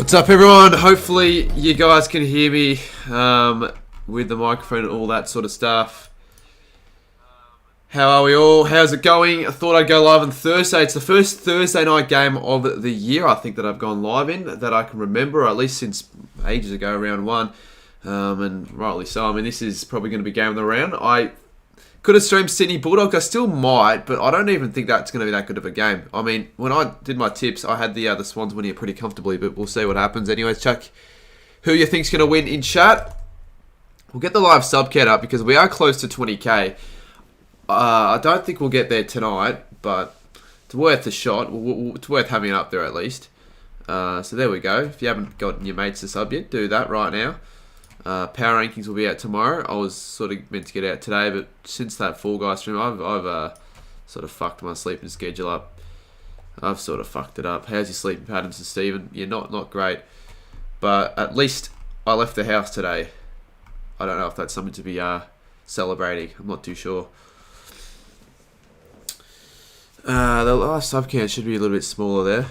What's up, everyone? Hopefully you guys can hear me with the microphone and all that sort of stuff. How are we all? How's it going? I thought I'd go live on Thursday. It's the first Thursday night game of the year, I think, that I've gone live in, that I can remember, or at least since ages ago, round one. And rightly so. I mean, this is probably going to be game of the round. I could have streamed Sydney Bulldogs. I still might, but I don't even think that's going to be that good of a game. I mean, when I did my tips, I had the Swans winning it pretty comfortably, but we'll see what happens. Anyways, chuck who you think's going to win in chat. We'll get the live sub count up because we are close to 20k. I don't think we'll get there tonight, but it's worth a shot. It's worth having it up there at least. So there we go. If you haven't gotten your mates to sub yet, do that right now. Power rankings will be out tomorrow. I was sort of meant to get out today, but since that Fall Guy stream, I've sort of fucked my sleeping schedule up. I've sort of fucked it up. How's your sleeping patterns, Stephen? Yeah, not great. But at least I left the house today. I don't know if that's something to be celebrating. I'm not too sure. The last sub count should be a little bit smaller there.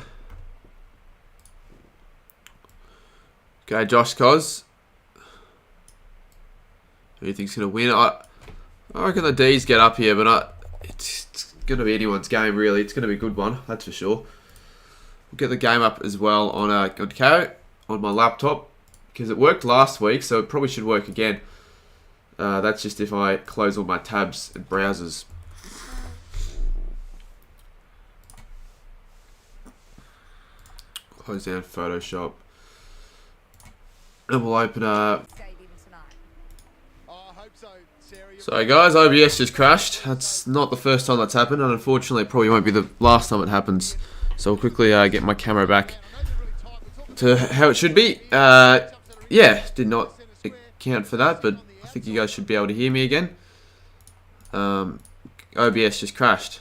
Okay, Josh Cos. Who do you think's going to win? I reckon the D's get up here, but it's going to be anyone's game, really. It's going to be a good one, that's for sure. We'll get the game up as well on my laptop, because it worked last week, so it probably should work again. That's just if I close all my tabs and browsers. Close down Photoshop. And we'll open up. So guys, OBS just crashed. That's not the first time that's happened, and unfortunately it probably won't be the last time it happens. So I'll quickly get my camera back to how it should be. Yeah, did not account for that, but I think you guys should be able to hear me again. OBS just crashed.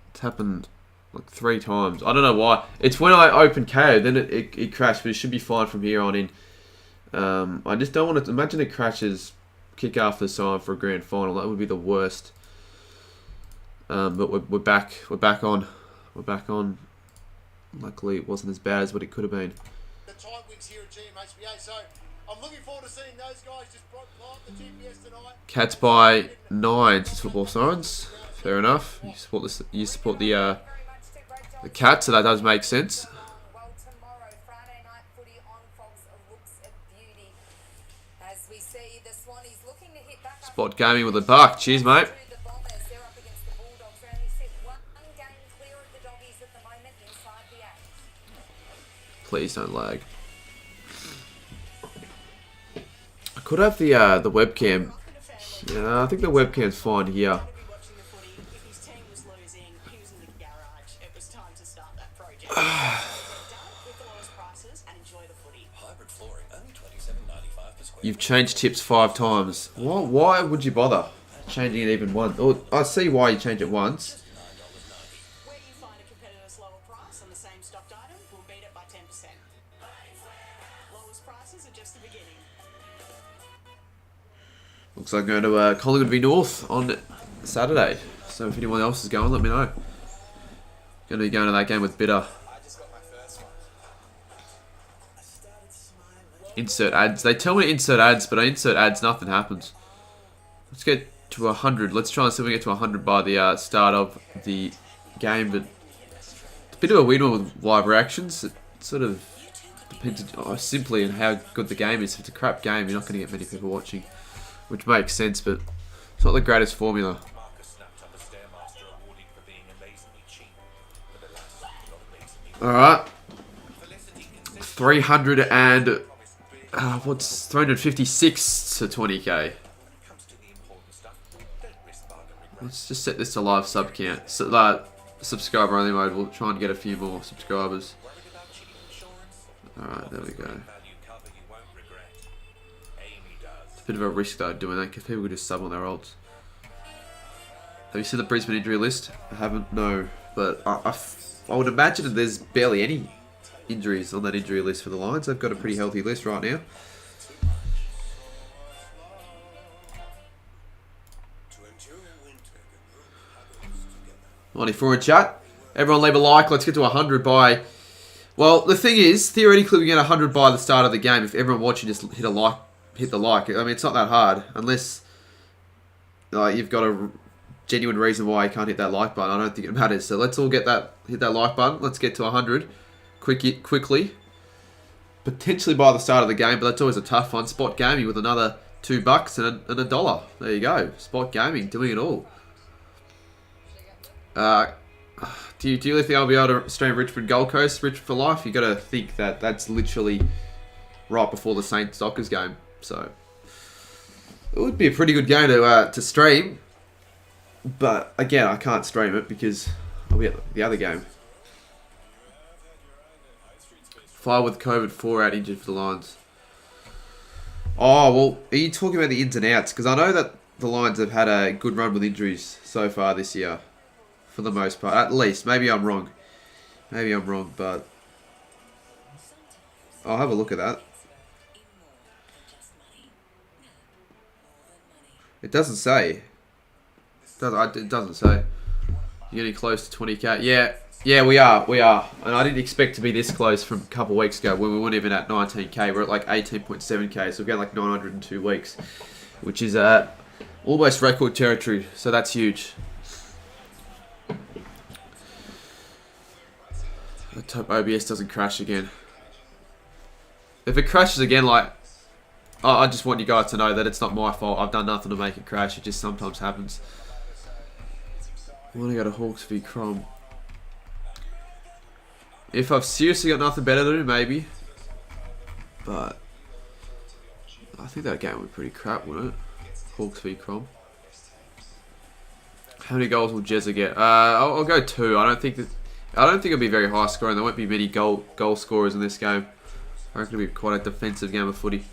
It's happened like 3 times. I don't know why. It's when I open KO, then it crashed, but it should be fine from here on in. I just don't want to imagine it crashes kick after sign for a grand final. That would be the worst. But we're back. We're back on. Luckily, it wasn't as bad as what it could have been. The tight wings here at GMHBA, so I'm looking forward to seeing those guys just blow up the GPS tonight. Cats by 9 to Football Sirens. Fair enough. You support this. You support the Cats, so that does make sense. Spot Gaming with a buck. Cheers, mate. Please don't lag. I could have the webcam. Yeah, I think the webcam's fine here. You've changed tips 5 times. Why would you bother changing it even once? Or I see why you change it once. Where you find a competitor's lower price on the same stocked item, we'll beat it by 10%. Lowest prices are just the beginning. Looks like I'm going to Collingwood v North on Saturday. So if anyone else is going, let me know. Going to be going to that game with Bitter. Insert ads. They tell me to insert ads, but I insert ads, nothing happens. Let's get to 100. Let's try and see if we get to 100 by the start of the game. But it's a bit of a weird one with live reactions. It sort of depends simply on how good the game is. If it's a crap game, you're not going to get many people watching, which makes sense, but it's not the greatest formula. Alright. 356 to 20k. Let's just set this to live sub count. So subscriber only mode. We'll try and get a few more subscribers. Alright, there we go. It's a bit of a risk though doing that because people could just sub on their ults. Have you seen the Brisbane injury list? I haven't, no. But I would imagine that there's barely any injuries on that injury list for the Lions. They've got a pretty healthy list right now. $94 in chat. Everyone leave a like. Let's get to 100 by Well, the thing is, theoretically, we get 100 by the start of the game if everyone watching just hit the like. I mean, it's not that hard unless you've got a genuine reason why you can't hit that like button. I don't think it matters. So let's all hit that like button. Let's get to 100 quickly. Potentially by the start of the game, but that's always a tough one. Spot Gaming with another $2 and a $1. There you go. Spot Gaming doing it all. Do you really think I'll be able to stream Richmond Gold Coast, Richmond for life? You got to think that that's literally right before the Saints Dockers game, so it would be a pretty good game to stream. But again, I can't stream it because I'll be at the other game. 5 with COVID, 4 out injured for the Lions. Oh, well, are you talking about the ins and outs? Because I know that the Lions have had a good run with injuries so far this year. For the most part, at least. Maybe I'm wrong. But I'll have a look at that. It doesn't say. It doesn't say. You're getting close to 20k. Yeah, we are. And I didn't expect to be this close from a couple of weeks ago when we weren't even at 19k. We're at like 18.7k, so we've got like 902 weeks, which is almost record territory. So that's huge. Let's hope OBS doesn't crash again. If it crashes again, I just want you guys to know that it's not my fault. I've done nothing to make it crash. It just sometimes happens. I want to go to Hawks v Crom. If I've seriously got nothing better to do, maybe. But I think that game would be pretty crap, wouldn't it? Hawks v Crom. How many goals will Jezza get? I'll go 2. I don't think it'll be very high scoring. There won't be many goal scorers in this game. I reckon it'll be quite a defensive game of footy.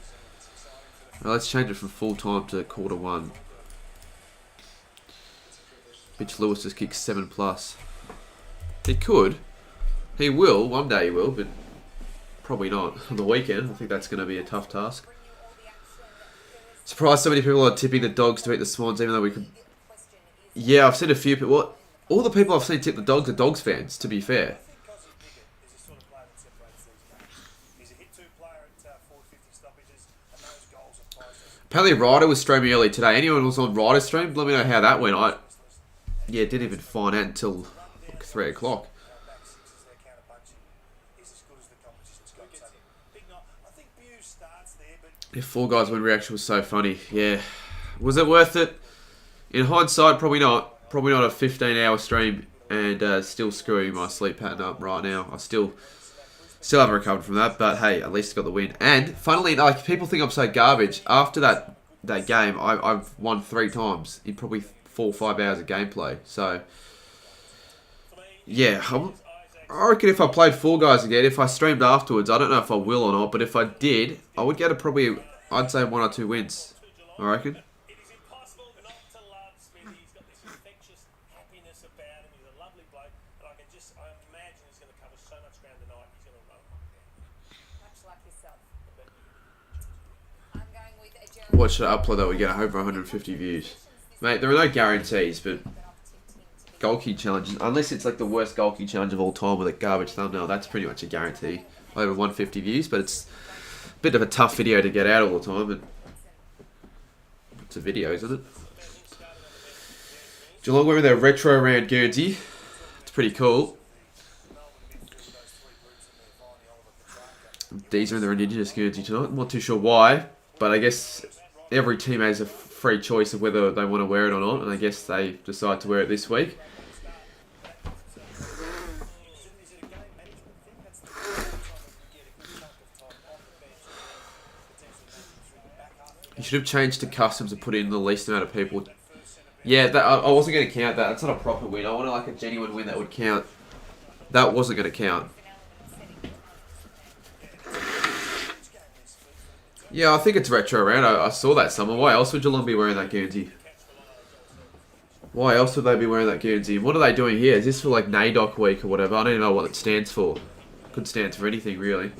Now let's change it from full time to quarter 1. Mitch Lewis just kicks 7+. He could. He will. One day he will, but probably not. On the weekend, I think that's going to be a tough task. Surprised so many people are tipping the Dogs to beat the Swans, even though we could... Yeah, I've seen a few people... Well, all the people I've seen tip the Dogs are Dogs fans, to be fair. Apparently Ryder was streaming early today. Anyone who was on Ryder's stream, let me know how that went. Didn't even find out until like 3 o'clock. Yeah, 4 guys win reaction was so funny. Yeah. Was it worth it? In hindsight, probably not. Probably not a 15-hour stream and still screwing my sleep pattern up right now. I still haven't recovered from that, but hey, at least got the win. And funnily, like, people think I'm so garbage. After that game, I've won 3 times in probably 4 or 5 hours of gameplay. So yeah, I reckon if I played 4 guys again, if I streamed afterwards, I don't know if I will or not, but if I did, I would get I'd say 1 or 2 wins. I reckon. What should I upload that we get over 150 views? Mate, there are no guarantees, but goal key challenges, unless it's like the worst goal key challenge of all time with a garbage thumbnail, that's pretty much a guarantee. Over 150 views, but it's a bit of a tough video to get out all the time. And it's a video, isn't it? Geelong went with their retro round Guernsey. It's pretty cool. These are in their Indigenous Guernsey tonight. I'm not too sure why, but I guess every team has a free choice of whether they want to wear it or not, and I guess they decide to wear it this week. You should have changed to customs and put in the least amount of people. Yeah, I wasn't going to count that. That's not a proper win. I wanted like a genuine win that would count. That wasn't going to count. Yeah, I think it's retro round. I saw that somewhere. Why else would Geelong be wearing that Guernsey? Why else would they be wearing that Guernsey? What are they doing here? Is this for like NAIDOC week or whatever? I don't even know what it stands for. Could stand for anything, really.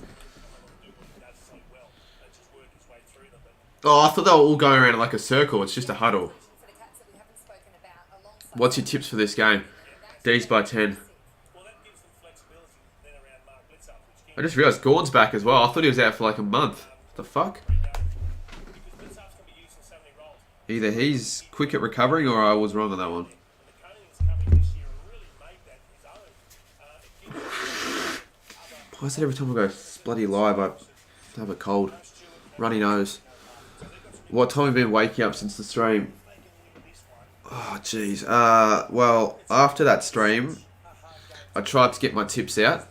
Oh, I thought they were all going around in like a circle. It's just a huddle. What's your tips for this game? D's by 10. I just realised Gorn's back as well. I thought he was out for like a month. What the fuck? Either he's quick at recovering or I was wrong on that one. Why is it every time I go bloody live I have a cold? Runny nose. What time have you been waking up since the stream? Oh, jeez. Well, after that stream, I tried to get my tips out.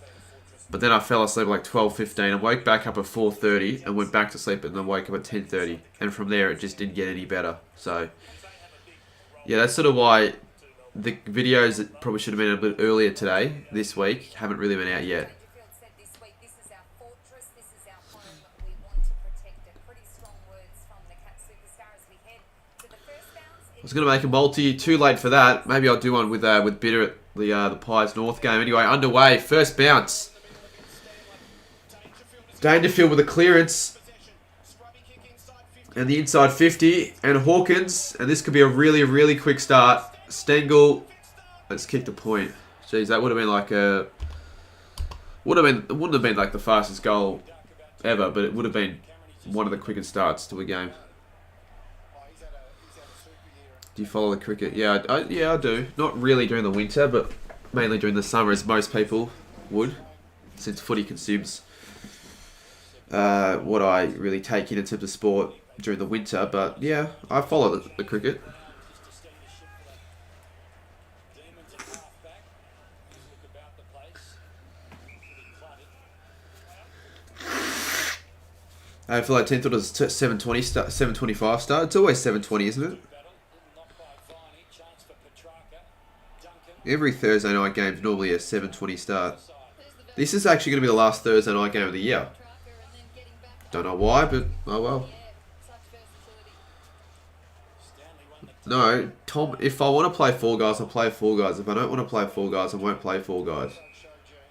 But then I fell asleep at like 12:15. I woke back up at 4:30 and went back to sleep and then woke up at 10:30. And from there, it just didn't get any better. So, yeah, that's sort of why the videos that probably should have been a bit earlier today, this week, haven't really been out yet. I was going to make a multi, too late for that. Maybe I'll do one with Bitter at the Pies North game. Anyway, underway, first bounce. Dangerfield with a clearance. And the inside 50. And Hawkins. And this could be a really, really quick start. Stengel. Let's kick the point. Jeez, that would have been like a... It wouldn't have been like the fastest goal ever. But it would have been one of the quickest starts to a game. Do you follow the cricket? Yeah, I do. Not really during the winter, but mainly during the summer, as most people would, since footy consumes what I really take in terms of sport during the winter. But yeah, I follow the cricket. I feel like 10th thought it was 7:20 start, 7:25 start. It's always 7:20, isn't it? Every Thursday night game is normally a 7:20 start. This is actually going to be the last Thursday night game of the year. Don't know why, but oh well. No, Tom, if I want to play Fall Guys, I'll play Fall Guys. If I don't want to play Fall Guys, I won't play Fall Guys.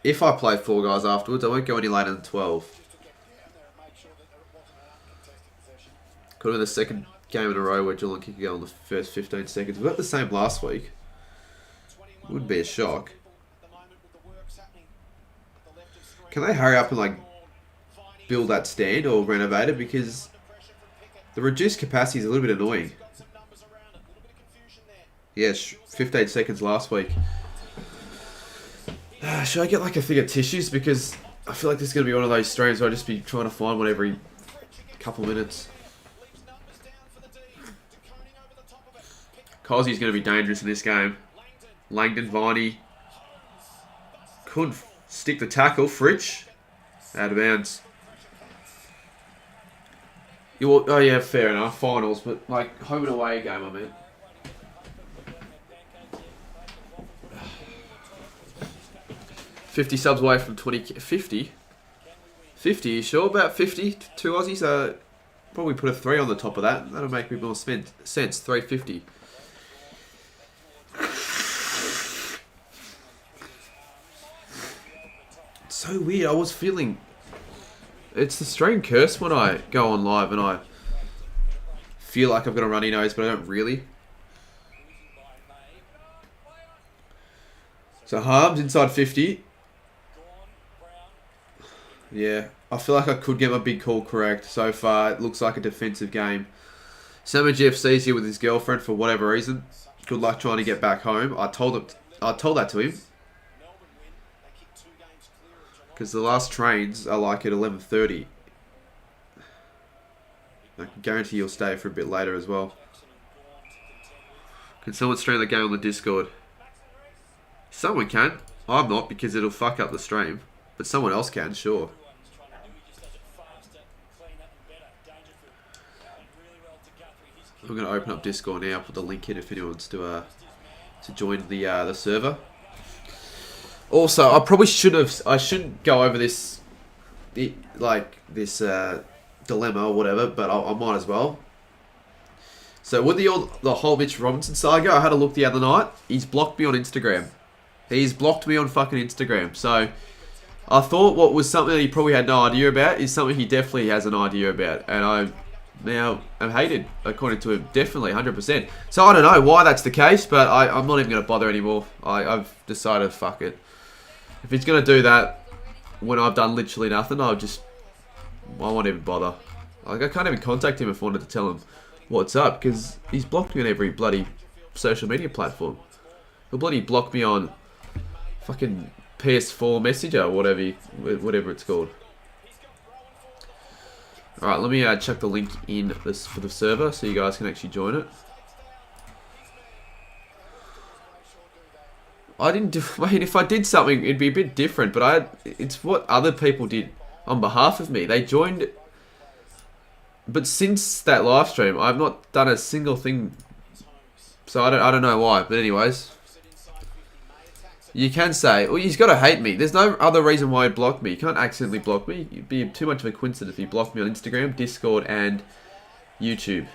If I play Fall Guys afterwards, I won't go any later than 12. Could have been the second game in a row where Geelong kicked a goal in the first 15 seconds. We got the same last week. Would be a shock. Can they hurry up and like build that stand or renovate it, because the reduced capacity is a little bit annoying. Yes, 15 seconds last week. Should I get like a thing of tissues, because I feel like this is going to be one of those streams where I'll just be trying to find one every couple minutes. Cozzy's going to be dangerous in this game. Langdon, Viney. Couldn't stick the tackle. Fritsch. Out of bounds. Oh yeah, fair enough. Finals, but like home and away game, I mean. $50 subs away from 20. 50? 50, you sure about 50? Two Aussies? Probably put a 3 on the top of that. That'll make me more sense. 350. So weird. I was feeling... It's the stream curse when I go on live and I feel like I've got a runny nose, but I don't really. So Harms inside 50. Yeah, I feel like I could get my big call correct. So far, it looks like a defensive game. Sammy GFC's here with his girlfriend for whatever reason. Good luck trying to get back home. I told that to him. Because the last trains are like at 11:30. I can guarantee you'll stay for a bit later as well. Can someone stream the game on the Discord? Someone can. I'm not, because it'll fuck up the stream. But someone else can, sure. I'm going to open up Discord now. Put the link in if anyone wants to join the server. Also, I probably I shouldn't go over this dilemma or whatever, but I might as well. So with the whole Mitch Robinson saga, I had a look the other night. He's blocked me on Instagram. He's blocked me on fucking Instagram. So I thought what was something that he probably had no idea about is something he definitely has an idea about, and I now am hated according to him, definitely 100%. So I don't know why that's the case, but I'm not even going to bother anymore. I've decided fuck it. If he's going to do that, when I've done literally nothing, I won't even bother. Like, I can't even contact him if I wanted to tell him what's up, because he's blocked me on every bloody social media platform. He'll bloody block me on fucking PS4 Messenger or whatever it's called. Alright, let me check the link in for the server so you guys can actually join it. I didn't do... Mate, if I did something, it'd be a bit different, but it's what other people did on behalf of me. They joined... But since that live stream, I've not done a single thing. So I don't know why. But anyways, you can say, well, he's got to hate me. There's no other reason why he'd block me. You can't accidentally block me. It'd be too much of a coincidence if he blocked me on Instagram, Discord, and YouTube.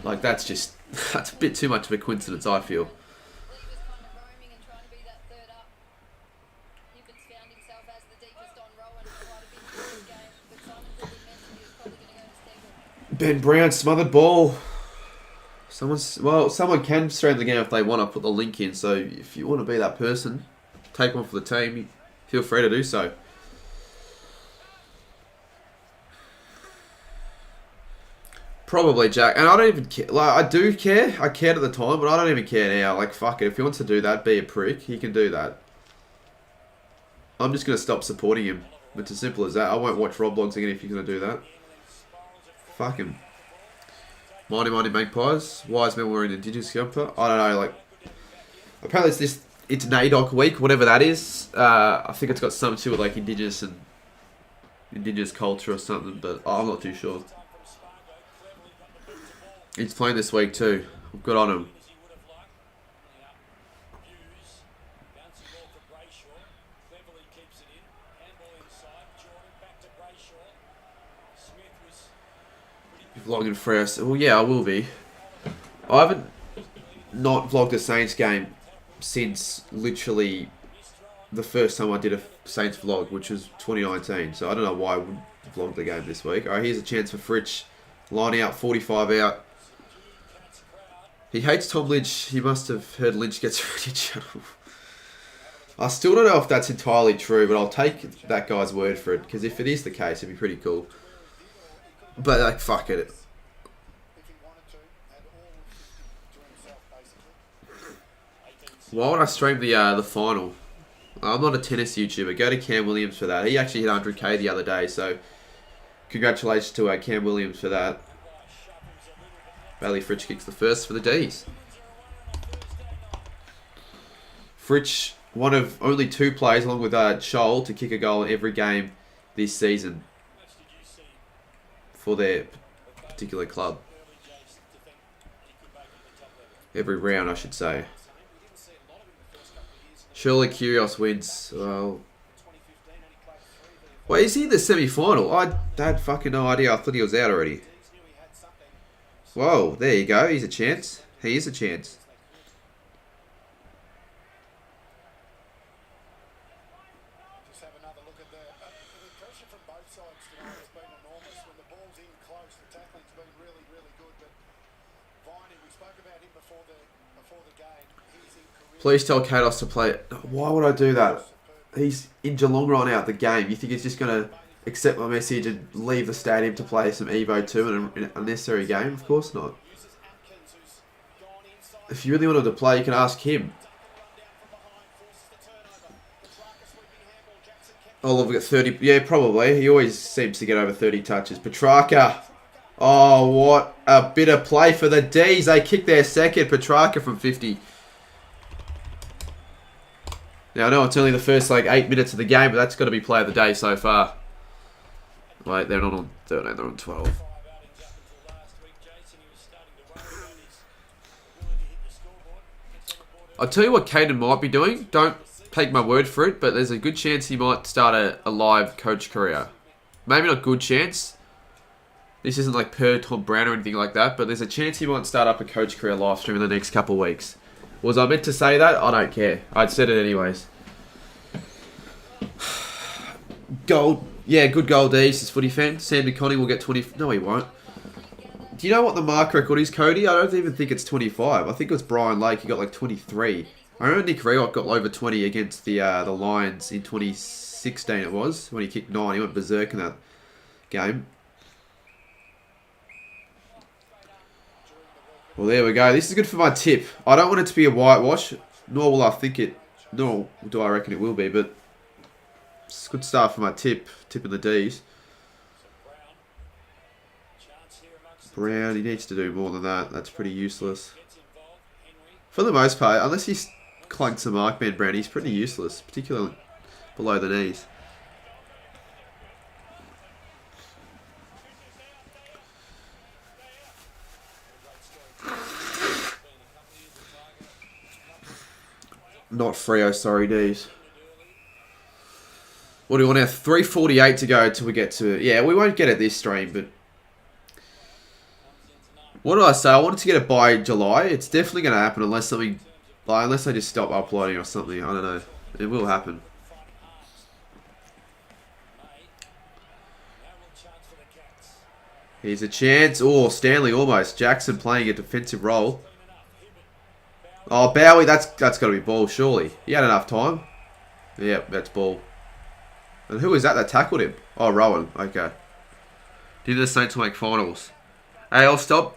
Like, that's a bit too much of a coincidence, I feel. Ben Brown smothered ball. Someone can stream the game if they want. I put the link in, so if you want to be that person, take one for the team, feel free to do so. Probably, Jack. And I don't even care. Like, I do care. I cared at the time, but I don't even care now. Like, fuck it. If he wants to do that, be a prick, he can do that. I'm just going to stop supporting him. It's as simple as that. I won't watch Roblox again if you're going to do that. Fuck him. Mighty Magpies. Wise men wearing Indigenous jumper. I don't know, like... Apparently it's NAIDOC week, whatever that is. I think it's got something to do with, like, Indigenous culture or something, but I'm not too sure. He's playing this week too. Good on him. Vlogging for us. Well, yeah, I will be. I haven't not vlogged a Saints game since literally the first time I did a Saints vlog, which was 2019. So I don't know why I would vlog the game this week. Alright, here's a chance for Fritsch. Lining out, 45 out. He hates Tom Lynch. He must have heard Lynch gets ready channel. I still don't know if that's entirely true, but I'll take that guy's word for it, because if it is the case, it'd be pretty cool. But, like, fuck it. Why would I stream the final? I'm not a tennis YouTuber. Go to Cam Williams for that. He actually hit 100k the other day, so congratulations to Cam Williams for that. Bailey Fritsch kicks the first for the D's. Fritsch, one of only 2 players, along with Shaun, to kick a goal in every game this season for their particular club. Every round, I should say. Surely Kyrgios wins. Well, wait, is he in the semi-final? I had fucking no idea. I thought he was out already. Whoa, there you go. He's a chance. He is a chance. Just have another look at the pressure from both sides tonight has been enormous. When the ball's in close, the tackling's been really, really good. But Viney, we spoke about him before the game. He's in career. Please tell Kados to play. Why would I do that? He's in Geelong right now at the game. You think he's just going to accept my message and leave the stadium to play some Evo 2 in an unnecessary game? Of course not. If you really wanted to play, you can ask him. Oh, look, we got 30. Yeah, probably. He always seems to get over 30 touches. Petrarca. Oh, what a bit of play for the D's. They kicked their second. Petrarca from 50. Now, I know it's only the first, 8 minutes of the game, but that's got to be play of the day so far. Wait, they're not on 13, they're on 12. I'll tell you what Caden might be doing. Don't take my word for it, but there's a good chance he might start a live coach career. Maybe not good chance. This isn't like per Tom Brown or anything like that, but there's a chance he might start up a coach career live stream in the next couple of weeks. Was I meant to say that? I don't care. I'd said it anyways. Gold. Yeah, good goal D's, this footy fan. Sam DeConnie will get 20... No, he won't. Do you know what the mark record is, Cody? I don't even think it's 25. I think it was Brian Lake. He got 23. I remember Nick Rewalt got over 20 against the Lions in 2016 it was, when he kicked 9. He went berserk in that game. Well, there we go. This is good for my tip. I don't want it to be a whitewash, nor will I think it, nor do I reckon it will be, but it's a good start for my tip. Tipping the D's. Brown, he needs to do more than that. That's pretty useless. For the most part, unless he's clunked some markman Brown, he's pretty useless, particularly below the knees. Not Freo, sorry, D's. What do we want now? 3:48 to go till we get to it. Yeah, we won't get it this stream, but what did I say? I wanted to get it by July. It's definitely going to happen unless something, like, unless I just stop uploading or something. I don't know. It will happen. Here's a chance. Oh, Stanley almost. Jackson playing a defensive role. Oh, Bowie, that's got to be ball, surely. He had enough time. Yep, that's ball. And who is that tackled him? Oh, Rowan. Okay. Did the Saints make finals? Hey, I'll stop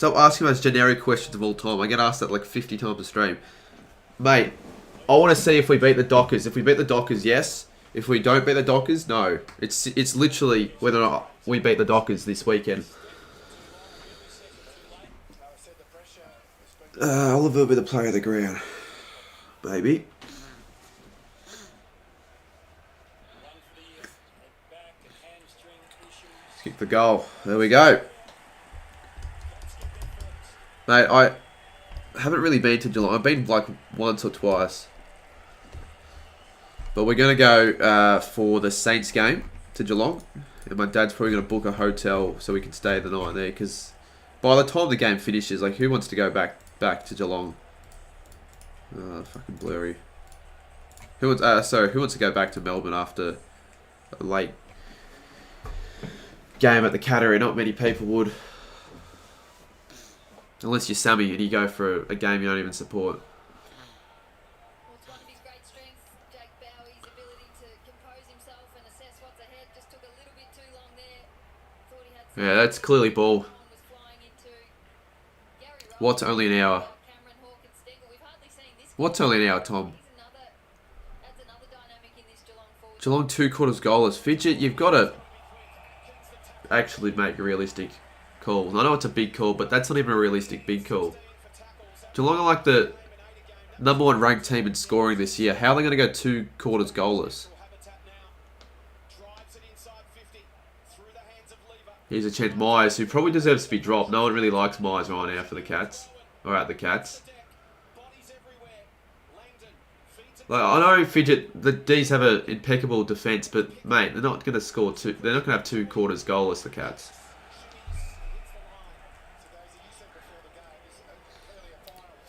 asking those generic questions of all time. I get asked that like 50 times a stream. Mate, I want to see if we beat the Dockers. If we beat the Dockers, yes. If we don't beat the Dockers, no. It's literally whether or not we beat the Dockers this weekend. Oliver will be the player of the ground. Maybe. Let's kick the goal. There we go. Mate, I haven't really been to Geelong. I've been like once or twice. But we're going to go for the Saints game to Geelong. And my dad's probably going to book a hotel so we can stay the night there. Because by the time the game finishes, like, who wants to go back to Geelong? Fucking blurry. Who wants to go back to Melbourne after a late game at the Cattery? Not many people would. Unless you're Sammy and you go for a game you don't even support. Well, it's one of his great strengths, Jake Bowie's ability to compose himself and assess what's ahead. Just took a little bit too long there. Thought he had some. Yeah, that's clearly ball. Was flying into Gary Roll. What's only an hour? Cameron Hawke and Stengel. We've hardly seen this. What's only an hour, Tom? Adds another dynamic in this Geelong forward. Geelong 2/4 goalless. Fidget, you've got to actually make a realistic call. I know it's a big call, but that's not even a realistic big call. Geelong are like the #1 ranked team in scoring this year. How are they going to go 2/4 goalless? Here's a chance. Myers, who probably deserves to be dropped. No one really likes Myers right now for the Cats. Or at the Cats. Like, I know Fidget, the D's have an impeccable defence, but mate, they're not going to score two. They're not going to have 2/4 goalless, the Cats.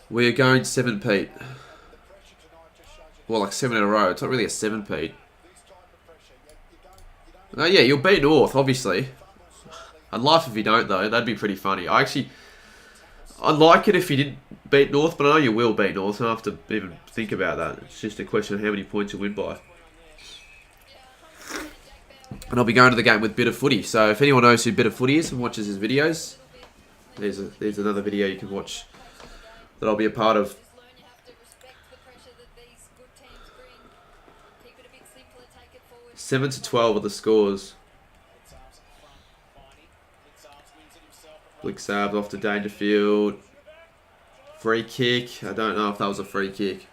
We're going 7-peat. Well, like 7 in a row. It's not really a 7-peat. Oh yeah, you'll beat North, obviously. I'd laugh if you don't, though. That'd be pretty funny. I'd like it if you did beat North, but I know you will beat North. I don't have to even think about that. It's just a question of how many points you win by. And I'll be going to the game with Bit of Footy. So if anyone knows who Bit of Footy is and watches his videos, there's another video you can watch that I'll be a part of. 7-12 are the scores. Blick Sabs off to Dangerfield. Free kick. I don't know if that was a free kick.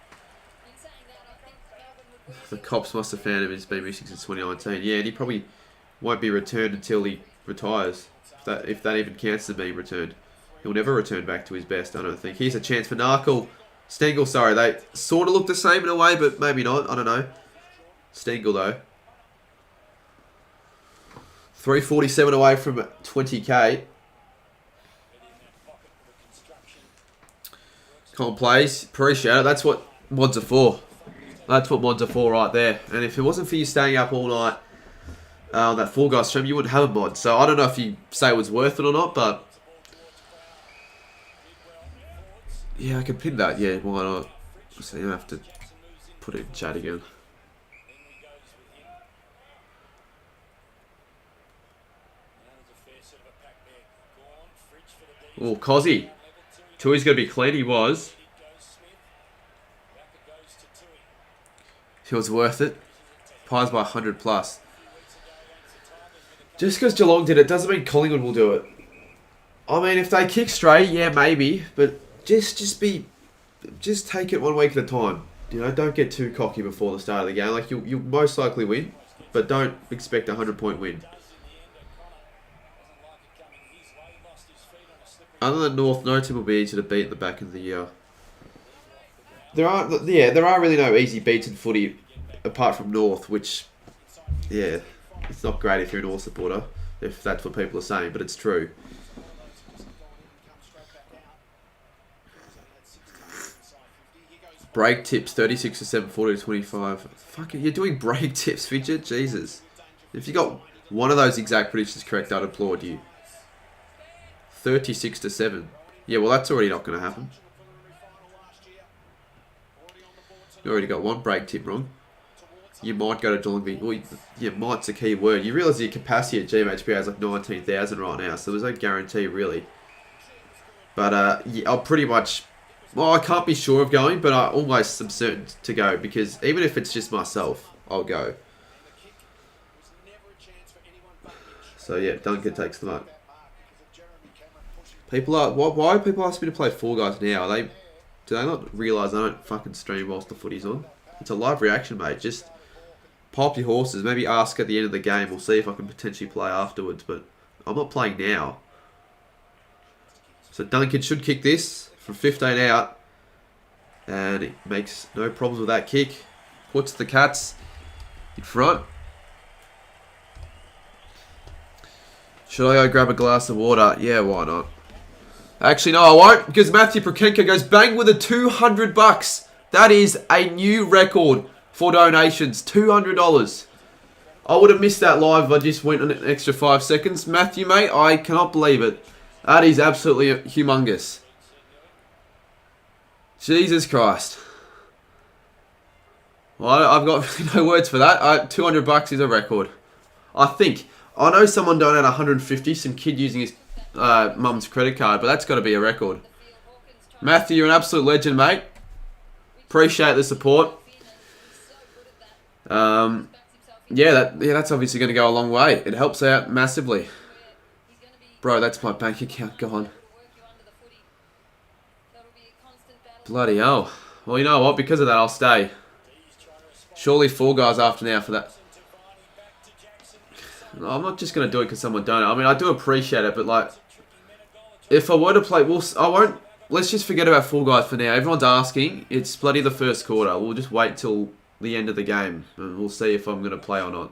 The cops must have found him. He's been missing since 2019. Yeah, and he probably won't be returned until he retires. If that even counts as being returned. He'll never return back to his best, I don't think. Here's a chance for Narkle. Stengel, sorry. They sort of look the same in a way, but maybe not. I don't know. Stengel, though. 3:47 away from 20k. Con plays. Appreciate it. That's what mods are for. That's what mods are for right there. And if it wasn't for you staying up all night on that Fall Guys stream, you wouldn't have a mod. So I don't know if you say it was worth it or not, but yeah, I can pin that. Yeah, why not? So you have to put it in chat again. Oh, Cozzy. Tui's going to be clean. He was. He was worth it. Pies by 100 plus. Just because Geelong did it doesn't mean Collingwood will do it. I mean, if they kick straight, yeah, maybe. But just take it 1 week at a time. You know, don't get too cocky before the start of the game. Like, you'll most likely win, but don't expect a 100-point win. Other than North, no team will be easy to beat at the back of the year. There are really no easy beats in footy apart from North, which, yeah, it's not great if you're a North supporter, if that's what people are saying, but it's true. Break tips, 36 to 7, 40 to 25. Fuck it, you're doing break tips, Fidget? Jesus. If you got one of those exact predictions correct, I'd applaud you. 36 to 7. Yeah, well, that's already not going to happen. You already got one break tip wrong. You might go to Geelong. Well, yeah, might's a key word. You realise your capacity at GMHB is like 19,000 right now, so there's no guarantee, really. But, yeah, I'll pretty much... Well, I can't be sure of going, but I almost am certain to go, because even if it's just myself, I'll go. So, yeah, Duncan takes the mark. People are... Why are people asking me to play Fall Guys now? Do they not realise I don't fucking stream whilst the footy's on? It's a live reaction, mate. Just pop your horses. Maybe ask at the end of the game. We'll see if I can potentially play afterwards. But I'm not playing now. So Duncan should kick this from 15 out. And it makes no problems with that kick. Puts the Cats in front. Should I go grab a glass of water? Yeah, why not? Actually, no, I won't, because Matthew Prokenko goes bang with a $200. That is a new record for donations, $200. I would have missed that live if I just went an extra 5 seconds. Matthew, mate, I cannot believe it. That is absolutely humongous. Jesus Christ. Well, I've got no words for that. $200 is a record. I know someone donated 150, some kid using his mum's credit card, but that's got to be a record. Matthew, you're an absolute legend, mate. Appreciate the support. Yeah, that's obviously going to go a long way. It helps out massively. Bro, that's my bank account gone. Bloody hell. Well, you know what? Because of that, I'll stay. Surely 4 guys after now for that. I'm not just going to do it because someone donated. I mean, I do appreciate it, but like, if I were to play, I won't. Let's just forget about 4 guys for now. Everyone's asking. It's bloody the first quarter. We'll just wait till the end of the game, and we'll see if I'm going to play or not.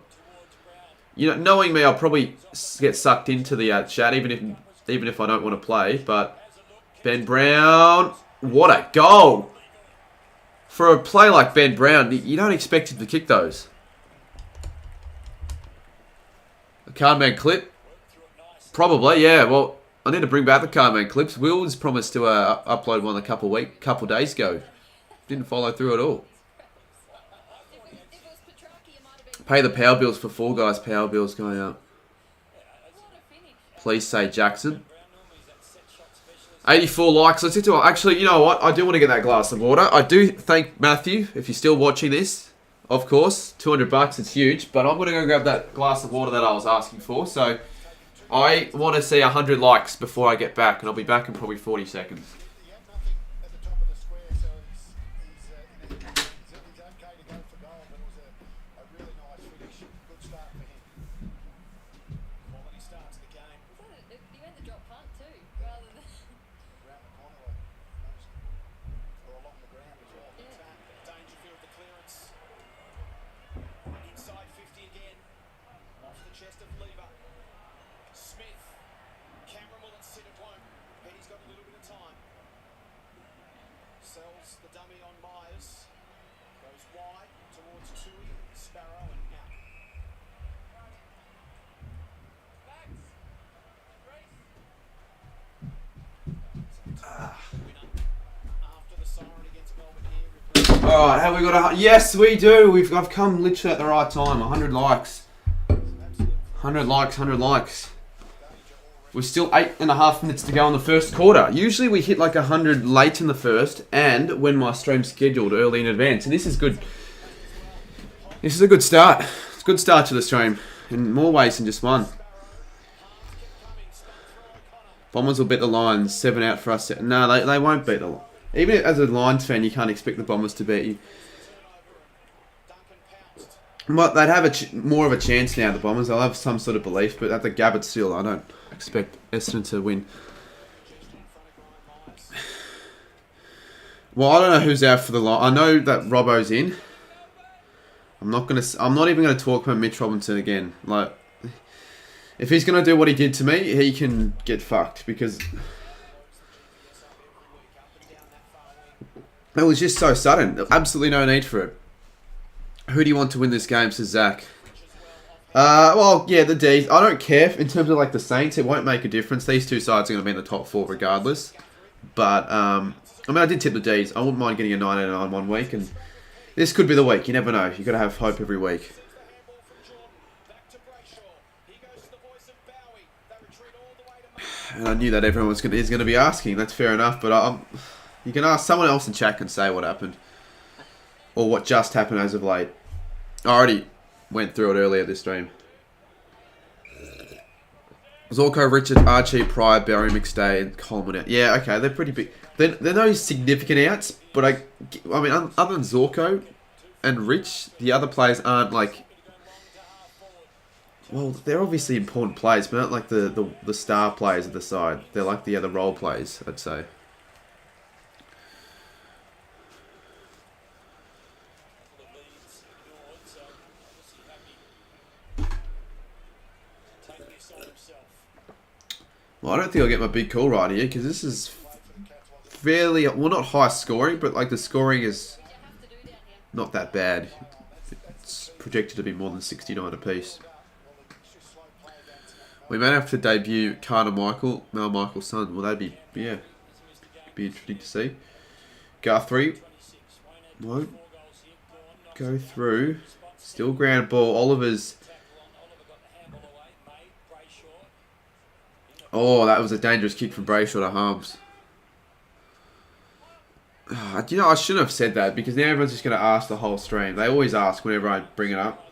You know, knowing me, I'll probably get sucked into the chat, even if I don't want to play. But Ben Brown, what a goal! For a play like Ben Brown, you don't expect him to kick those. A Cardman clip? Probably, yeah. Well, I need to bring back the Cardman clips. Will's promised to upload one a couple days ago. Didn't follow through at all. Pay the power bills for 4 guys. Power bills going up. Please say Jackson. 84 likes. Let's get to it. Actually, you know what? I do want to get that glass of water. I do thank Matthew, if you're still watching this. Of course, $200, it's huge. But I'm going to go grab that glass of water that I was asking for. So, I want to see 100 likes before I get back. And I'll be back in probably 40 seconds. He had nothing at the top of the square, so he's okay to go for goal, but it was a really nice finish. Good start for him. Quality start to the game. He went the drop punt too, rather than Around the corner, or along the ground as well. Dangerfield, the clearance. Inside 50 again. Off the chest of Lever. Smith. Cameron will it sit, it won't. Penny's got a little bit of time. Sells the dummy on Myers. Goes wide towards Tui, Sparrow, and out. Winner. After the siren against Melbourne here. Alright, have we got a... Yes, we do. I've come literally at the right time. 100 likes. 100 likes, 100 likes. We're still 8.5 minutes to go in the first quarter. Usually we hit like 100 late in the first and when my stream's scheduled early in advance. And this is good. This is a good start. It's a good start to the stream in more ways than just one. Bombers will beat the Lions. 7 out for us. No, they won't beat the Lions. Even as a Lions fan, you can't expect the Bombers to beat you. But they'd have more of a chance now, the Bombers. They'll have some sort of belief, but at the Gabbard still, I don't expect Essendon to win. Well, I don't know who's out for the Lions. I know that Robbo's in. I'm not even gonna talk about Mitch Robinson again. Like, if he's gonna do what he did to me, he can get fucked because it was just so sudden. Absolutely no need for it. Who do you want to win this game? Says Zach. Well, yeah, the D's. I don't care in terms of like the Saints. It won't make a difference. These two sides are going to be in the top 4 regardless. But I mean, I did tip the D's. I wouldn't mind getting a 9 out of 9 one week, and this could be the week. You never know. You got to have hope every week. And I knew that everyone is going to be asking. That's fair enough. But you can ask someone else in chat and say what happened. Or what just happened as of late. I already went through it earlier this stream. Zorko, Richard, Archie, Pryor, Barry, McStay, and Coleman out. Yeah, okay, they're pretty big. They're no significant outs, but I mean, other than Zorko and Rich, the other players aren't like... Well, they're obviously important players, but not like the star players at the side. They're like the other role players, I'd say. Well, I don't think I'll get my big call right here because this is fairly, well, not high scoring, but like the scoring is not that bad. It's projected to be more than 69 apiece. We may have to debut Carter Michael, Mel Michael's son. Well, that'd be, yeah, be interesting to see. Guthrie won't go through. Still ground ball. Oliver's. Oh, that was a dangerous kick from Brayshaw to Harms. You know, I shouldn't have said that because now everyone's just going to ask the whole stream. They always ask whenever I bring it up.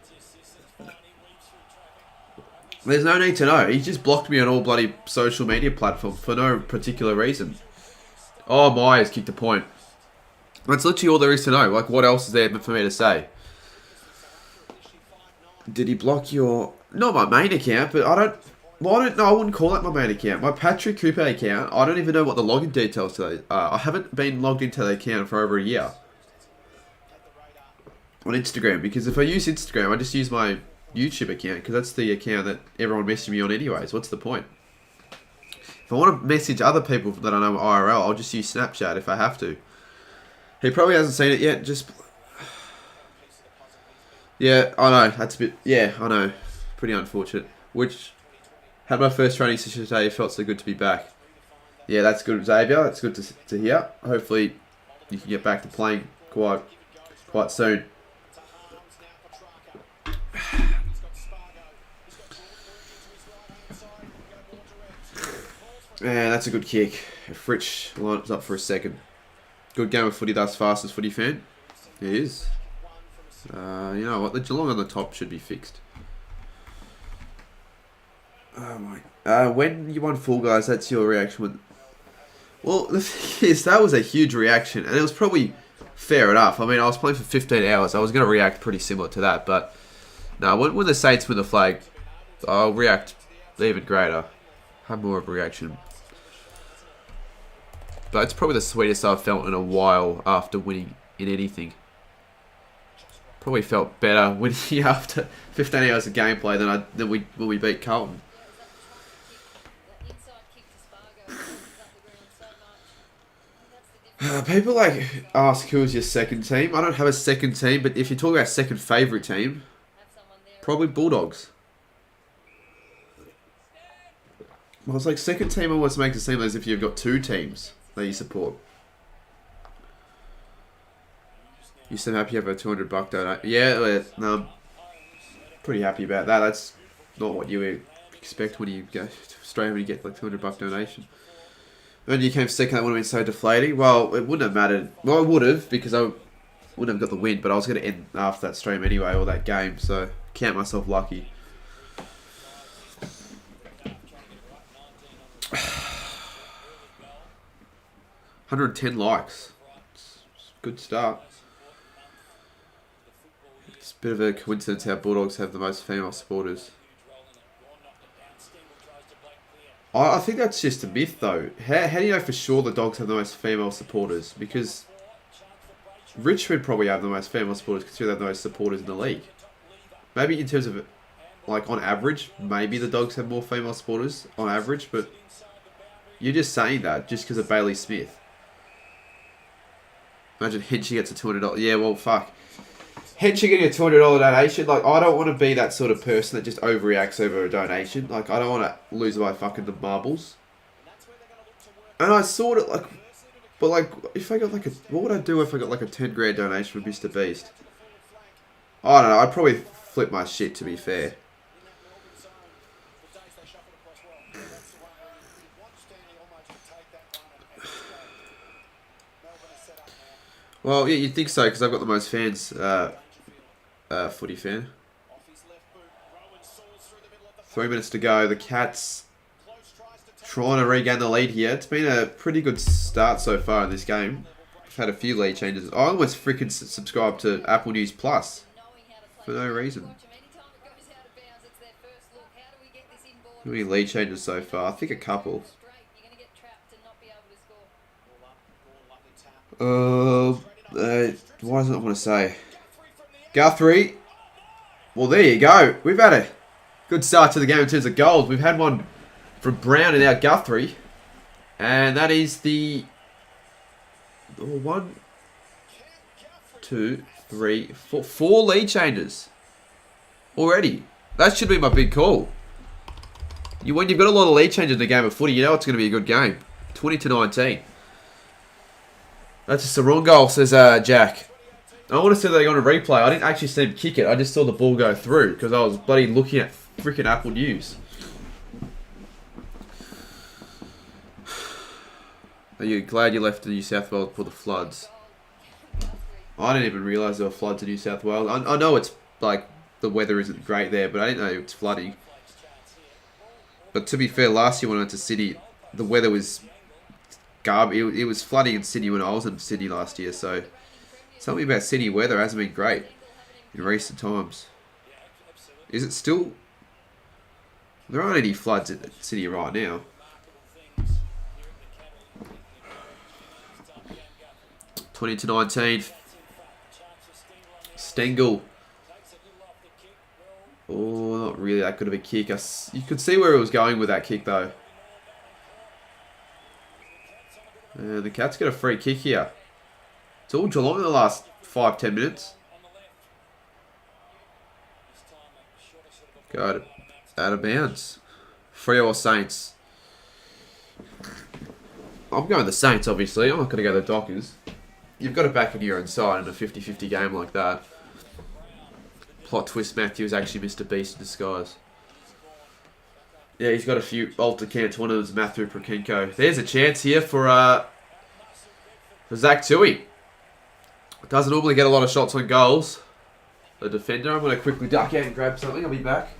There's no need to know. He just blocked me on all bloody social media platforms for no particular reason. Oh, Myers kicked a point. That's literally all there is to know. Like, what else is there for me to say? Did he block your... Not my main account, but I don't... Well, I don't know. I wouldn't call that my main account. My Patrick Cooper account, I don't even know what the login details today are. I haven't been logged into the account for over a year. On Instagram. Because if I use Instagram, I just use my YouTube account. Because that's the account that everyone messages me on anyways. What's the point? If I want to message other people that I know IRL, I'll just use Snapchat if I have to. He probably hasn't seen it yet. Just... Yeah, I know. That's a bit... Yeah, I know. Pretty unfortunate. Which... Had my first training session today. It felt so good to be back. Yeah, that's good, Xavier. That's good to hear. Hopefully, you can get back to playing quite soon. Yeah, that's a good kick. If Rich lines up for a second. Good game of footy thus far, as footy fan. It is. You know what? The Geelong on the top should be fixed. Oh my! When you won Fall Guys, that's your reaction. Well, the thing is, that was a huge reaction, and it was probably fair enough. I mean, I was playing for 15 hours. I was going to react pretty similar to that, but no. When the Saints win the flag, I'll react even greater. Have more of a reaction. But it's probably the sweetest I've felt in a while after winning in anything. Probably felt better winning after 15 hours of gameplay than when we beat Carlton. People like ask who's your second team. I don't have a second team, but if you talk about second favourite team, probably Bulldogs. Well, it's like second team almost makes it seem as if you've got two teams that you support. You seem happy you have a $200 donate. Yeah, no, I'm pretty happy about that. That's not what you would expect when you go to Australia when you get like $200 donation. When you came second, that would have been so deflating. Well, it wouldn't have mattered. Well, it would have because I wouldn't have got the win, but I was going to end after that stream anyway, or that game, so count myself lucky. $110 likes. It's a good start. It's a bit of a coincidence how Bulldogs have the most female supporters. I think that's just a myth, though. How do you know for sure the Dogs have the most female supporters? Because Richmond probably have the most female supporters, considering they have the most supporters in the league. Maybe in terms of, like, on average, maybe the Dogs have more female supporters on average, but you're just saying that just because of Bailey Smith. Imagine Henchy gets a $200. Yeah, well, fuck. Henchy getting a $200 donation. Like, I don't want to be that sort of person that just overreacts over a donation. Like, I don't want to lose my fucking marbles. And I sort of, like... But, like, if I got, like, a... What would I do if I got, like, a 10 grand donation from Mr. Beast? I don't know. I'd probably flip my shit, to be fair. Well, yeah, you'd think so, because I've got the most fans, footy fan. 3 minutes to go. The Cats trying to regain the lead here. It's been a pretty good start so far in this game. I've had a few lead changes. I almost freaking subscribed to Apple News Plus for no reason. How many lead changes so far? I think a couple. Why doesn't it want to say? Guthrie. Well, there you go. We've had a good start to the game in terms of goals. We've had one from Brown and now Guthrie. And that is the... 1, 2, 3, 4. 4 lead changes. Already. That should be my big call. When you've got a lot of lead changes in the game of footy, you know it's going to be a good game. 20-19. That's just the wrong goal, says Jack. I want to say they got a replay. I didn't actually see him kick it. I just saw the ball go through because I was bloody looking at freaking Apple News. Are you glad you left the New South Wales for the floods? I didn't even realise there were floods in New South Wales. I know it's like the weather isn't great there, but I didn't know it's flooding. But to be fair, last year when I went to Sydney, the weather was garbage. It was flooding in Sydney when I was in Sydney last year, so something about Sydney weather hasn't been great in recent times. Is it still? There aren't any floods in Sydney right now. 20-19. Stengel. Oh, not really that good of a kick. You could see where it was going with that kick, though. And the Cats get a free kick here. It's all Geelong in the last 5-10 minutes. Go out of bounds. Freo or Saints? I'm going the Saints, obviously. I'm not going to go the Dockers. You've got to back in your own side in a 50-50 game like that. Plot twist, Matthews actually Mr. Beast in disguise. Yeah, he's got a few alter cants. One of them is Matthew Prokenko. There's a chance here for Zach Tui. Doesn't normally get a lot of shots on goals. The defender. I'm going to quickly duck out and grab something. I'll be back.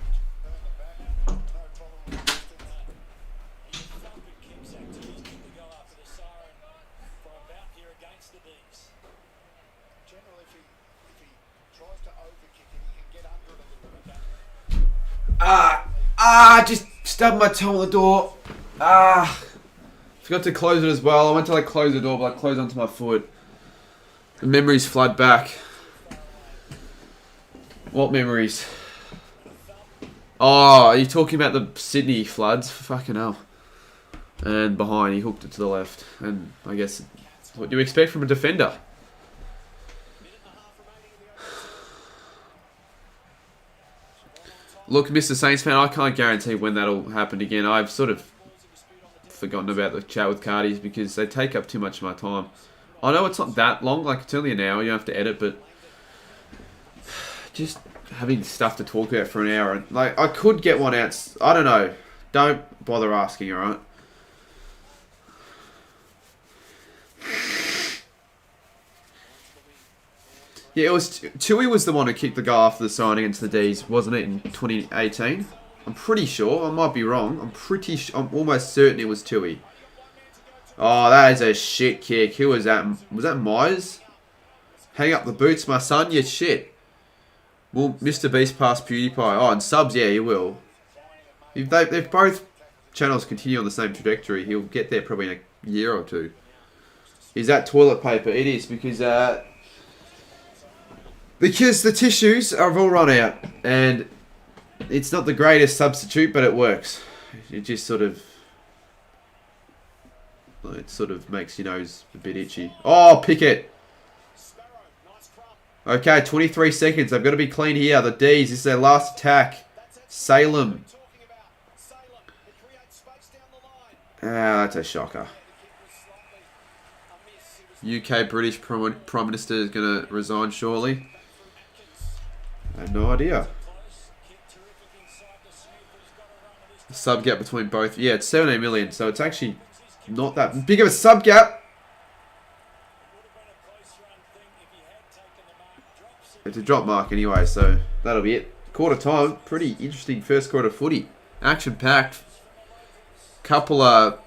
Just stubbed my toe on the door. Forgot to close it as well. I went to close the door, but I closed onto my foot. The memories flood back. What memories? Oh, are you talking about the Sydney floods? Fucking hell. And behind, he hooked it to the left. And I guess, what do you expect from a defender? Look, Mr. Saints fan, I can't guarantee when that'll happen again. I've sort of forgotten about the chat with Cardies because they take up too much of my time. I know it's not that long, like it's only an hour, you don't have to edit, but just having stuff to talk about for an hour. Like, I could get one out. I don't know. Don't bother asking, alright? Yeah, it was... Tui was the one who kicked the goal after the sign against the D's, wasn't it, in 2018? I'm pretty sure. I might be wrong. I'm almost certain it was Tui. Oh, that is a shit kick. Who was that? Was that Myers? Hang up the boots, my son. You shit. Will Mr. Beast pass PewDiePie? Oh, and subs, yeah, he will. If both channels continue on the same trajectory, he'll get there probably in a year or two. Is that toilet paper? It is, because the tissues have all run out, and it's not the greatest substitute, but it works. It just sort of makes your nose a bit itchy. Oh, Pickett. Okay, 23 seconds. They've got to be clean here. The D's. This is their last attack. Salem. Ah, that's a shocker. UK British Prime Minister is going to resign shortly. I had no idea. The sub gap between both. Yeah, it's 17 million, so it's actually not that big of a sub gap. It's a drop mark anyway, so that'll be it. Quarter time. Pretty interesting first quarter footy. Action packed. Couple of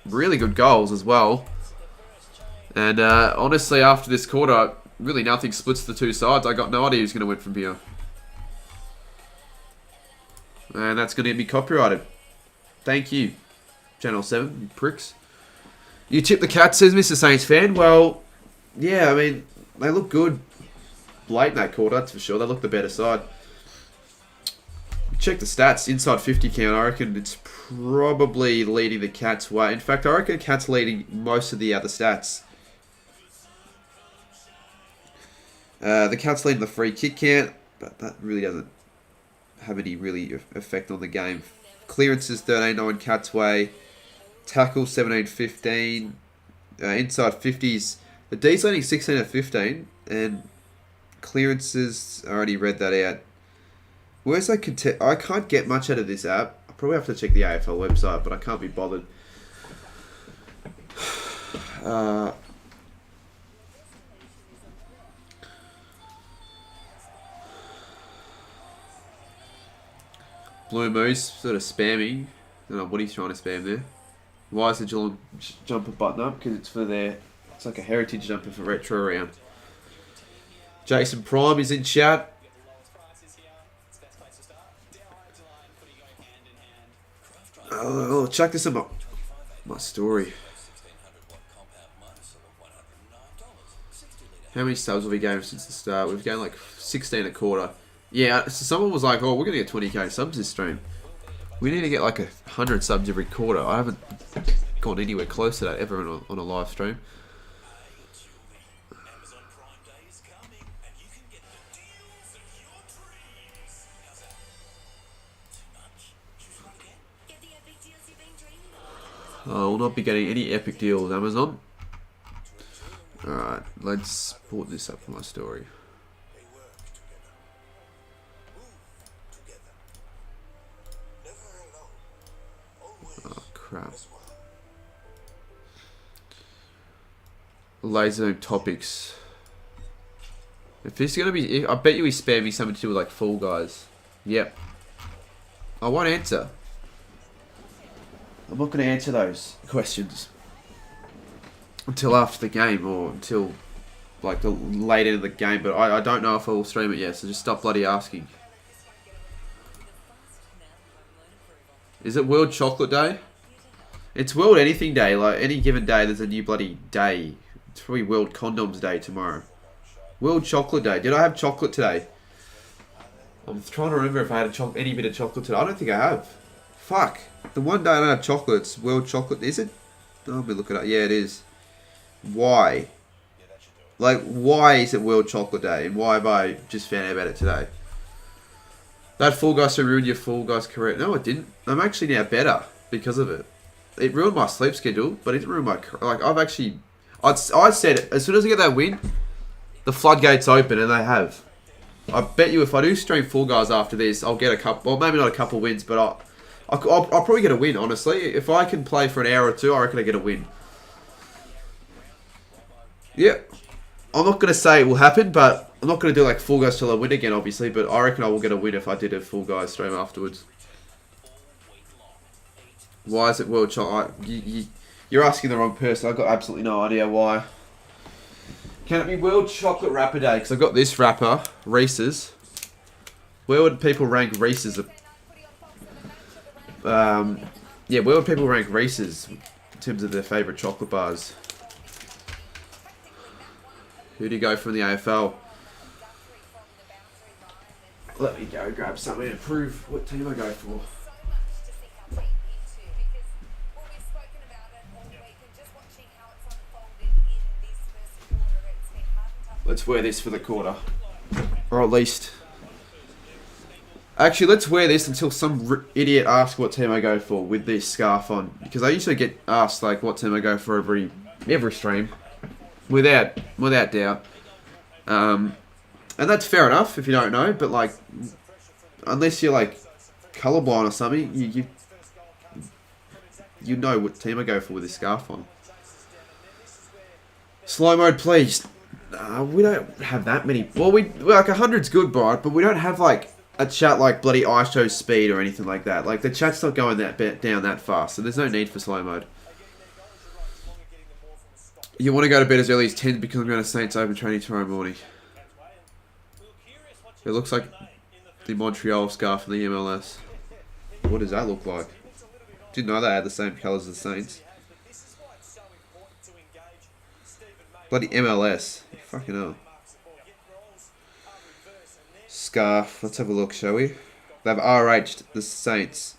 really good goals as well. And honestly, after this quarter, really nothing splits the two sides. I got no idea who's going to win from here. And that's going to be copyrighted. Thank you, Channel 7, you pricks. You tip the Cats, says Mr. Saints fan. Well, yeah, I mean, they look good late in that quarter, that's for sure. They look the better side. Check the stats, inside 50 count. I reckon it's probably leading the Cats' way. In fact, I reckon the Cats leading most of the other stats. The Cats leading the free kick count, but that really doesn't have any really effect on the game. Clearances 13-9 Cats' way. Tackle 17-15. Inside 50s. The D's leading 16-15, and clearances, I already read that out. Where's that I can't get much out of this app. I probably have to check the AFL website, but I can't be bothered. Blue Moose, sort of spamming. I don't know what he's trying to spam there. Why is the Geelong jumper button up? Because it's for their... It's like a heritage jumper for retro round. Jason Prime is in chat. Oh, chuck this in my story. How many subs have we gained since the start? We've gained like 16 a quarter. Yeah, so someone was like, oh, we're going to get 20k subs this stream. We need to get like 100 subs every quarter. I haven't gone anywhere close to that ever on a live stream. I will not be getting any epic deal with Amazon. Alright, let's put this up for my story. Oh crap. Laser topics. If this is gonna be, I bet you he's spamming something to do with like Fall Guys. Yep. I won't answer. I'm not going to answer those questions until after the game or until like the late end of the game, but I don't know if I will stream it yet, so just stop bloody asking. Is it World Chocolate Day? It's World Anything Day. Like any given day there's a new bloody day. It's probably World Condoms Day tomorrow. World Chocolate Day. Did I have chocolate today? I'm trying to remember if I had any bit of chocolate today. I don't think I have. Fuck. The one day I don't have chocolate, it's World Chocolate. Is it? Oh, let me look it up. Yeah, it is. Why? Like, why is it World Chocolate Day? And why have I just found out about it today? That Fall Guys ruined your Fall Guys career. No, it didn't. I'm actually now better because of it. It ruined my sleep schedule, but it didn't ruin my... Like, I I said as soon as I get that win, the floodgates open, and they have. I bet you if I do stream Fall Guys after this, I'll get a couple. Well, maybe not a couple wins, but I'll probably get a win. Honestly, if I can play for an hour or two, I reckon I get a win. Yeah, I'm not gonna say it will happen, but I'm not gonna do like Fall Guys till I win again, obviously. But I reckon I will get a win if I did a Fall Guys stream afterwards. Why is it World Chocolate? You're asking the wrong person. I've got absolutely no idea why. Can it be World Chocolate Wrapper Day? Because I've got this wrapper, Reese's. Where would people rank Reese's? Yeah, where would people rank Reese's in terms of their favourite chocolate bars? Who do you go from the AFL? Let me go grab something to prove what team I go for. Let's wear this for the quarter. Or at least... Actually, let's wear this until some idiot asks what team I go for with this scarf on. Because I usually get asked like what team I go for every stream. Without doubt. And that's fair enough if you don't know. But like, unless you're like colorblind or something, you know what team I go for with this scarf on. Slow mode, please. We don't have that many. Well, like 100's good, but we don't have like a chat like bloody ISO speed or anything like that. Like the chat's not going down that fast, so there's no need for slow mode. You want to go to bed as early as 10 because I'm going to Saints Open training tomorrow morning. It looks like the Montreal scarf from the MLS. What does that look like? Didn't know they had the same colours as the Saints. Bloody MLS. Fucking hell. Scarf. Let's have a look, shall we? They've RH'd the Saints.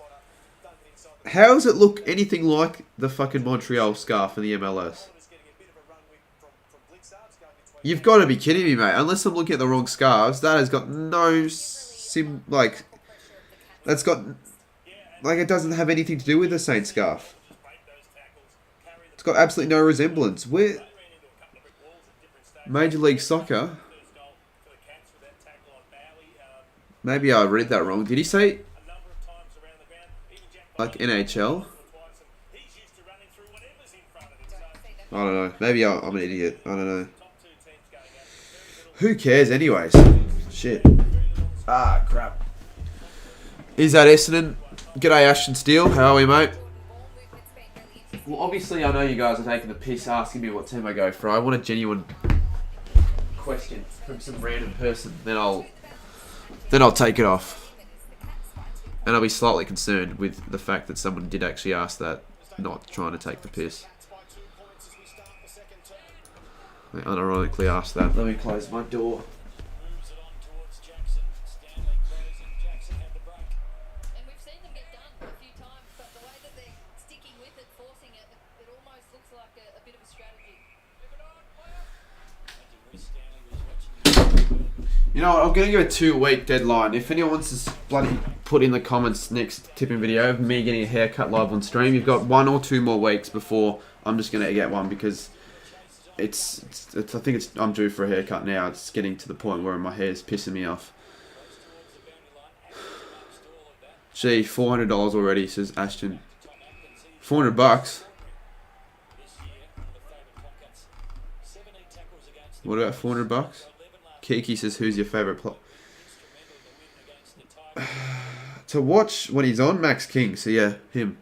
How does it look anything like the fucking Montreal scarf in the MLS? You've got to be kidding me, mate. Unless I'm looking at the wrong scarves, that has got no that's got like it doesn't have anything to do with the Saints scarf. It's got absolutely no resemblance. Where Major League Soccer? Maybe I read that wrong. Did he say like NHL? I don't know. Maybe I'm an idiot. I don't know. Who cares anyways? Shit. Ah, crap. Is that Essendon? G'day Ashton Steele. How are we, mate? Well, obviously I know you guys are taking the piss asking me what team I go for. I want a genuine question from some random person. Then I'll take it off. And I'll be slightly concerned with the fact that someone did actually ask that, not trying to take the piss. They unironically asked that. Let me close my door. And we've seen them get done a few times, but the way that they're sticking with it, forcing it, it almost looks like a bit of a strategy. You know what, I'm going to give a 2-week deadline. If anyone wants to bloody put in the comments next tipping video of me getting a haircut live on stream, you've got 1 or 2 more weeks before I'm just going to get one because I think I'm due for a haircut now. It's getting to the point where my hair's pissing me off. Gee, $400 already, says Ashton. $400? What about $400? Kiki says, who's your favourite player? To watch when he's on, Max King. So yeah, him.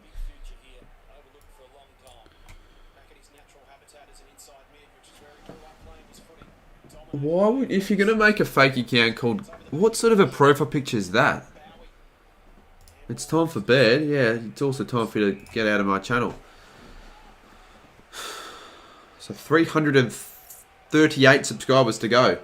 Why would, if you're going to make a fake account called, what sort of a profile picture is that? It's time for bed. Yeah, it's also time for you to get out of my channel. So 338 subscribers to go.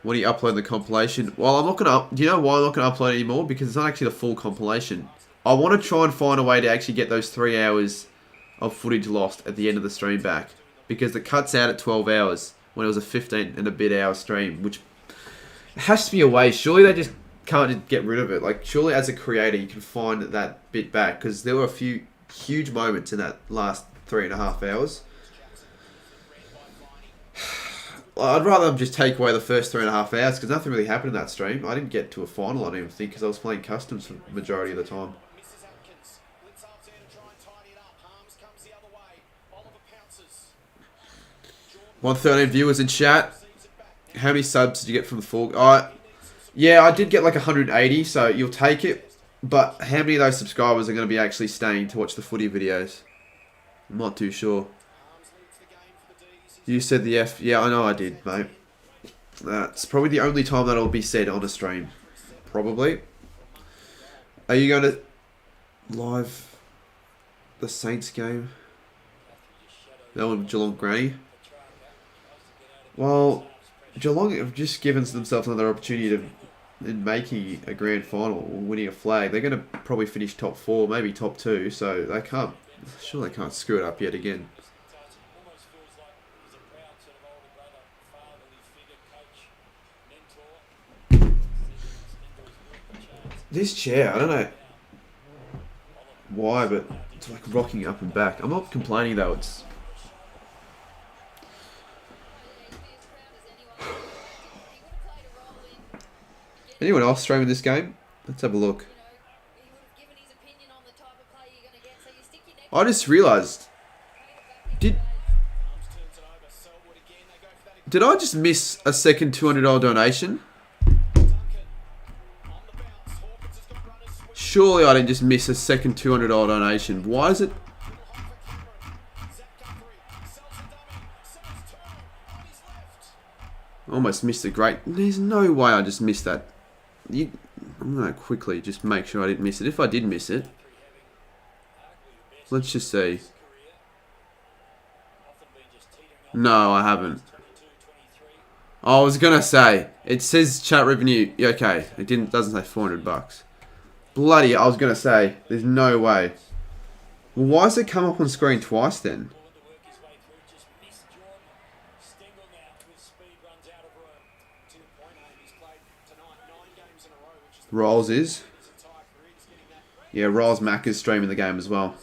When do you upload the compilation? Well, I'm not going to... Do you know why I'm not going to upload anymore? Because it's not actually the full compilation. I want to try and find a way to actually get those 3 hours of footage lost at the end of the stream back. Because it cuts out at 12 hours when it was a 15 and a bit hour stream. Which has to be a way. Surely they just can't just get rid of it. Like, surely as a creator you can find that bit back. Because there were a few huge moments in that last 3.5 hours. I'd rather them just take away the first 3.5 hours because nothing really happened in that stream. I didn't get to a final, I don't even think, because I was playing customs for the majority of the time. 113 viewers in chat. How many subs did you get from the full? Yeah, I did get like 180, so you'll take it. But how many of those subscribers are going to be actually staying to watch the footy videos? I'm not too sure. You said the F. Yeah, I know I did, mate. That's probably the only time that'll be said on a stream. Probably. Are you going to live the Saints game? Melbourne Geelong Granny. Well, Geelong have just given themselves another opportunity to, in making a grand final or winning a flag. They're going to probably finish top 4, maybe top 2, so they can't. Sure, they can't screw it up yet again. This chair, I don't know why, but it's like rocking up and back. I'm not complaining though. It's anyone else streaming this game? Let's have a look. I just realised, did I just miss a second $200 donation? Surely I didn't just miss a second $200 donation. Why is it? Almost missed a great. There's no way I just missed that. I'm going to quickly just make sure I didn't miss it. If I did miss it, let's just see. No, I haven't. I was going to say, it says chat revenue. Okay, it doesn't say $400. Bloody, I was going to say, there's no way. Well, why does it come up on screen twice then? Rolls is? Yeah, Rolls Mac is streaming the game as well.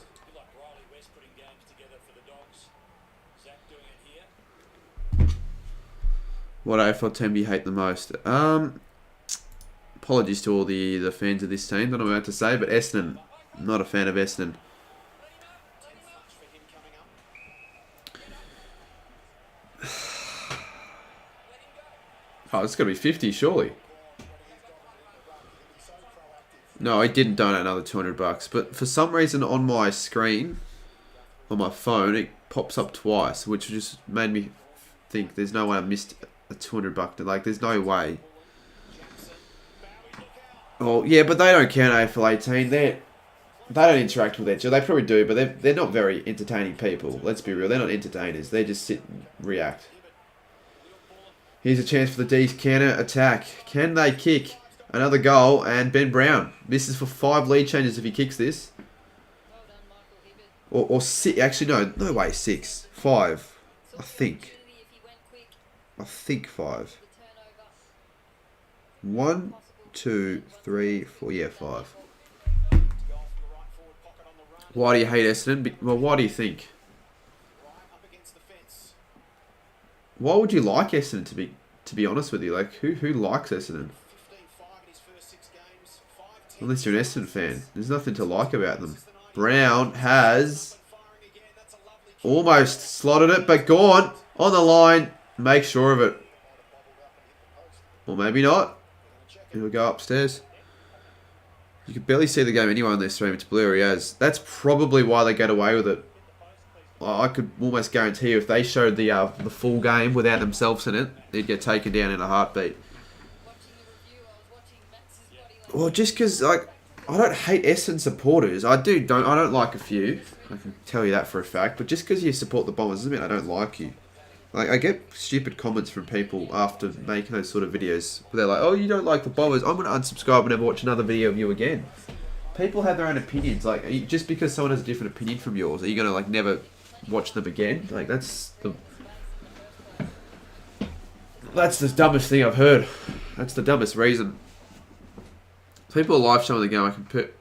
What AFL team do you hate the most? Apologies to all the fans of this team. Don't know what I'm about to say, but Essendon. I'm not a fan of Essendon. Oh, it's got to be 50, surely. No, I didn't donate another $200, but for some reason on my screen, on my phone, it pops up twice, which just made me think there's no way I missed a $200. Like, there's no way. Oh, yeah, but they don't count AFL 18. They don't interact with each other. They probably do, but they're not very entertaining people. Let's be real. They're not entertainers. They just sit and react. Here's a chance for the D's counter attack. Can they kick another goal? And Ben Brown misses for 5 lead changes if he kicks this. Or 6. Actually, no way. 6. 5. I think 5. 1, 2, 3, 4. Yeah, 5. Why do you hate Essendon? Well, why do you think? Why would you like Essendon, to be honest with you? Like, who likes Essendon? Unless you're an Essendon fan. There's nothing to like about them. Brown has almost slotted it, but gone on the line. Make sure of it. Or maybe not. He'll go upstairs. You can barely see the game anyway on their stream. It's blurry as. That's probably why they get away with it. I could almost guarantee you if they showed the full game without themselves in it, they'd get taken down in a heartbeat. Well, just because I don't hate Essendon supporters. I don't like a few. I can tell you that for a fact. But just because you support the Bombers doesn't mean I don't like you. Like, I get stupid comments from people after making those sort of videos. Where they're like, oh, you don't like the Bombers. I'm going to unsubscribe and never watch another video of you again. People have their own opinions. Like, just because someone has a different opinion from yours, are you going to, like, never watch them again? Like, that's the dumbest thing I've heard. That's the dumbest reason. People are live showing the game. I can put.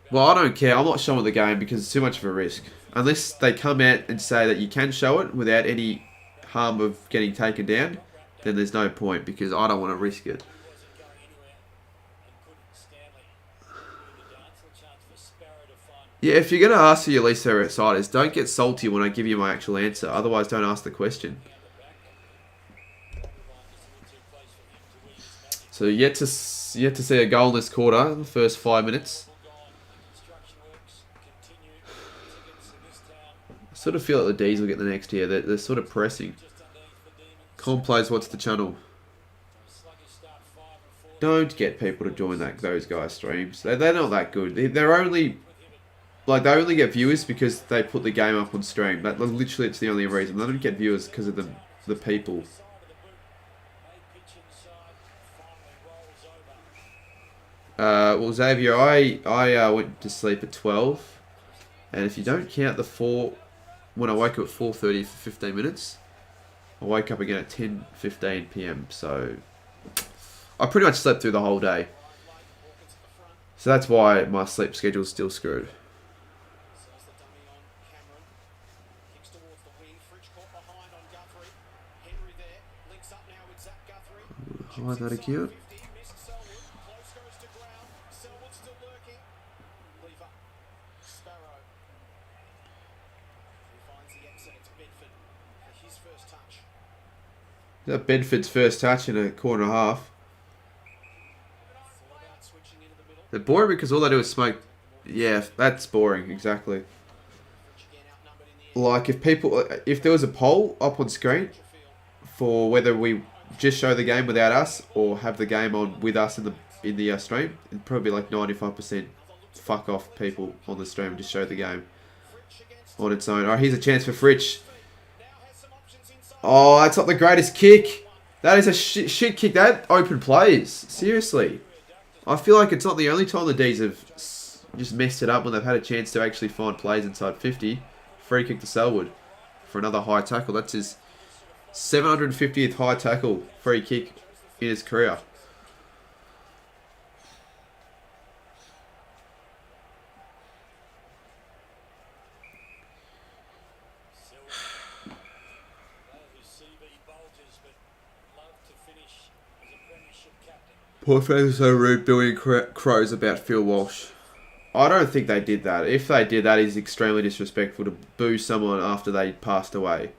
Well, I don't care. I'm not showing the game because it's too much of a risk. Unless they come out and say that you can show it without any harm of getting taken down, then there's no point because I don't want to risk it. Yeah, if you're going to ask for your least favourite siders, don't get salty when I give you my actual answer. Otherwise, don't ask the question. So yet to see a goal in this quarter in the first 5 minutes. I sort of feel like the D's will get the next here. They're sort of pressing. Com plays what's the channel? Don't get people to join those guys' streams. They're not that good. They're only... Like, they only get viewers because they put the game up on stream. Literally, it's the only reason. They don't get viewers because of the people. Well, Xavier, I went to sleep at 12. And if you don't count the 4... When I woke up at 4:30 for 15 minutes, I woke up again at 10:15 PM. So, I pretty much slept through the whole day. So that's why my sleep schedule is still screwed. Hide that account. That Bedford's first touch in a quarter and a half. They're boring because all they do is smoke. Yeah, that's boring, exactly. Like if there was a poll up on screen for whether we just show the game without us or have the game on with us in the stream, it'd probably be like 95% fuck off people on the stream just show the game on its own. Alright, here's a chance for Fritsch. Oh, that's not the greatest kick. That is a shit kick. That open plays. Seriously. I feel like it's not the only time the D's have just messed it up when they've had a chance to actually find plays inside 50. Free kick to Selwood for another high tackle. That's his 750th high tackle free kick in his career. Poor fans are so rude booing crows about Phil Walsh. I don't think they did that. If they did, that is extremely disrespectful to boo someone after they passed away.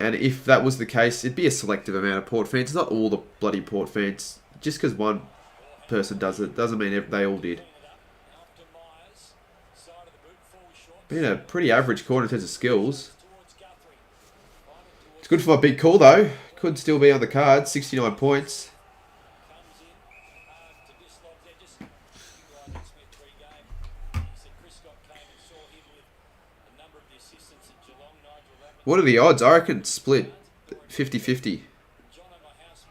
And if that was the case, it'd be a selective amount of Port fans. It's not all the bloody Port fans. Just because one person does it doesn't mean they all did. Been a pretty average quarter in terms of skills. It's good for my big call though. Could still be on the card. 69 points. What are the odds? I reckon split 50-50.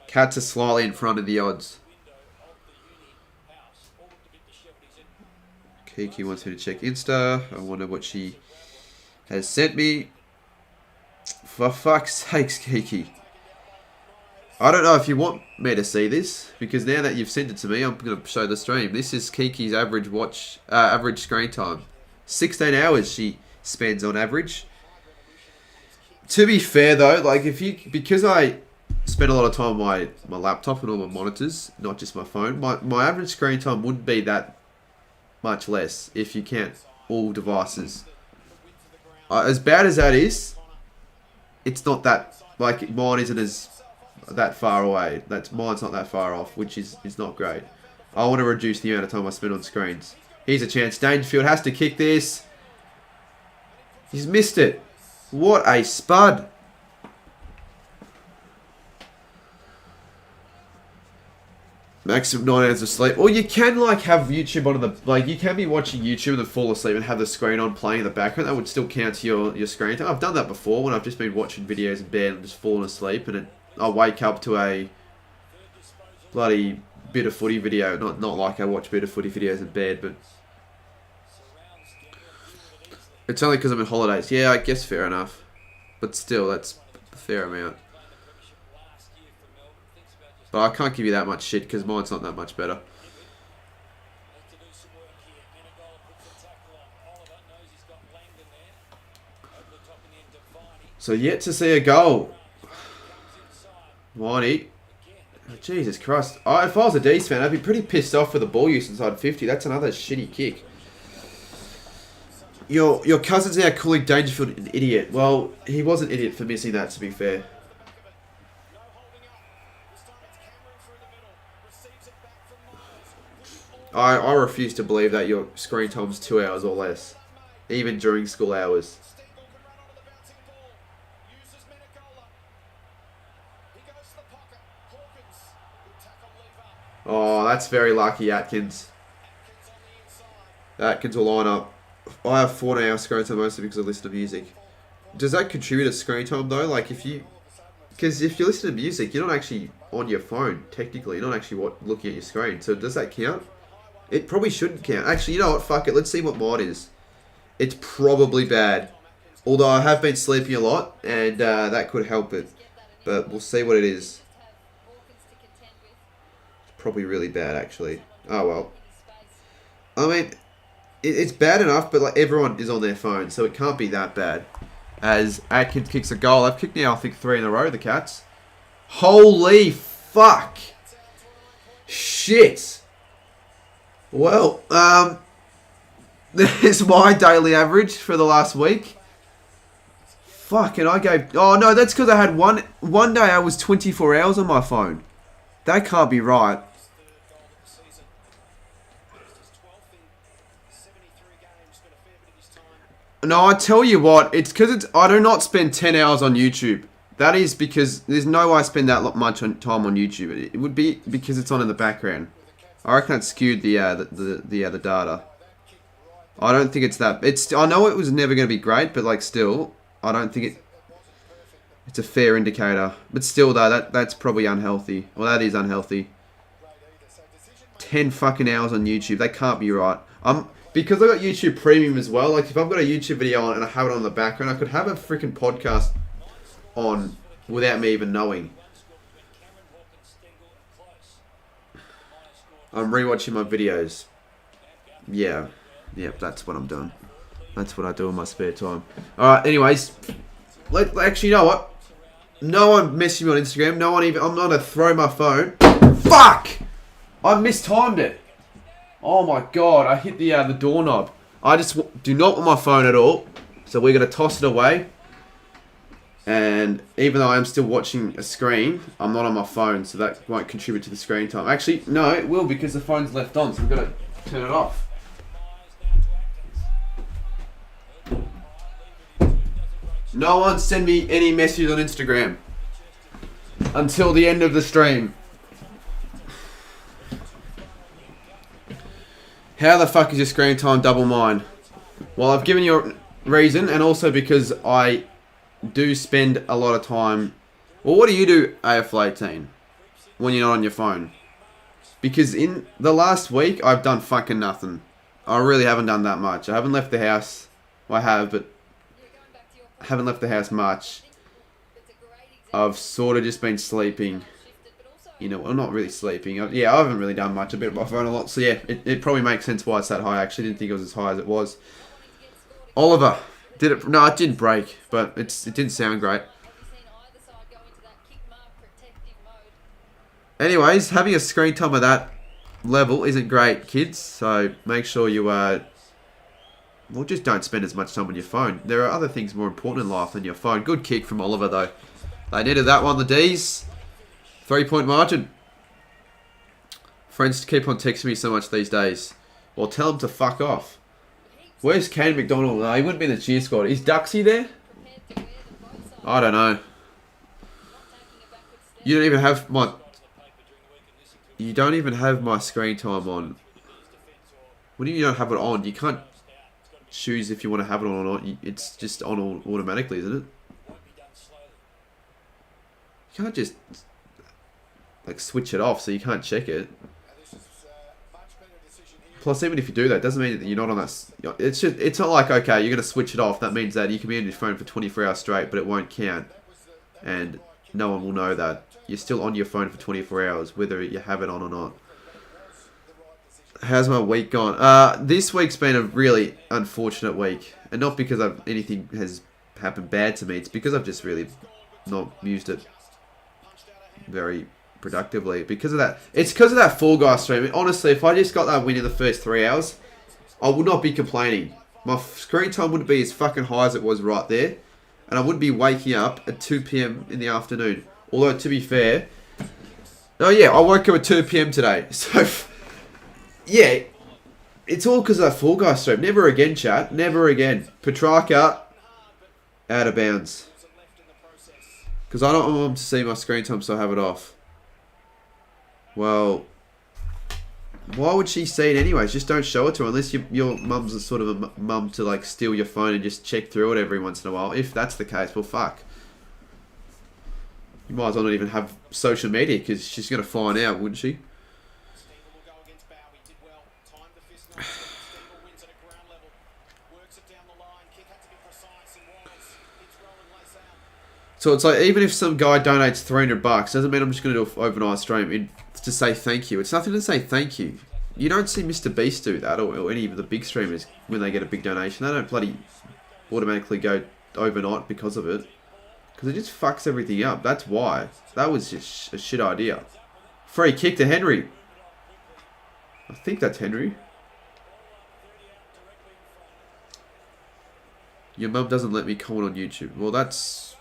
Cats are slightly in front of the odds. Kiki wants me to check Insta. I wonder what she has sent me. For fuck's sakes, Kiki. I don't know if you want me to see this, because now that you've sent it to me, I'm going to show the stream. This is Kiki's average screen time. 16 hours she spends on average. To be fair though, like because I spend a lot of time on my laptop and all my monitors, not just my phone, my average screen time wouldn't be that much less if you count all devices. As bad as that is, it's not that, like mine isn't that far away. Mine's not that far off, which is not great. I want to reduce the amount of time I spend on screens. Here's a chance. Dangerfield has to kick this. He's missed it. What a spud. Maximum 9 hours of sleep. Or you can have YouTube on you can be watching YouTube and then fall asleep and have the screen on playing in the background. That would still count to your screen time. I've done that before when I've just been watching videos in bed and just fallen asleep and I wake up to a bloody bit of footy video. Not like I watch bit of footy videos in bed, but it's only because I'm in holidays. Yeah, I guess fair enough. But still, that's a fair amount. But I can't give you that much shit because mine's not that much better. So yet to see a goal. Whitey. Oh, Jesus Christ. If I was a D's fan, I'd be pretty pissed off with the ball use inside 50. That's another shitty kick. Your cousin's now calling Dangerfield an idiot. Well, he was an idiot for missing that, to be fair. I refuse to believe that your screen time's 2 hours or less. Even during school hours. Oh, that's very lucky, Atkins. Atkins will line up. I have 14 hours screen time mostly because I listen to music. Does that contribute to screen time though? Like if you... Because if you listen to music, you're not actually on your phone, technically. You're not actually looking at your screen. So does that count? It probably shouldn't count. Actually, you know what? Fuck it. Let's see what mine is. It's probably bad. Although I have been sleeping a lot, and that could help it. But we'll see what it is. It's probably really bad, actually. Oh, well. I mean, it's bad enough, but like everyone is on their phone, so it can't be that bad. As Atkins kicks a goal. I've kicked now, I think, 3 in a row, the Cats. Holy fuck. Shit. Well, there's my daily average for the last week. Fuck, and I gave... Oh, no, that's because I had one day I was 24 hours on my phone. That can't be right. No, I tell you what, it's because I do not spend 10 hours on YouTube. That is because there's no way I spend that much time on YouTube. It would be because it's on in the background. I reckon it skewed the data. I don't think it's that. I know it was never going to be great, but like still, I don't think it's a fair indicator. But still, though, that's probably unhealthy. Well, that is unhealthy. 10 fucking hours on YouTube. That can't be right. Because I got YouTube Premium as well. Like if I've got a YouTube video on and I have it on the background, I could have a freaking podcast on without me even knowing. I'm rewatching my videos. Yeah, that's what I'm doing. That's what I do in my spare time. Alright, anyways. Actually, you know what? No one messaged me on Instagram. No one even... I'm not going to throw my phone. Fuck! I mistimed it. Oh my god, I hit the doorknob. I just do not want my phone at all. So we're going to toss it away. And even though I am still watching a screen, I'm not on my phone, so that won't contribute to the screen time. Actually, no, it will because the phone's left on, so we've got to turn it off. No one send me any messages on Instagram until the end of the stream. How the fuck is your screen time double mine? Well, I've given you a reason, and also because I do spend a lot of time... Well, what do you do, AFL 18, when you're not on your phone? Because in the last week, I've done fucking nothing. I really haven't done that much. I haven't left the house. Well, I have, but I haven't left the house much. I've sort of just been sleeping. You know, well, not really sleeping. I haven't really done much. I've been on my phone a lot. So yeah, it probably makes sense why it's that high. I actually didn't think it was as high as it was. Oliver. Did it? No, it didn't break, but it didn't sound great. Anyways, having a screen time of that level isn't great, kids. So make sure you well, just don't spend as much time on your phone. There are other things more important in life than your phone. Good kick from Oliver though. They needed that one. The D's 3-point margin. Friends keep on texting me so much these days. Well, tell them to fuck off. Where's Kane McDonald? No, he wouldn't be in the cheer squad. Is Duxie there? I don't know. You don't even have my... You don't even have my screen time on. What do you don't have it on? You can't choose if you want to have it on or not. It's just on automatically, isn't it? You can't just like switch it off, so you can't check it. Plus, even if you do that, it doesn't mean that you're not on that. It's not like, okay, you're going to switch it off. That means that you can be on your phone for 24 hours straight, but it won't count. And no one will know that. You're still on your phone for 24 hours, whether you have it on or not. How's my week gone? This week's been a really unfortunate week. And not because anything has happened bad to me. It's because I've just really not used it very productively. Because of that. It's because of that Fall Guy stream. Honestly, if I just got that win in the first 3 hours, I would not be complaining. My screen time wouldn't be as fucking high as it was right there. And I wouldn't be waking up at 2 PM in the afternoon. Although, to be fair... Oh yeah, I woke up at 2 PM today. So, yeah... It's all because of that Fall Guy stream. Never again, chat. Never again. Petrarca, out of bounds. Because I don't want them to see my screen time, so I have it off. Well, why would she see it anyways? Just don't show it to her unless your mum's a sort of a mum to like steal your phone and just check through it every once in a while. If that's the case, well, fuck. You might as well not even have social media because she's going to find out, wouldn't she? So it's like, even if some guy donates $300, doesn't mean I'm just going to do an overnight stream to say thank you. It's nothing to say thank you. You don't see Mr. Beast do that, or any of the big streamers when they get a big donation. They don't bloody automatically go overnight because of it. Because it just fucks everything up. That's why. That was just a shit idea. Free kick to Henry. I think that's Henry. Your mum doesn't let me comment on YouTube. Well, that's...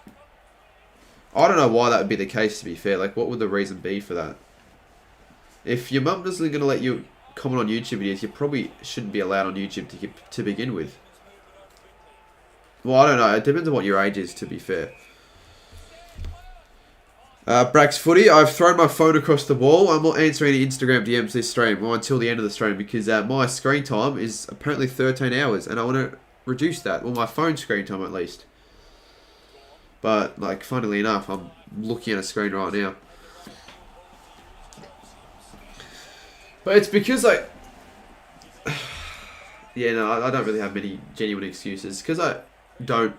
I don't know why that would be the case, to be fair. Like, what would the reason be for that? If your mum isn't going to let you comment on YouTube videos, you probably shouldn't be allowed on YouTube to begin with. Well, I don't know. It depends on what your age is, to be fair. Brax Footy, I've thrown my phone across the wall. I'm not answering any Instagram DMs this stream, or until the end of the stream, because my screen time is apparently 13 hours, and I want to reduce that. Well, my phone screen time, at least. But, like, funnily enough, I'm looking at a screen right now. But it's because, like... yeah, no, I don't really have many genuine excuses. Because I don't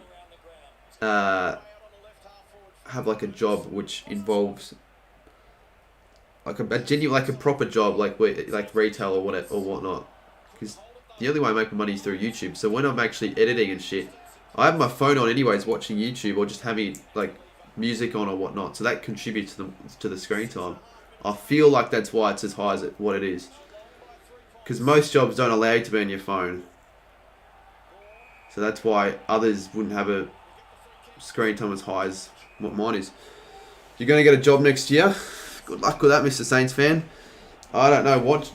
have, like, a job which involves... like, a genuine, like, a proper job, like retail or whatnot. Because the only way I make my money is through YouTube. So when I'm actually editing and shit... I have my phone on anyways, watching YouTube, or just having like music on or whatnot. So that contributes to the screen time. I feel like that's why it's as high as what it is. Because most jobs don't allow you to be on your phone. So that's why others wouldn't have a screen time as high as what mine is. You're going to get a job next year. Good luck with that, Mr. Saints fan. I don't know what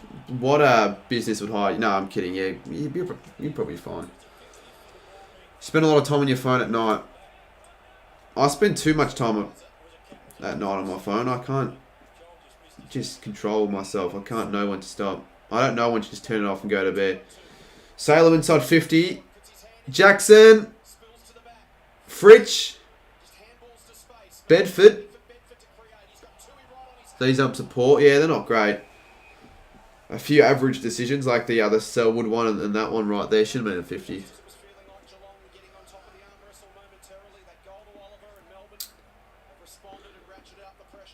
business would hire you. No, I'm kidding. Yeah, you're probably fine. Spend a lot of time on your phone at night. I spend too much time at night on my phone. I can't just control myself. I can't know when to stop. I don't know when to just turn it off and go to bed. Salem inside 50. Jackson. Fritsch. Bedford. These support. Yeah, they're not great. A few average decisions like the other Selwood one and that one right there. Should have been a 50.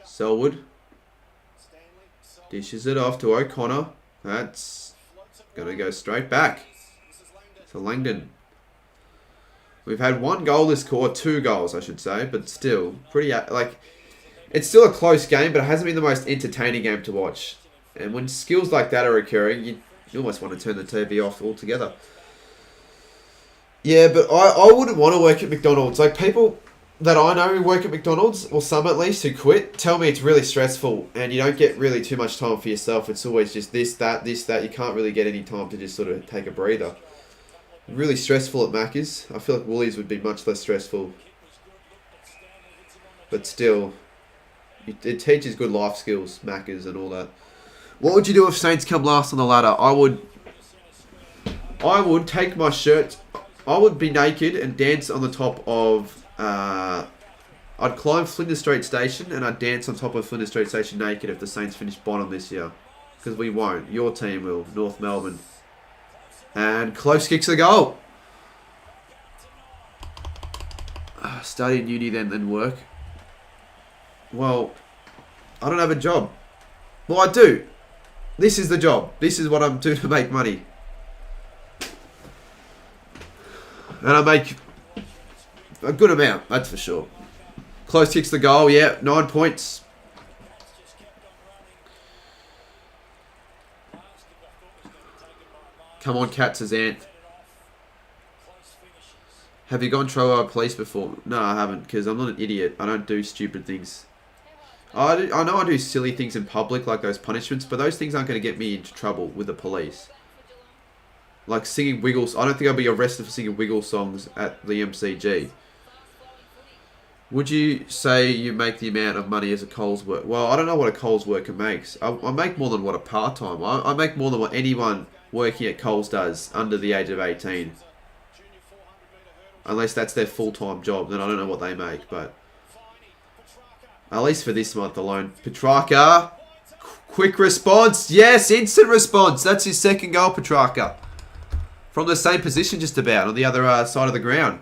Selwood dishes it off to O'Connor. That's going to go straight back to Langdon. We've had one goal this quarter, 2 goals I should say, but still pretty like it's still a close game, but it hasn't been the most entertaining game to watch. And when skills like that are occurring, you almost want to turn the TV off altogether. Yeah, but I wouldn't want to work at McDonald's. Like people that I know who work at McDonald's, or some at least who quit, tell me it's really stressful and you don't get really too much time for yourself. It's always just this, that. You can't really get any time to just sort of take a breather. Really stressful at Macca's. I feel like Woolies would be much less stressful. But still, it teaches good life skills, Macca's and all that. What would you do if Saints come last on the ladder? I would take my shirt. I would be naked and dance on the top of... I'd climb Flinders Street Station and I'd dance on top of Flinders Street Station naked if the Saints finish bottom this year. Because we won't. Your team will. North Melbourne. And close kicks a goal. Study in uni then work. Well, I don't have a job. Well, I do. This is the job. This is what I'm doing to make money. And I make a good amount, that's for sure. Close kicks the goal, yeah, 9 points. Come on, Cat, says Ant. Have you gone Trello Police before? No, I haven't, because I'm not an idiot. I don't do stupid things. I know I do silly things in public, like those punishments, but those things aren't going to get me into trouble with the police. Like singing Wiggles. I don't think I'll be arrested for singing Wiggle songs at the MCG. Would you say you make the amount of money as a Coles worker? Well, I don't know what a Coles worker makes. I make more than what a part-time. I make more than what anyone working at Coles does under the age of 18. Unless that's their full-time job, then I don't know what they make, but... At least for this month alone. Petrarca. Quick response. Yes, instant response. That's his second goal, Petrarca. From the same position just about, on the other side of the ground.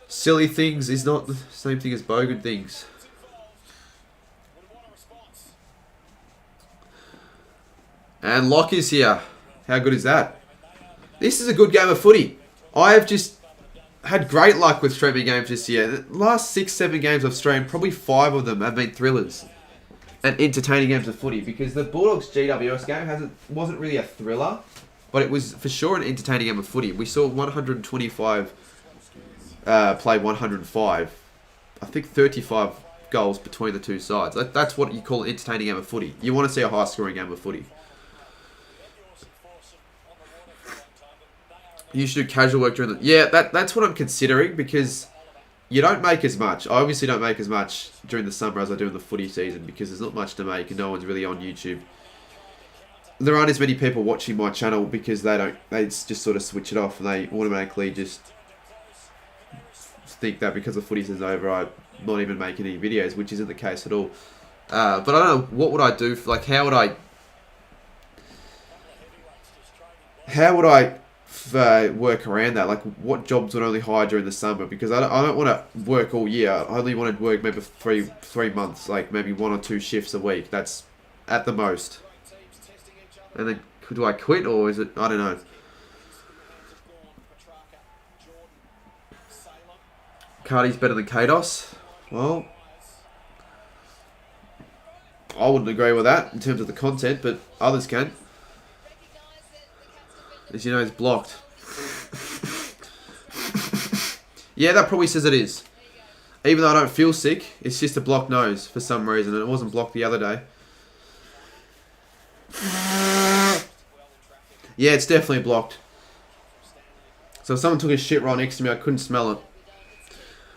Silly things is not the same thing as bogan things. And Lock is here. How good is that? This is a good game of footy. I have just had great luck with streaming games this year. The last 6-7 games I've streamed, probably 5 of them have been thrillers and entertaining games of footy, because the Bulldogs GWS game wasn't really a thriller, but it was for sure an entertaining game of footy. We saw 125 play 105. I think 35 goals between the two sides. That's what you call an entertaining game of footy. You want to see a high-scoring game of footy. You should do casual work during the... Yeah, that's what I'm considering, because you don't make as much. I obviously don't make as much during the summer as I do in the footy season, because there's not much to make and no one's really on YouTube. There aren't as many people watching my channel because they just sort of switch it off and they automatically just think that because the footy season's over, I'm not even making any videos, which isn't the case at all. But I don't know, what would I do? Like, how would I work around that? Like, what jobs would only hire during the summer? Because I don't want to work all year. I only want to work maybe three months, like maybe 1 or 2 shifts a week. That's at the most. And then do I quit, or is it? I don't know. Cardi's better than Kados. Well, I wouldn't agree with that in terms of the content, but others can. As you know, it's blocked. Yeah, that probably says it is. Even though I don't feel sick, it's just a blocked nose for some reason, and it wasn't blocked the other day. Yeah, it's definitely blocked. So if someone took a shit right next to me, I couldn't smell it.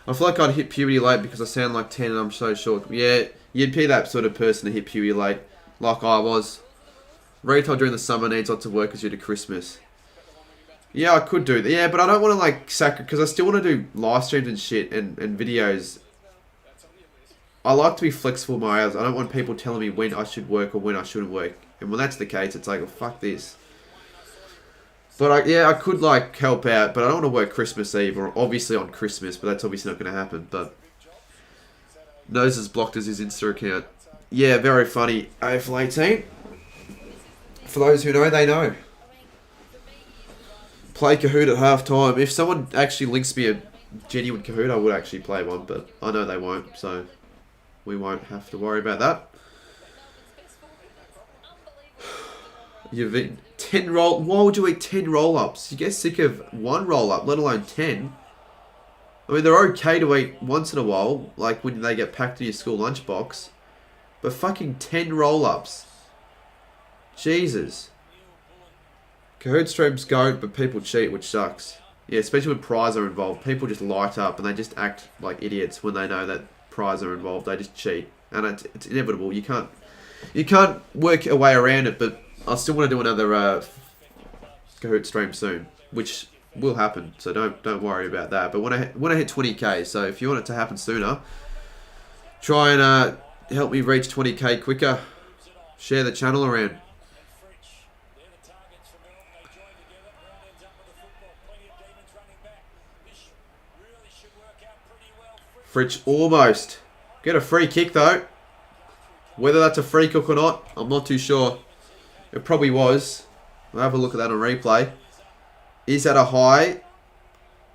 I feel like I'd hit puberty late because I sound like 10 and I'm so short. Yeah, you'd be that sort of person to hit puberty late, like I was. Retail during the summer needs lots of workers due to Christmas. Yeah, I could do that. Yeah, but I don't want to like because I still want to do live streams and shit and videos. I like to be flexible with my hours. I don't want people telling me when I should work or when I shouldn't work. And when that's the case, it's like, oh, fuck this. But I could like help out, but I don't want to work Christmas Eve or obviously on Christmas, but that's obviously not going to happen. But Nose is blocked as his Insta account. Yeah, very funny. AFL 18. For those who know, they know. Play Kahoot at half time. If someone actually links me a genuine Kahoot, I would actually play one, but I know they won't, so we won't have to worry about that. You've eaten 10 roll. Why would you eat 10 roll-ups? You get sick of 1 roll-up, let alone 10. I mean, they're okay to eat once in a while, like when they get packed in your school lunchbox. But fucking 10 roll-ups. Jesus. Kahoot streams go, but people cheat, which sucks. Yeah, especially when prize are involved. People just light up and they just act like idiots when they know that prize are involved. They just cheat. And it's inevitable. You can't work a way around it, but I still want to do another Kahoot stream soon, which will happen. So don't worry about that. But when I hit 20k, so if you want it to happen sooner, try and help me reach 20k quicker. Share the channel around. Fritch almost. Get a free kick though. Whether that's a free kick or not, I'm not too sure. It probably was. We'll have a look at that on replay. Is that a high?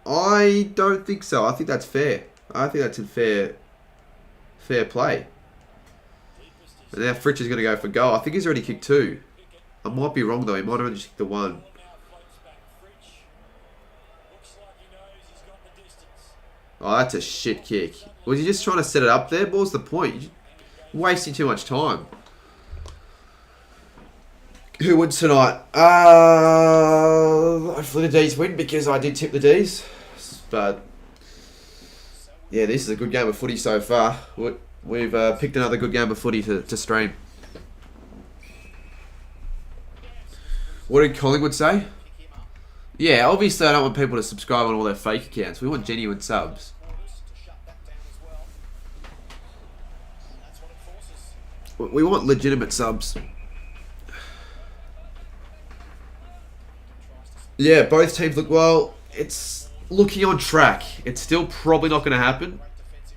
I don't think so. I think that's fair. I think that's a fair play. And now Fritsch is going to go for goal. I think he's already kicked 2. I might be wrong though. He might have only just kicked the 1. Oh, that's a shit kick. Was he just trying to set it up there? What was the point? You're wasting too much time. Who wins tonight? Hopefully the D's win because I did tip the D's. But yeah, this is a good game of footy so far. We've picked another good game of footy to stream. What did Collingwood say? Yeah, obviously I don't want people to subscribe on all their fake accounts. We want genuine subs. We want legitimate subs. Yeah, both teams look well. It's looking on track. It's still probably not going to happen.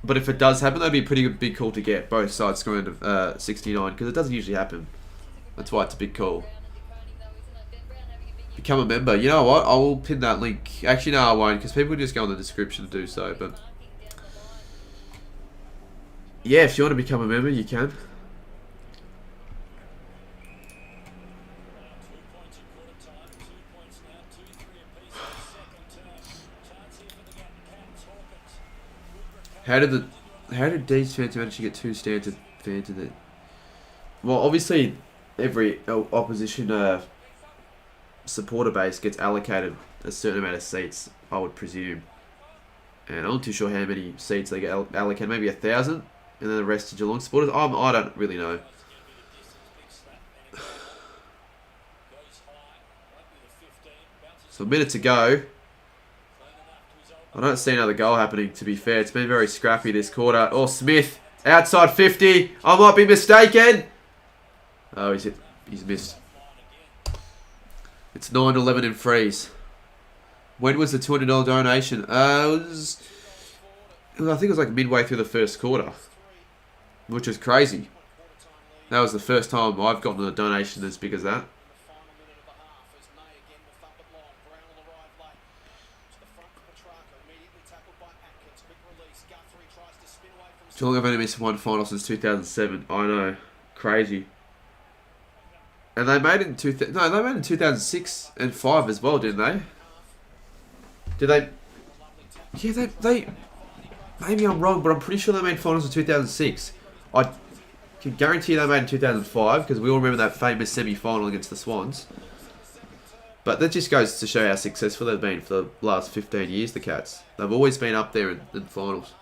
But if it does happen, that'd be a pretty big call to get. Both sides scoring 69. Because it doesn't usually happen. That's why it's a big call. Become a member. You know what? I will pin that link. Actually, no, I won't. Because people just go in the description to do so. But yeah, if you want to become a member, you can. How did these fans manage to get 2 standard fans in it? Well, obviously, every opposition supporter base gets allocated a certain amount of seats, I would presume. And I'm not too sure how many seats they get allocated. Maybe 1,000, and then the rest to Geelong supporters. I don't really know. So a minute to go. I don't see another goal happening, to be fair. It's been very scrappy this quarter. Oh, Smith. Outside 50. I might be mistaken. Oh, he's missed. It's 9-11 in freeze. When was the $200 donation? I think it was like midway through the first quarter. Which is crazy. That was the first time I've gotten a donation that's big as that. Geelong have only missed one final since 2007. I know. Crazy. And they made it in they made it in 2006 and 5 as well, didn't they? Did they? Yeah, they. Maybe I'm wrong, but I'm pretty sure they made finals in 2006. I can guarantee they made in 2005 because we all remember that famous semi-final against the Swans. But that just goes to show how successful they've been for the last 15 years, the Cats. They've always been up there in finals.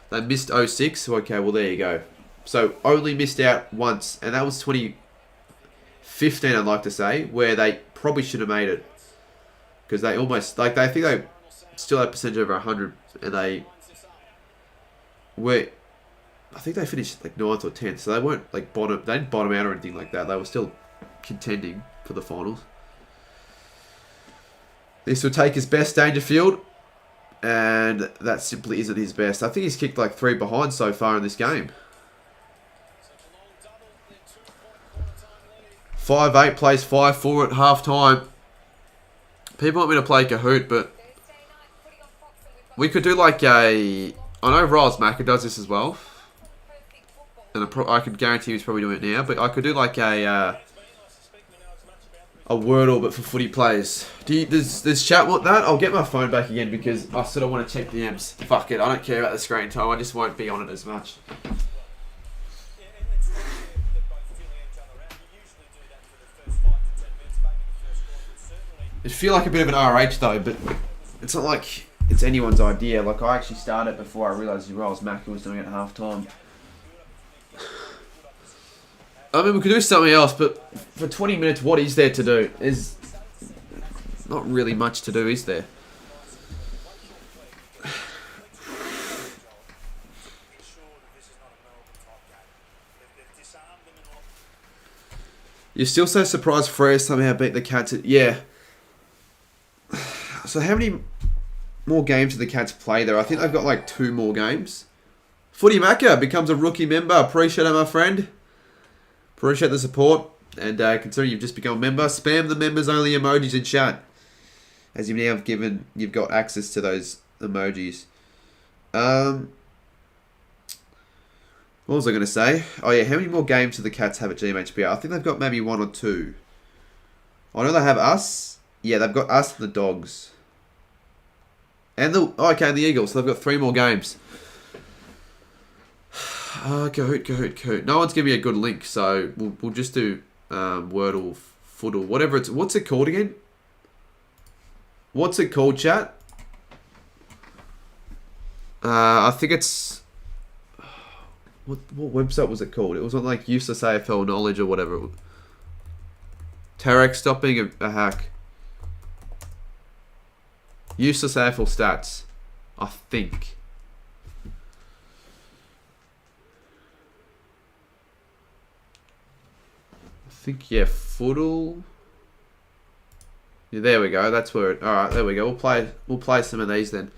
They missed 06, so okay, well there you go. So only missed out once, and that was 2015, I'd like to say, where they probably should have made it. Because they almost, like, I think they still had a percentage over 100, and they were, I think they finished like 9th or 10th, so they weren't like they didn't bottom out or anything like that. They were still contending for the finals. This will take his best, Dangerfield. And that simply isn't his best. I think he's kicked like 3 behind so far in this game. 5-8 plays 5-4 at half time. People want me to play Kahoot, but we could do like a... I know Riles Macker does this as well. And I could guarantee he's probably doing it now. But I could do like a Wordle, but for footy players. Does chat want that? I'll get my phone back again because I sort of want to check the M's. Fuck it, I don't care about the screen time. I just won't be on it as much. It feel like a bit of an RH though, but it's not like it's anyone's idea. Like I actually started before I realised Riles Macker was doing it at half time. I mean, we could do something else, but for 20 minutes, what is there to do? There's not really much to do, is there? You're still so surprised Frere somehow beat the Cats. Yeah. So how many more games do the Cats play there? I think they've got like 2 more games. Footy Macca becomes a rookie member. Appreciate it, my friend. Appreciate the support. And considering you've just become a member, spam the members only emojis in chat. as you've got access to those emojis. What was I going to say? Oh yeah, how many more games do the Cats have at GMHBR? I think they've got maybe 1 or 2. I know they have us. Yeah, they've got us and the Dogs. And the Eagles. So they've got 3 more games. Coot. No one's giving me a good link, so we'll just do Wordle, Foodle, whatever it's. What's it called again? What's it called, chat? I think it's. What website was it called? It was on like Useless AFL Knowledge or whatever. Tarek, stop being a hack. Useless AFL Stats. I think. Yeah, Foodle. Yeah, there we go. That's where it. All right, there we go. We'll play some of these then.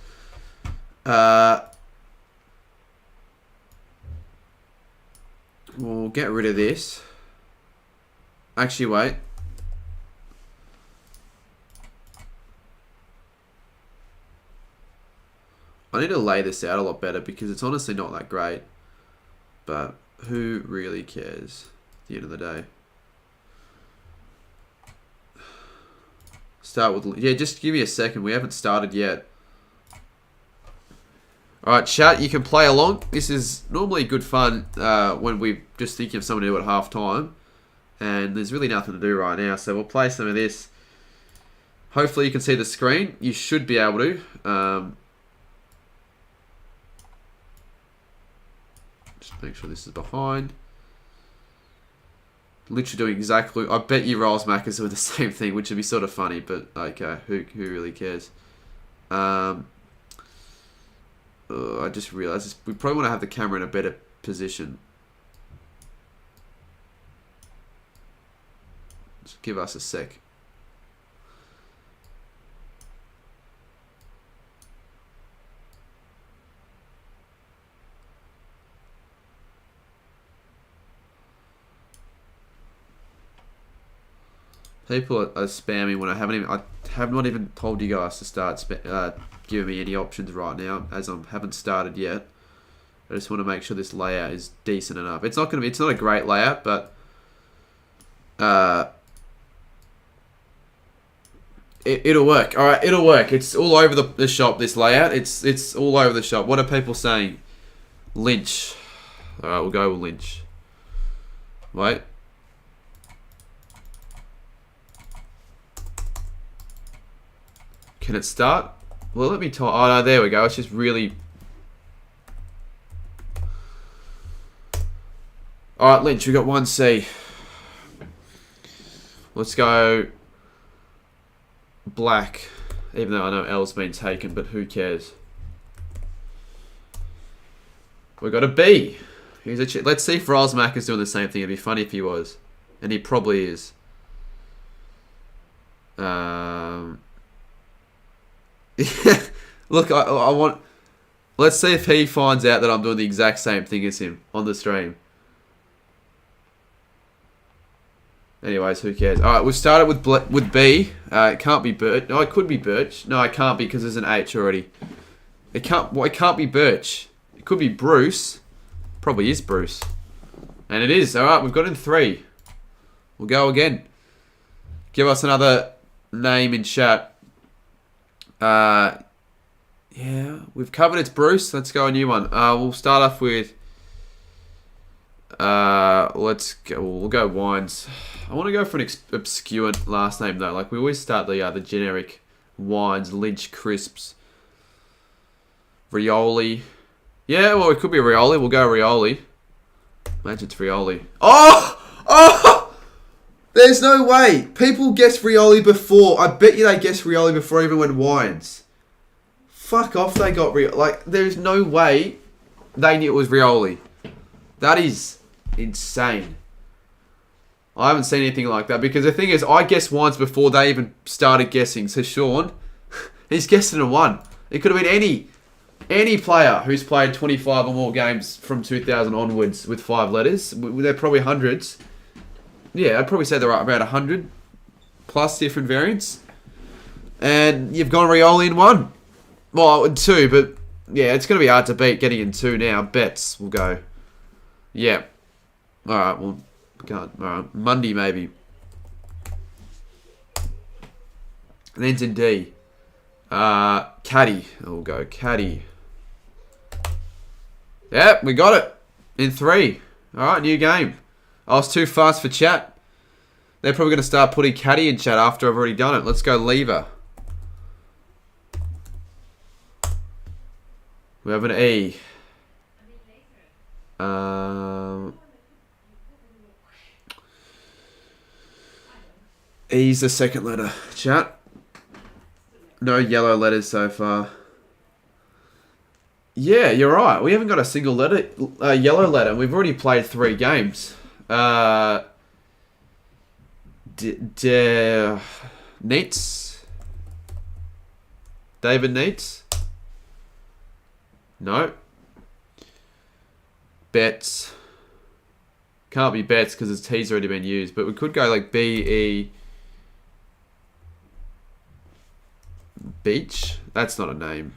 We'll get rid of this. Actually, wait. I need to lay this out a lot better because it's honestly not that great. But who really cares at the end of the day? Start with... Yeah, just give me a second. We haven't started yet. Alright, chat, you can play along. This is normally good fun when we're just thinking of something to do at half time. And there's really nothing to do right now. So we'll play some of this. Hopefully you can see the screen. You should be able to. Just make sure this is behind. Literally doing exactly... I bet you Riles Mac is doing the same thing, which would be sort of funny. But, okay, who really cares? I just realised we probably want to have the camera in a better position. Just give us a sec. People are spamming when I have not even told you guys to start giving me any options right now, as I haven't started yet. I just want to make sure this layout is decent enough. It's not a great layout, but it'll work. All right, it'll work. It's all over the shop. This layout, it's all over the shop. What are people saying? Lynch. All right, we'll go with Lynch. Wait. Can it start? Well, let me talk. Oh, no, there we go. It's just really... Alright, Lynch, we got 1C. Let's go... Black. Even though I know L's been taken, but who cares? We got a B. Let's see if Rosmack is doing the same thing. It'd be funny if he was. And he probably is. Look, I want... Let's see if he finds out that I'm doing the exact same thing as him on the stream. Anyways, who cares? Alright, we've started with B. It can't be Birch. No, it could be Birch. No, it can't be because there's an H already. It can't be Birch. It could be Bruce. Probably is Bruce. And it is. Alright, we've got in 3. We'll go again. Give us another name in chat. Yeah, we've covered it's Bruce. Let's go a new one. We'll start off with... let's go. We'll go Wines. I want to go for an obscure last name though. Like we always start the generic Wines, Lynch, Crisps, Rioli. Yeah, well it could be Rioli. We'll go Rioli. Imagine it's Rioli. Oh! There's no way. People guessed Rioli before. I bet you they guessed Rioli before even when Wines. Fuck off. They got Rioli. Like there's no way they knew it was Rioli. That is insane. I haven't seen anything like that because the thing is, I guessed Wines before they even started guessing. So Shaun, he's guessing a 1. It could have been any player who's played 25 or more games from 2000 onwards with 5 letters. They're probably hundreds. Yeah, I'd probably say they're around 100 plus different variants. And you've gone Rioli in 1. Well, in 2, but yeah, it's going to be hard to beat getting in 2 now. Bets will go. Yeah. Alright, well, can't. Alright, Monday maybe. And ends in D. Caddy. We'll go Caddy. Yep, we got it. In 3. Alright, new game. I was too fast for chat. They're probably going to start putting Caddy in chat after I've already done it. Let's go Lever. We have an E. E's the second letter. Chat. No yellow letters so far. Yeah, you're right. We haven't got a single letter, yellow letter. We've already played 3 games. Neats. David Neats. No. Bets. Can't be Bets because his T's already been used. But we could go like B-E... Beach? That's not a name.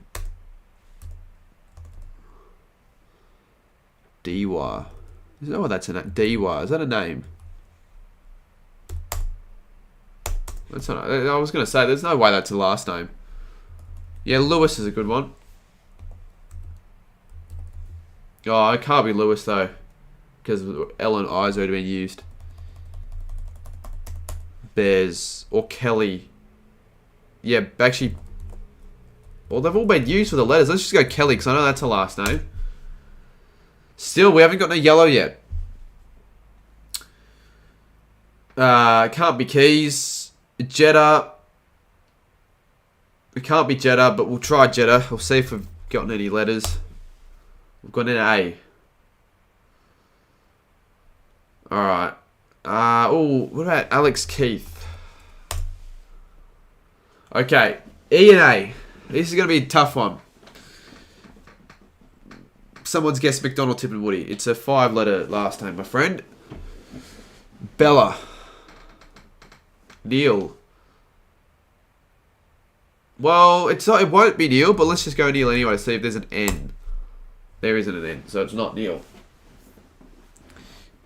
D-Y. Is that what that's a name? D-Y. Is that a name? That's not... I was going to say, there's no way that's a last name. Yeah, Lewis is a good one. Oh, it can't be Lewis though, because L and I's already been used. Bears or Kelly. Yeah, actually. Well, they've all been used for the letters. Let's just go Kelly, because I know that's a last name. Still, we haven't got no yellow yet. Can't be Keys. Jetta. It can't be Jetta, but we'll try Jetta. We'll see if we've gotten any letters. We've got an A. Alright. Oh, what about Alex Keith? Okay. E and A. This is going to be a tough one. Someone's guessed McDonald, Tip and Woody. It's a 5-letter last name, my friend. Bella. Neil. Well, it's not, it won't be Neil, but let's just go Neil anyway to see if there's an N. There isn't an N, so it's not Neil.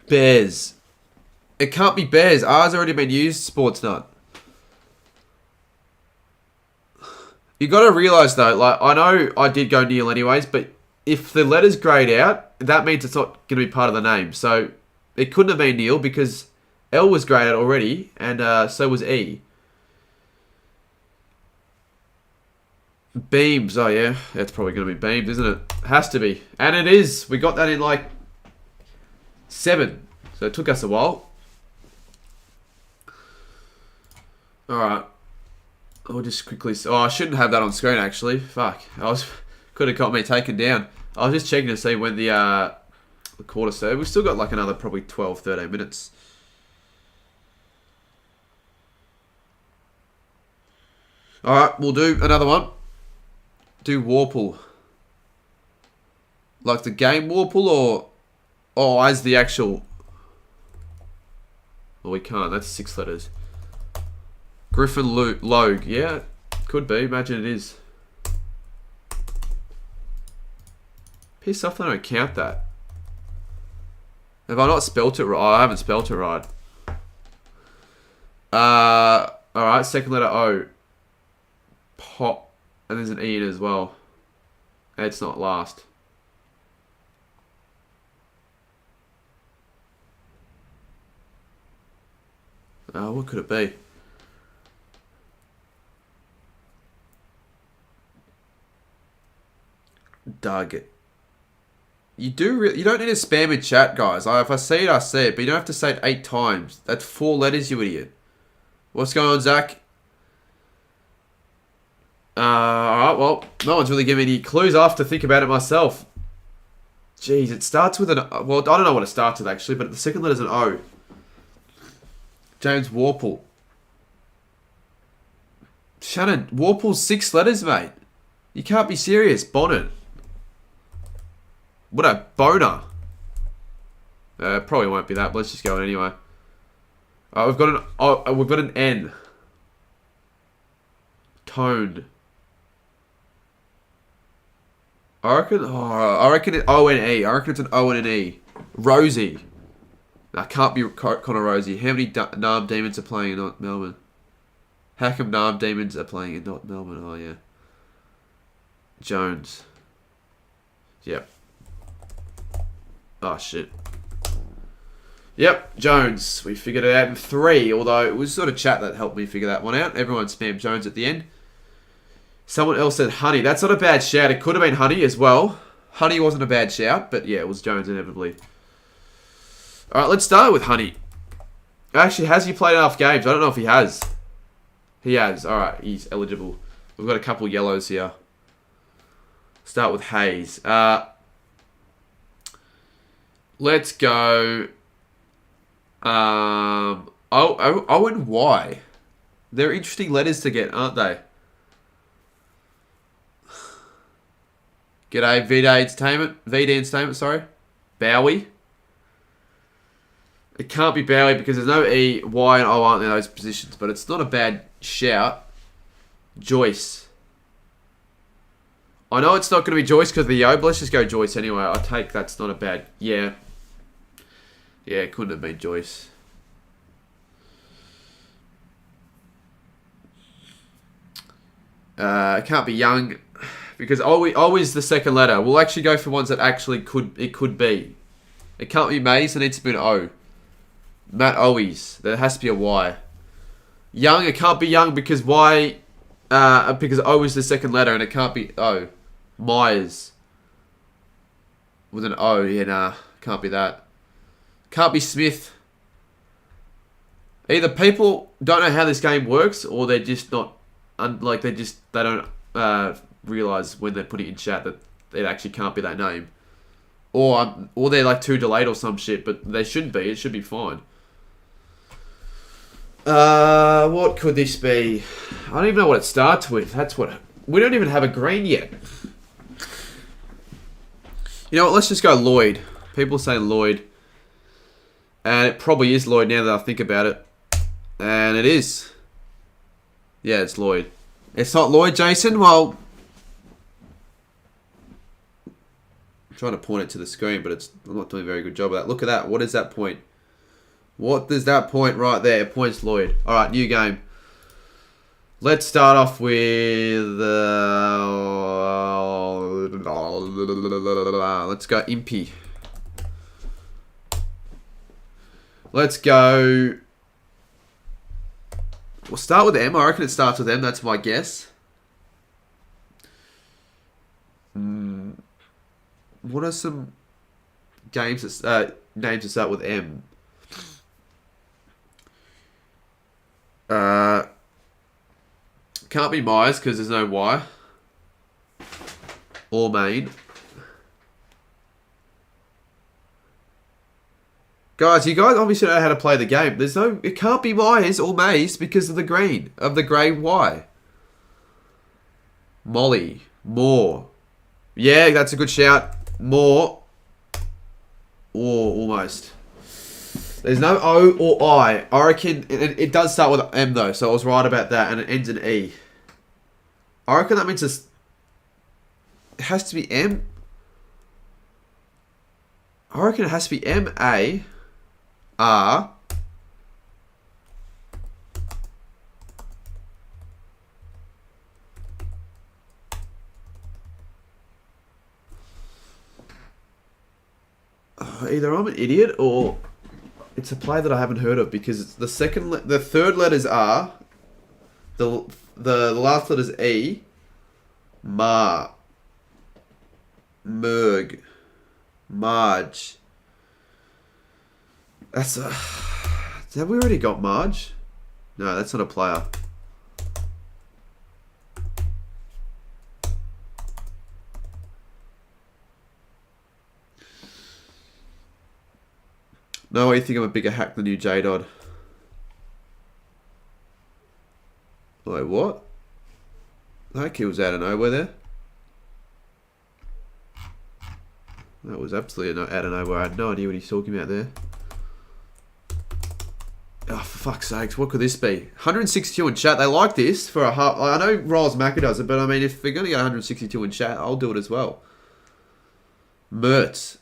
Bears. It can't be Bears. R's already been used, Sports Nut. You got to realise though, like, I know I did go Neil anyways, but if the letter's greyed out, that means it's not going to be part of the name. So it couldn't have been Neil because L was greyed out already, and so was E. Beams. Oh, yeah. That's probably going to be Beams, isn't it? Has to be. And it is. We got that in like 7. So it took us a while. Alright. I'll just quickly... Oh, I shouldn't have that on screen, actually. Fuck. Could have got me taken down. I was just checking to see when the quarter started. We've still got like another probably 12, 13 minutes. Alright, we'll do another one. Do Warple. Like the game Warple or... Oh, as the actual... Well, we can't. That's 6 letters. Griffin Logue. Yeah, could be. Imagine it is. Piss off, they don't count that. Have I not spelt it right? Oh, I haven't spelt it right. Alright, second letter O. Pop. And there's an E in it as well. And it's not last. What could it be? Doug. You don't need to spam in chat, guys. If I see it, I see it. But you don't have to say it 8 times. That's 4 letters, you idiot. What's going on, Zach? Alright, well, no one's really giving me any clues. I have to think about it myself. Jeez, it starts with an... Well, I don't know what it starts with, actually, but the second letter's an O. James Warple. Shannon, Warple's 6 letters, mate. You can't be serious. Bonnet. What a boner. Probably won't be that, but let's just go anyway. We've got an N. Tone. I reckon it's O-N-E. I reckon it's an O and an E. Rosie. That can't be Connor Rosie. How many Nam Demons are playing in not Melbourne? How come Nam Demons are playing in not Melbourne? Oh, yeah. Jones. Yep. Oh, shit. Yep, Jones. We figured it out in 3, although it was sort of chat that helped me figure that one out. Everyone spammed Jones at the end. Someone else said Honey. That's not a bad shout. It could have been Honey as well. Honey wasn't a bad shout, but yeah, it was Jones inevitably. Alright, let's start with Honey. Actually, has he played enough games? I don't know if he has. He has. Alright, he's eligible. We've got a couple yellows here. Start with Hayes. Let's go... O and Y. They're interesting letters to get, aren't they? G'day, VD Entertainment, sorry. Bowie. It can't be Bowie because there's no E, Y, and O aren't in those positions, but it's not a bad shout. Joyce. I know it's not going to be Joyce because of the O, but let's just go Joyce anyway. I take that's not a bad... Yeah. Yeah, it couldn't have been Joyce. It can't be Young. Because always the second letter. We'll actually go for ones that actually could be. It can't be Mays, it needs to be an O. Matt Owies. There has to be a Y. Young, it can't be Young because Y because O is the second letter and it can't be O. Myers. With an O, yeah, nah. Can't be that. Can't be Smith. Either people don't know how this game works or they're just not they don't realise when they're putting it in chat that it actually can't be that name. Or they're like too delayed or some shit, but they shouldn't be. It should be fine. What could this be? I don't even know what it starts with. We don't even have a green yet. You know what? Let's just go Lloyd. People say Lloyd. And it probably is Lloyd now that I think about it. And it is. Yeah, it's Lloyd. It's not Lloyd, Jason? Well... I'm trying to point it to the screen, but I'm not doing a very good job of that. Look at that. What is that point? What does that point right there? It points Lloyd. Alright, new game. Let's start off with... let's go Impy. Let's go... We'll start with M. I reckon it starts with M. That's my guess. What are some names that start with M? Can't be Myers because there's no Y. Or Main. Guys, you guys obviously know how to play the game. It can't be Myers or Mays because of the green, of the grey Y. Molly, Moore. Yeah, that's a good shout. More. Or almost. There's no O or I. I reckon it does start with M though, so I was right about that, and it ends in E. I reckon that means it has to be M. I reckon it has to be M-A-R. Either I'm an idiot or it's a play that I haven't heard of because it's the third letter's R, the last letter's E, Ma, Merg, Marge. Have we already got Marge? No, that's not a player. No way you think I'm a bigger hack than you, J-Dod. Wait, what? That kill's out of nowhere there. That was absolutely out of nowhere. I had no idea what he's talking about there. Oh, for fuck's sakes, what could this be? 162 in chat. They like this for a half. I know Riles Macca does it, but I mean, if they're going to get 162 in chat, I'll do it as well. Mertz.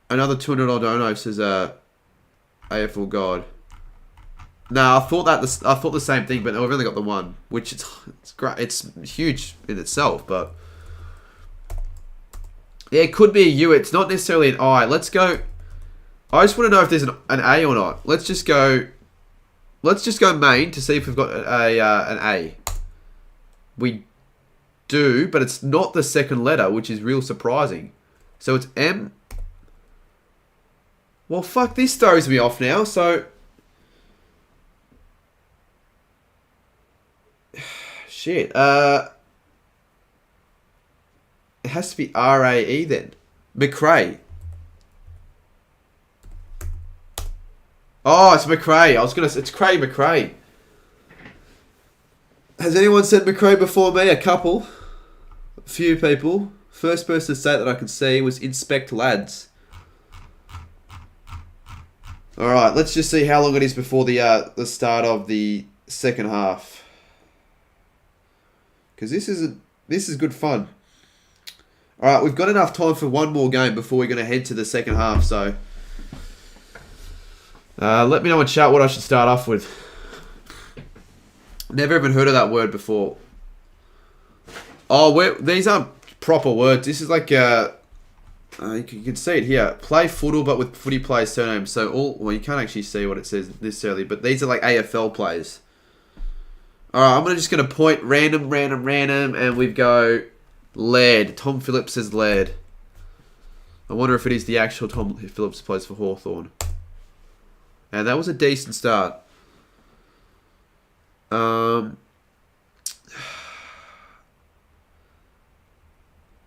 Another $200 dono, says AFL God. No, I thought the same thing, but I've only got the one, which it's great. It's huge in itself, but yeah, it could be a U. It's not necessarily an I. Let's go. I just want to know if there's an A or not. Let's just go main to see if we've got an A. We do, but it's not the second letter, which is real surprising. So it's M. Well, fuck, this throws me off now, so... Shit, it has to be R-A-E then. McRae. Oh, it's McRae. It's Craig McRae. Has anyone said McRae before me? A couple. A few people. First person to say that I could see was Inspect Lads. Alright, let's just see how long it is before the start of the second half. Because this is good fun. Alright, we've got enough time for one more game before we're going to head to the second half, so... let me know in chat what I should start off with. Never even heard of that word before. Oh, these aren't proper words. This is like... you can see it here. Play footle, but with footy players' surnames. So well, you can't actually see what it says necessarily, but these are like AFL players. Alright, I'm just going to point random, and we go Laird. Tom Phillips says Laird. I wonder if it is the actual Tom Phillips who plays for Hawthorn. And that was a decent start.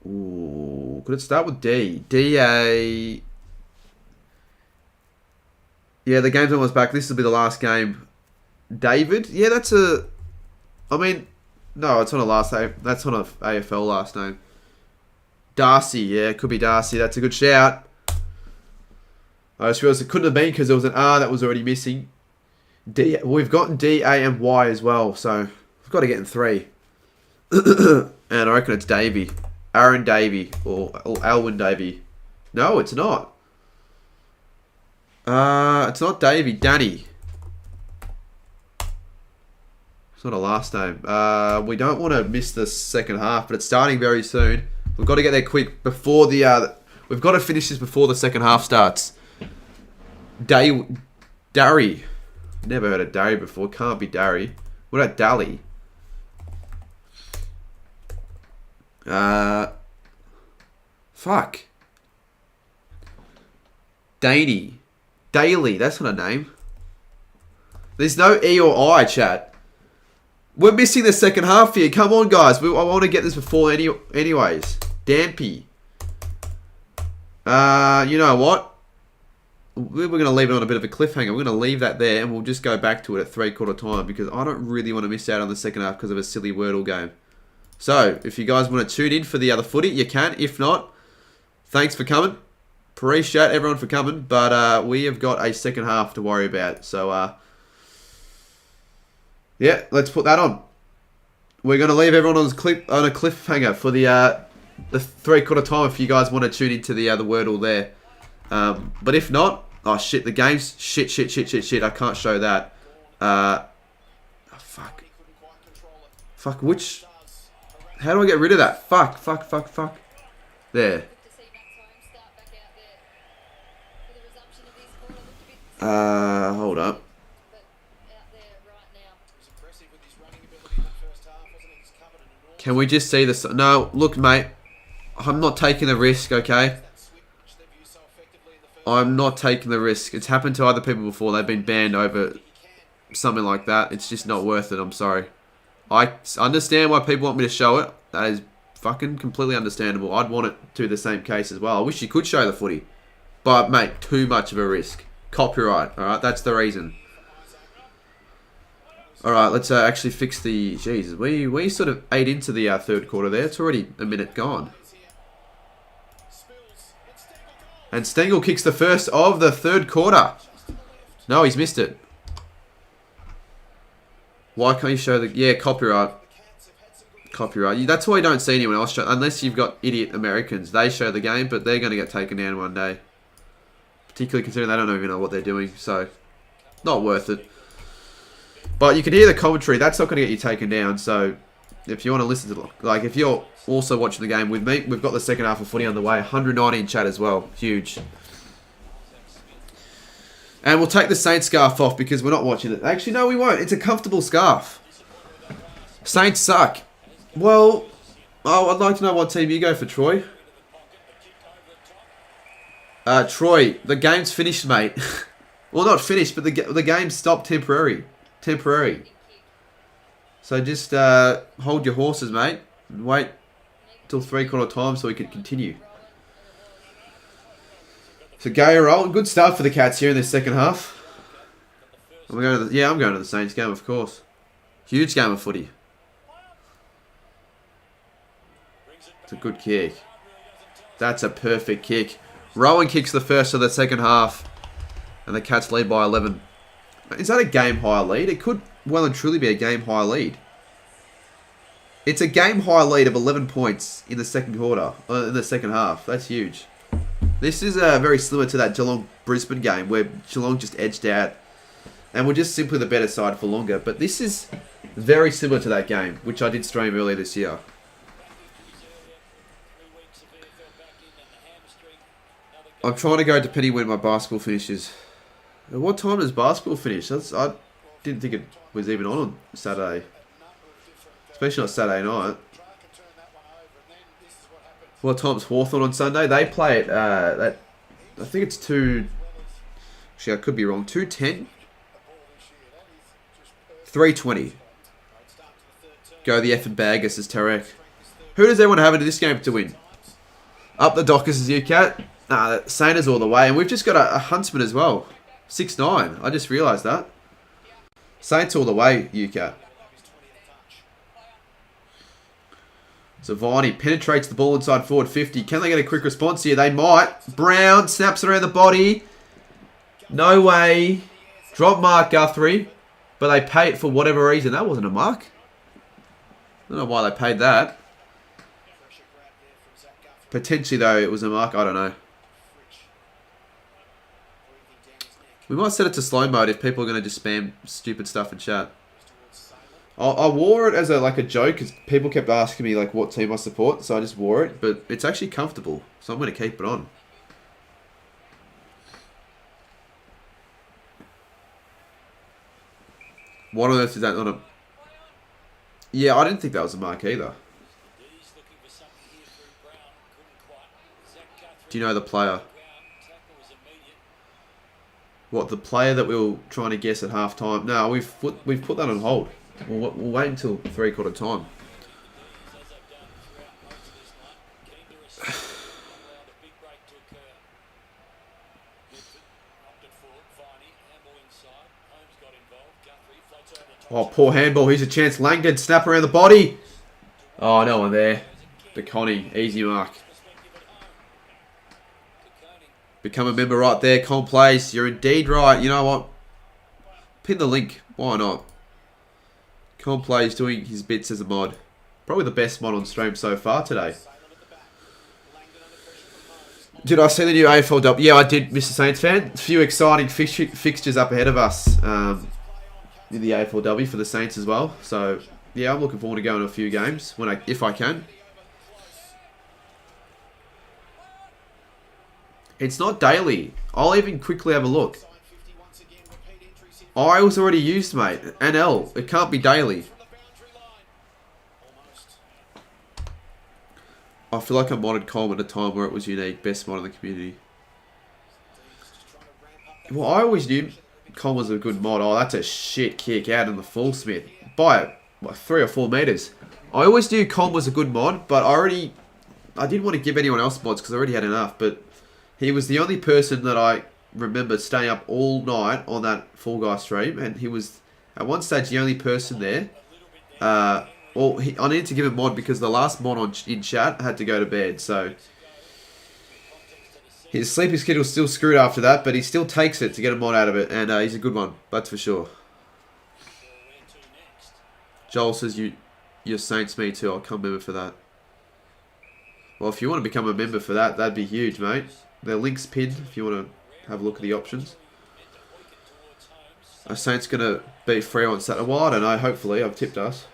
Ooh, could it start with D? D-A... Yeah, the game's almost back. This will be the last game. David? Yeah, that's a... I mean... No, it's not a last name. That's not an AFL last name. Darcy, yeah, it could be Darcy. That's a good shout. I just realised it couldn't have been because there was an R that was already missing. D. We've gotten D, A, and Y as well, so we've got to get in 3. And I reckon it's Davey. Aaron Davey or Alwyn Davey. No, it's not. It's not Davey. Danny. It's not a last name. We don't want to miss the second half, but it's starting very soon. We've got to get there quick before the... we've got to finish this before the second half starts. Darry. Never heard of Darry before. Can't be Darry. What about Dally? Fuck. Daly. That's not a name. There's no E or I, chat. We're missing the second half here. Come on, guys. I want to get this before anyways. Dampy. You know what? We're going to leave it on a bit of a cliffhanger. We're going to leave that there and we'll just go back to it at 3/4 time because I don't really want to miss out on the second half because of a silly Wordle game. So, if you guys want to tune in for the other footy, you can. If not, thanks for coming. Appreciate everyone for coming, but we have got a second half to worry about. So, yeah, let's put that on. We're going to leave everyone on a cliffhanger for the 3/4 time if you guys want to tune into the Wordle there. But if not, oh shit, the game's shit. I can't show that. Fuck. Fuck, which... How do I get rid of that? Fuck. There. Hold up. Can we just see this? No, look, mate. I'm not taking the risk, okay? I'm not taking the risk. It's happened to other people before. They've been banned over something like that. It's just not worth it. I'm sorry. I understand why people want me to show it. That is fucking completely understandable. I'd want it to the same case as well. I wish you could show the footy. But, mate, too much of a risk. Copyright, alright? That's the reason. Alright, let's actually fix the... Jesus, we sort of ate into the 3rd quarter there. It's already a minute gone. And Stengel kicks the first of the 3rd quarter. No, he's missed it. Why can't you show the... Yeah, copyright. Copyright. That's why you don't see anyone else show... Unless you've got idiot Americans. They show the game, but they're going to get taken down one day. Particularly considering they don't even know what they're doing. So, not worth it. But you can hear the commentary. That's not going to get you taken down. So, if you want to listen to... Like, if you're also watching the game with me, we've got the second half of footy on the way. 190 in chat as well. Huge. And we'll take the Saints scarf off because we're not watching it. Actually, no, we won't. It's a comfortable scarf. Saints suck. Well, I'd like to know what team you go for, Troy. Troy, the game's finished, mate. Well, not finished, but the game stopped temporary. So just hold your horses, mate. And wait till 3/4 time so we can continue. So Gaya roll, good start for the Cats here in this second half. I'm going to the Saints game, of course. Huge game of footy. It's a good kick. That's a perfect kick. Rowan kicks the first of the second half, and the Cats lead by 11. Is that a game high lead? It could well and truly be a game high lead. It's a game high lead of 11 points in the second quarter, in the second half. That's huge. This is very similar to that Geelong-Brisbane game where Geelong just edged out and were just simply the better side for longer. But this is very similar to that game, which I did stream earlier this year. I'm trying to go depending when my basketball finishes. What time does basketball finish? I didn't think it was even on Saturday. Especially not Saturday night. What time's Hawthorn on Sunday? They play it, I think it's 2... Actually, I could be wrong. 2:10? 3:20. Go the effing bag, says Tarek. Who does everyone have into this game to win? Up the Dockers is UCAT. Nah, Saints all the way. And we've just got a Huntsman as well. 6'9". I just realised that. Saints all the way, UCAT. So Viney penetrates the ball inside forward 50. Can they get a quick response here? They might. Brown snaps it around the body. No way. Drop mark, Guthrie. But they pay it for whatever reason. That wasn't a mark. I don't know why they paid that. Potentially, though, it was a mark. I don't know. We might set it to slow mode if people are going to just spam stupid stuff in chat. I wore it as a joke because people kept asking me like what team I support, so I just wore it. But it's actually comfortable, so I'm going to keep it on. What on earth is that on a... Yeah, I didn't think that was a mark either. Do you know the player? What, the player that we were trying to guess at half time? No, we've put that on hold. We'll wait until 3/4 time. Oh, poor handball. Here's a chance. Langdon, snap around the body. Oh, no one there. DeConnie, easy mark. Become a member right there. Con Place, you're indeed right. You know what? Pin the link. Why not? Con Plays doing his bits as a mod. Probably the best mod on stream so far today. Did I see the new AFL? Yeah, I did, Mr. Saints fan. A few exciting fixtures up ahead of us in the AFLW for the Saints as well. So, yeah, I'm looking forward to going to a few games if I can. It's not daily. I'll even quickly have a look. I was already used, mate. NL. It can't be daily. I feel like I modded Colm at a time where it was unique. Best mod in the community. Well, I always knew Colm was a good mod. Oh, that's a shit kick out in the full Smith. By like 3 or 4 meters. I always knew Colm was a good mod, but I didn't want to give anyone else mods because I already had enough. But he was the only person that I remember staying up all night on that Fall Guy stream, and he was at one stage the only person there. I needed to give him mod because the last mod in chat had to go to bed, so his sleeping schedule's still screwed after that, but he still takes it to get a mod out of it, and he's a good one, that's for sure. Joel says you're Saints me too. I'll come member for that. Well, if you want to become a member for that, that'd be huge, mate. The link's pinned if you want to have a look at the options. Are Saints going to beat Freo on Saturday? Well, I don't know. Hopefully. I've tipped us.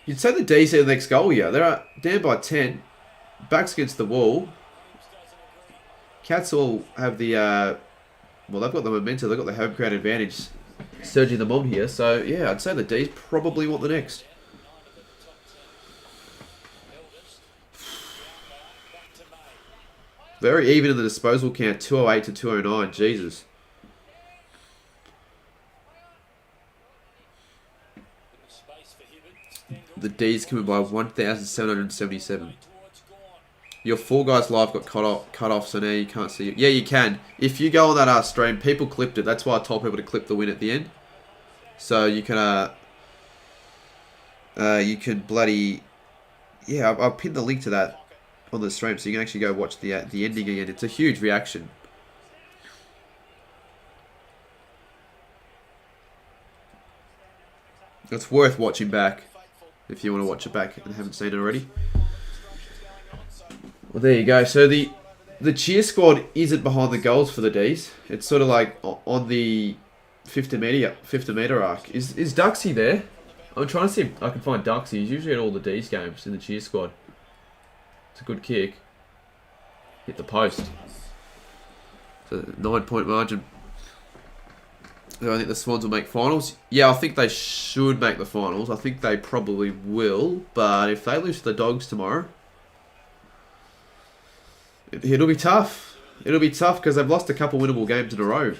You'd say the D's are the next goal here. They're down by 10. Backs against the wall. Cats all have the... well, they've got the momentum. They've got the home crowd advantage. Surging them on here. So, yeah, I'd say the D's probably want the next. Very even in the disposal count. 208 to 209. Jesus. The D's coming by 1,777. Your Four Guys live got cut off, so now you can't see it. Yeah, you can. If you go on that stream, people clipped it. That's why I told people to clip the win at the end. So you can bloody... Yeah, I'll pin the link to that on the stream, so you can actually go watch the ending again. It's a huge reaction. It's worth watching back if you want to watch it back and haven't seen it already. Well, there you go. So the cheer squad isn't behind the goals for the D's. It's sort of like on the 50 meter arc. Is Duxie there? I'm trying to see if I can find Duxie. He's usually at all the D's games in the cheer squad. It's a good kick. Hit the post. It's a 9-point margin. Do I think the Swans will make finals? Yeah, I think they should make the finals. I think they probably will. But if they lose to the Dogs tomorrow, it'll be tough. It'll be tough because they've lost a couple winnable games in a row.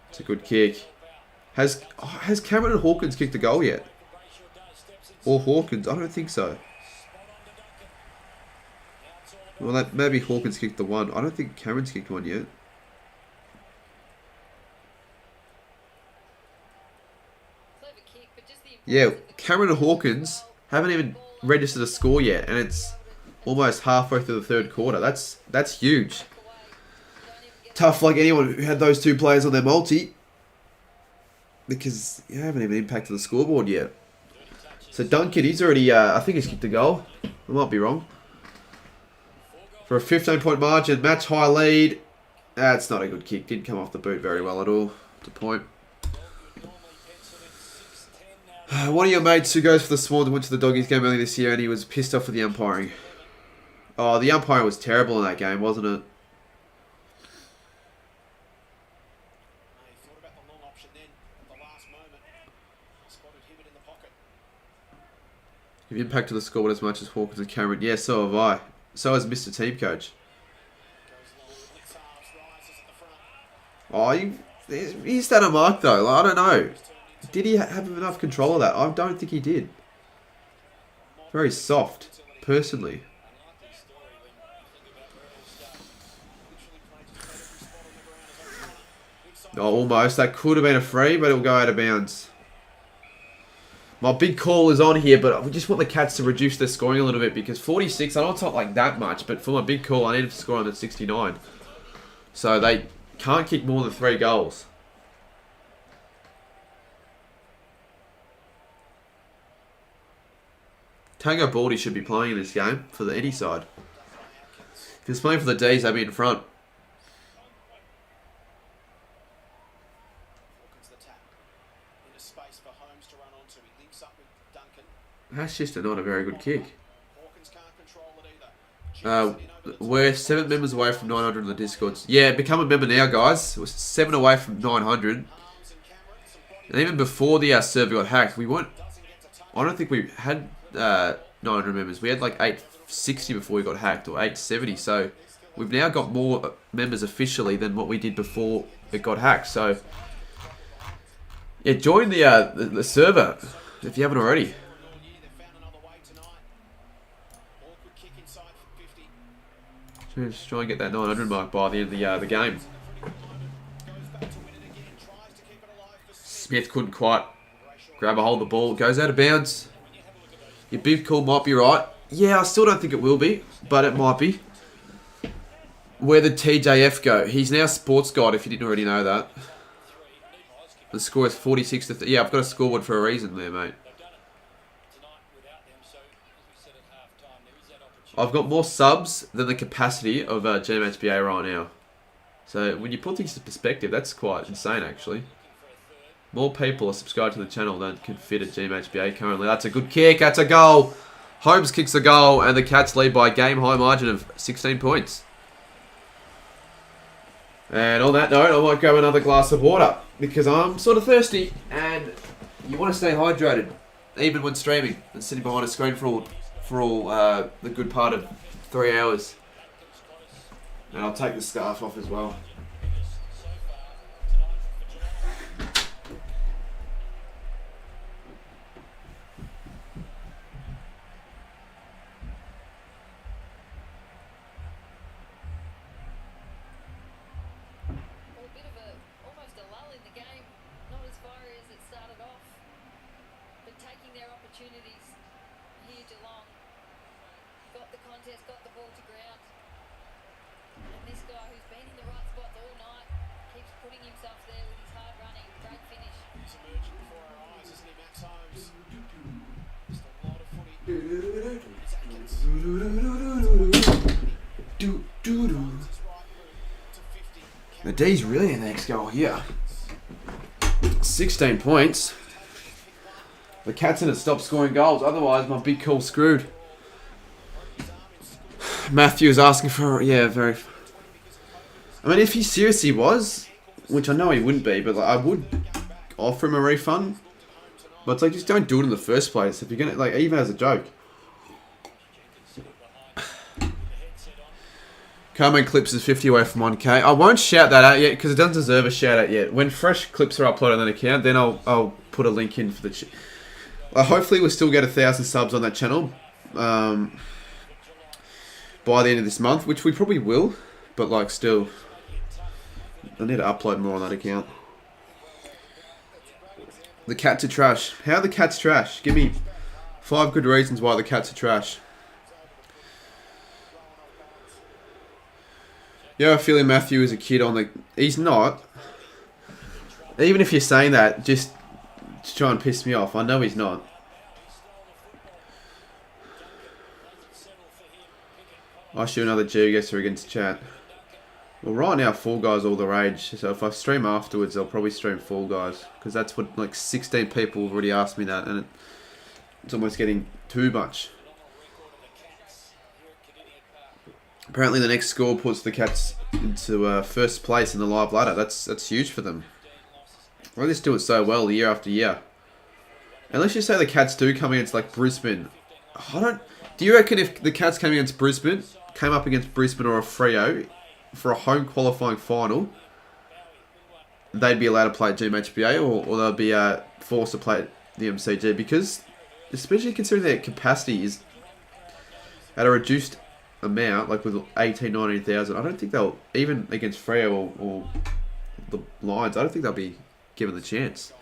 It's a good kick. Has Cameron and Hawkins kicked a goal yet? Or Hawkins? I don't think so. Well, maybe Hawkins kicked the one. I don't think Cameron's kicked one yet. Yeah, Cameron and Hawkins haven't even registered a score yet, and it's almost halfway through the third quarter. That's huge. Tough like anyone who had those two players on their multi, because you haven't even impacted the scoreboard yet. So Duncan, he's already, I think he's kicked a goal. I might be wrong. For a 15-point margin, match high lead. That's not a good kick. Didn't come off the boot very well at all. It's a point. One of your mates who goes for the Swans went to the Doggies game earlier this year and he was pissed off with the umpiring. Oh, the umpiring was terrible in that game, wasn't it? You've impacted the scoreboard as much as Hawkins and Cameron. Yeah, so have I. So has Mr. Team Coach. Oh, he's done a mark though. Like, I don't know. Did he have enough control of that? I don't think he did. Very soft, personally. Oh, almost. That could have been a free, but it'll go out of bounds. My big call is on here, but we just want the Cats to reduce their scoring a little bit because 46, I know it's not like that much, but for my big call, I need to score under 69. So they can't kick more than 3 goals. Tango Baldy should be playing in this game for the any side. If he's playing for the D's, they'll be in front. That's just not a very good kick. We're 7 members away from 900 in the Discords. Yeah, become a member now, guys. We're 7 away from 900. And even before the server got hacked, we weren't... I don't think we had 900 members. We had like 860 before we got hacked, or 870. So we've now got more members officially than what we did before it got hacked. So yeah, join the server if you haven't already. Just try and get that 900 mark by the end of the game. Smith couldn't quite grab a hold of the ball. It goes out of bounds. Your big call might be right. Yeah, I still don't think it will be, but it might be. Where did TJF go? He's now sports guide, if you didn't already know that. The score is 46 to... Yeah, I've got a scoreboard for a reason there, mate. I've got more subs than the capacity of GMHBA right now. So when you put things in perspective, that's quite insane, actually. More people are subscribed to the channel than can fit at GMHBA currently. That's a good kick. That's a goal. Holmes kicks the goal, and the Cats lead by a game-high margin of 16 points. And on that note, I might grab another glass of water because I'm sort of thirsty, and you want to stay hydrated, even when streaming and sitting behind a screen for all the good part of 3 hours. And I'll take the scarf off as well. Well, a bit of almost a lull in the game, not as fiery as it started off, but taking their opportunities here. Geelong got the contest, got the ball to ground, and this guy who's been in the right spots all night keeps putting himself there with his hard running, great finish. He's emerging before our eyes, isn't he, Max Holmes? Just a lot of footy. The D's really in the next goal here. 16 points. The Cats in it stopped scoring goals. Otherwise, my big call screwed. Matthew is asking for... Yeah, very... I mean, if he seriously was, which I know he wouldn't be, but like, I would offer him a refund. But it's like, just don't do it in the first place. If you're going to... Like, even as a joke. Carmen Clips is 50 away from 1k. I won't shout that out yet because it doesn't deserve a shout out yet. When fresh clips are uploaded on that account, then I'll put a link in for the... hopefully we'll still get 1,000 subs on that channel by the end of this month, which we probably will. But like still, I need to upload more on that account. The Cats are trash. How are the Cats trash? Give me 5 good reasons why the Cats are trash. Yeah, I feel Matthew is a kid on the... He's not. Even if you're saying that, just to try and piss me off. I know he's not. I shoot another geoguesser against chat. Well, right now, Fall Guys all the rage. So if I stream afterwards, I'll probably stream Fall Guys. Because that's what, like, 16 people have already asked me that. And it's almost getting too much. Apparently the next score puts the Cats into first place in the live ladder. That's huge for them. They just do it so well year after year. Unless you say the Cats do come against like Brisbane. Do you reckon if the Cats came against Brisbane, came up against Brisbane or a Freo for a home qualifying final, they'd be allowed to play at GMHBA or they'll be forced to play at the MCG? Because, especially considering their capacity is at a reduced amount, like with 18, 19,000, I don't think they'll, even against Freo or the Lions, I don't think they'll be given the chance.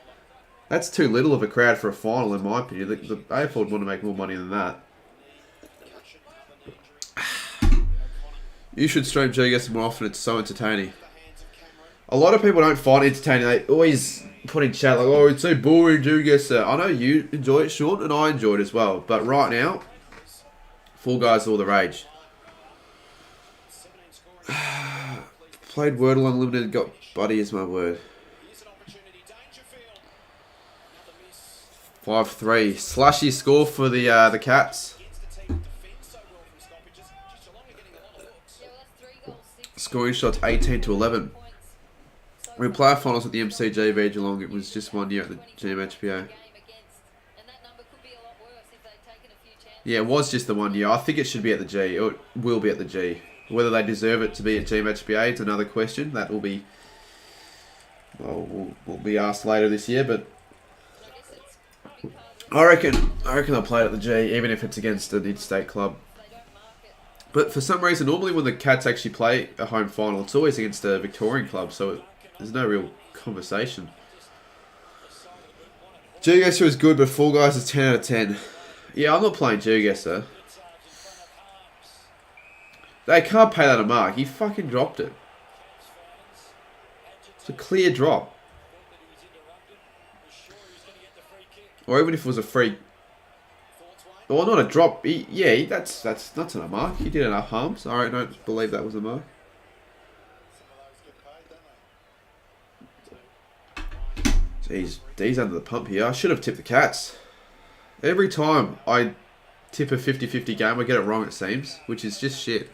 That's too little of a crowd for a final, in my opinion. The AFL would want to make more money than that. You should stream GS more often, it's so entertaining. A lot of people don't find it entertaining. They always put in chat like, oh, it's so boring, GS. I know you enjoy it, Shaun, and I enjoy it as well. But right now, Fall Guys all the rage. Played Wordle Unlimited, got Buddy as my word. 5-3. Slushy score for the Cats. Scoring shots 18 to 11. We play our finals at the MCG v Geelong. It was just 1 year at the GMHBA. Yeah, it was just the 1 year. I think it should be at the G. It will be at the G. Whether they deserve it to be at GMHBA is another question. That will be... Well, we'll be asked later this year, but... I reckon they'll play it at the G, even if it's against an in-state club. But for some reason, normally when the Cats actually play a home final, it's always against a Victorian club, so there's no real conversation. GeoGuessr is good, but Fall Guys is 10 out of 10. Yeah, I'm not playing GeoGuessr. They can't pay that a mark. He fucking dropped it. It's a clear drop. Or even if it was a free... Or not a drop. That's not a mark. He did enough harms. I don't believe that was a mark. Jeez, D's under the pump here. I should have tipped the Cats. Every time I tip a 50-50 game, I get it wrong, it seems. Which is just shit.